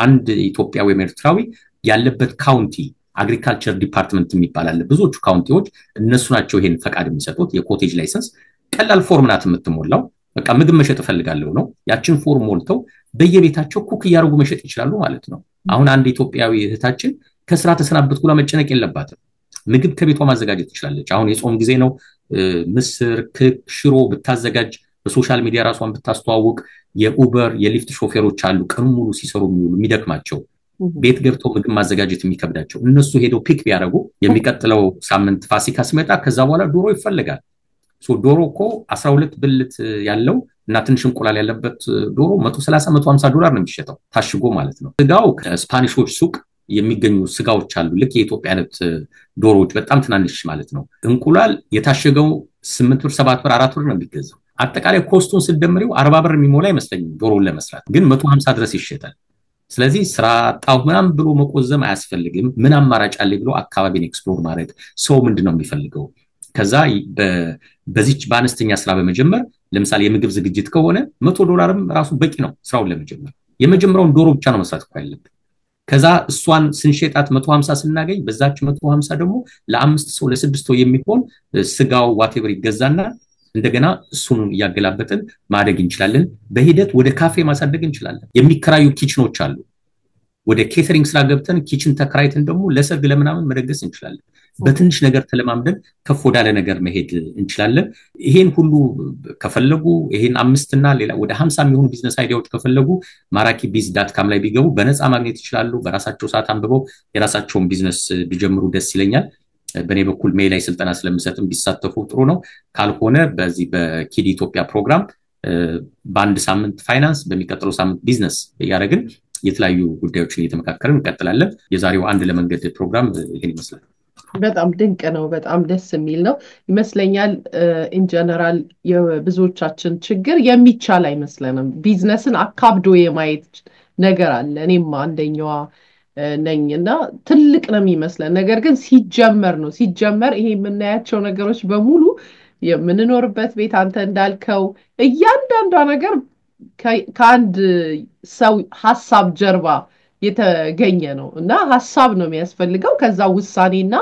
አንድ ኢትዮጵያ ወይ ኤርትራዊ ያለበት ካውንቲ አግሪካልቸር ዲፓርትመንት የሚባል አለ ብዙዎቹ ካውንቲዎች እነሱ ናቸው ይሄን ፈቃድ የሚሰጡት የኮቴጅ ላይሰንስ ቀላል ፎርም ናት የምትሞላው በቃ ምግብ መሸጥ ፈልጋለሁ ነው ያችን ፎርም ሞልተው በየቤታቸው ኩክ ያርጉ መሸጥ ይችላሉ ማለት ነው አሁን አንድ ኢትዮጵያዊ እህታችን ከስራ ተሰናበትኩ ብላ መጨነቅ የለባትም ምግብ ከቤቷ ማዘጋጀት ትችላለች አሁን የጾም ጊዜ ነው ምስር ክክ ሽሮ ብታዘጋጅ በሶሻል ሚዲያ ራሷን ብታስተዋውቅ የኡበር የሊፍት ሾፌሮች አሉ ቀን ሙሉ ሲሰሩ የሚደክማቸው ቤት ገብተው ምግብ ማዘጋጀት የሚከብዳቸው እነሱ ሄደው ፒክ ቢያረጉ የሚቀጥለው ሳምንት ፋሲካ ሲመጣ ከዛ በኋላ ዶሮ ይፈልጋል ዶሮ እኮ 12 ብልት ያለው እና ትንሽ እንቁላል ያለበት ዶሮ 130 150 ዶላር ነው የሚሸጠው ታሽጎ ማለት ነው ስጋው ከስፓኒሾች ሱቅ የሚገኙ ስጋዎች አሉ ልክ የኢትዮጵያ አይነት ዶሮዎች በጣም ትናንሽ ማለት ነው እንቁላል የታሸገው 8 ብር 7 ብር 4 ብር ነው የሚገዛው አጠቃላይ ኮስቱን ሲደምሪው 40 ብር የሚሞላ አይመስለኝም ዶሮውን ለመስራት ግን 150 ድረስ ይሸጣል ስለዚህ ስራ ጣው ምናምን ብሎ መቆዘም አያስፈልግም ምን አማራጭ አለ ብሎ አካባቢን ኤክስፕሎር ማድረግ ሰው ምንድነው የሚፈልገው ከዛ በዚች ባነስተኛ ስራ በመጀመር ለምሳሌ የምግብ ዝግጅት ከሆነ $100ም ራሱ በቂ ነው ስራውን ለመጀመር የመጀመሪያውን ዶሮ ብቻ ነው መስራት ያለበት ከዛ እሷን ስንሸጣት 150 ስናገኝ በዛች 150 ደግሞ ለ5 ሰው ለ6 ሰው የሚሆን ስጋው ዋቴቨር ይገዛና እንደገና እሱን ያገላበጥን ማደግ እንችላለን በሂደት ወደ ካፌ ማሳደግ እንችላለን የሚከራዩ ኪችኖች አሉ ወደ ኬተሪንግ ስራ ገብተን ኪችን ተከራይተን ደግሞ ለሰርግ ለምናምን መደገስ እንችላለን በትንሽ ነገር ተለማምደን ከፍ ወዳለ ነገር መሄድ እንችላለን ይሄን ሁሉ ከፈለጉ ይሄን 5 እና ሌላ ወደ 50 የሚሆኑ ቢዝነስ አይዲያዎች ከፈለጉ marakibiz.com ላይ ቢገቡ በነፃ ማግኘት ይችላሉ በራሳቸው ሰዓት አንብበው የራሳቸውን ቢዝነስ ቢጀምሩ ደስ ይለኛል በኔ በኩል ሜይ ላይ ስልጠና ስለምሰጥም ቢሳተፉ ጥሩ ነው ካልሆነ በዚህ በኪድ ኢትዮጵያ ፕሮግራም በአንድ ሳምንት ፋይናንስ በሚቀጥለው ሳምንት ቢዝነስ ያረጋግን የተለያዩ ጉዳዮችን እየተመካከርን እንቀጥላለን የዛሬው አንድ ለመንገድ ፕሮግራም ይሄን ይመስላል በጣም ድንቅ ነው በጣም ደስ የሚል ነው ይመስለኛል ኢን ጀነራል የብዙዎቻችን ችግር የሚቻል አይመስለንም ቢዝነስን አካብዶ የማየት ነገር አለ እኔም አንደኛዋ ነኝና ትልቅ ነው የሚመስለን ነገር ግን ሲጀመር ይሄ የምናያቸው ነገሮች በሙሉ የምንኖርበት ቤት አንተ እንዳልከው እያንዳንዷ ነገር ከአንድ ሰው ሐሳብ ጀርባ የተገኘ ነው እና ሐሳብ ነው የሚያስፈልገው ከዛ ውሳኔና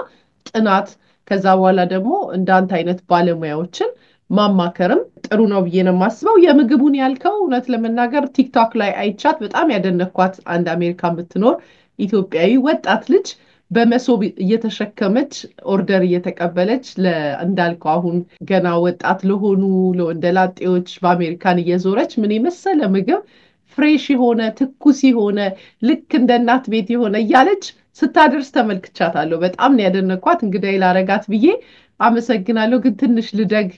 ጥናት ከዛ በኋላ ደግሞ እንዳንተ አይነት ባለሙያዎችን ማማከርም ጥሩ ነው ብዬ ነው ማስበው የምግቡን ያልከው እውነት ለመናገር ቲክቶክ ላይ አይቻት በጣም ያደነኳት አንድ አሜሪካ የምትኖር ኢትዮጵያዊ ወጣት ልጅ በመሶብ እየተሸከመች ኦርደር እየተቀበለች እንዳልከው አሁን ገና ወጣት ለሆኑ ለወንደላጤዎች በአሜሪካን እየዞረች ምን ይመስለ ምግብ ፍሬሽ የሆነ ትኩስ የሆነ ልክ እንደ እናት ቤት የሆነ ያለች ስታደርስ ተመልክቻታለሁ በጣም ነው ያደነኳት እንግዲህ ላረጋት ብዬ አመሰግናለሁ ግን ትንሽ ልደግ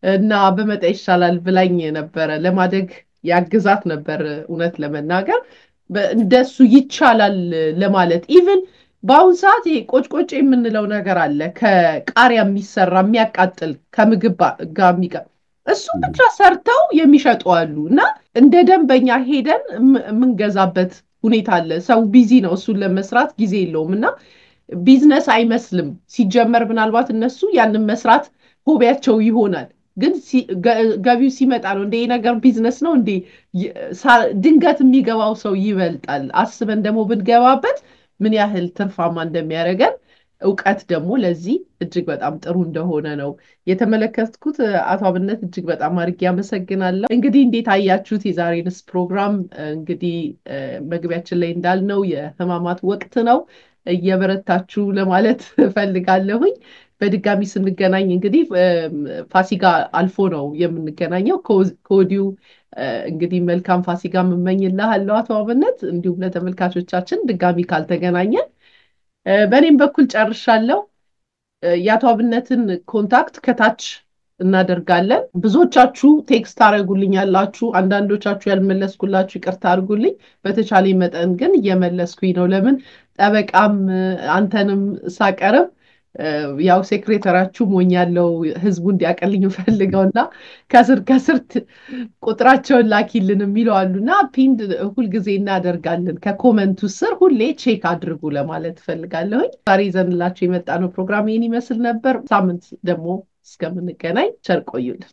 እና በመጣ ይሻላል ብላኝ ነበር ለማደግ ያግዛት ነበር እውነት ለመናገር እንደሱ ይቻላል ለማለት ኢቭን ባውን ሰዓት ቆጭቆጭ የምንለው ነገር አለ ከቃሪያ የሚሰራ የሚያቃጥል ከምግብ ጋር የሚቀር እሱ ብቻ ሰርተው የሚሸጡ አሉና እንደ ደንበኛ ሄደን ምንገዛበት ሁኔታ አለ ሰው ቢዚ ነው እሱን ለመስራት ጊዜ የለውምና ቢዝነስ አይመስልም ሲጀመር ምናልባት እነሱ ያንን መስራት ሆቢያቸው ይሆናል ግን ገቢው ሲመጣ ነው እንደ ነገር ቢዝነስ ነው እንደ ድንገት የሚገባው ሰው ይበልጣል አስበን ደግሞ ብንገባበት ምን ያህል ትርፋማ እንደሚያደርገን ዕውቀት ደግሞ ለዚህ እጅግ በጣም ጥሩ እንደሆነ ነው የተመለከትኩት አቶ አብነት እጅግ በጣም አድርጌ አመሰግናለሁ እንግዲህ እንዴት አያችሁት የዛሬንስ ፕሮግራም እንግዲህ መግቢያችን ላይ እንዳልነው የህማማት ወቅት ነው እየበረታችሁ ለማለት ፈልጋለሁኝ በድጋሚ ስንገናኝ እንግዲህ ፋሲካ አልፎ ነው የምንገናኘው ኮዲው እንግዲህ መልካም ፋሲካ መመኝልሃለሁ አቶ አብነት እንዲሁም ለተመልካቾቻችን ድጋሚ ካልተገናኘን በእኔም በኩል ጨርሻለሁ የአቶ አብነትን ኮንታክት ከታች እናደርጋለን ብዙዎቻችሁ ቴክስት አድርጉልኛላችሁ አንዳንዶቻችሁ ያልመለስኩላችሁ ይቅርታ አድርጉልኝ በተቻለ መጠን ግን እየመለስኩኝ ነው ለምን ጠበቃም አንተንም ሳቀርብ ያው ሴክሬታሪያችሁ ሞኛለው ህዝቡ እንዲያቀልኝ ፈልገውና ከስር ቁጥራቸውን ላኪልን የሚሉአሉና ፒንድ ሁሉ ጊዜ እናደርጋለን ከኮሜንቱ ስር ሁሌ ቼክ አድርጉ ለማለት ፈልጋለሁኝ ዛሬ ዘንላችሁ የመጣነው ፕሮግራም ይሄን ይመስል ነበር ሳምንት ደግሞ እስከምንገናኝ ቸር ቆዩልን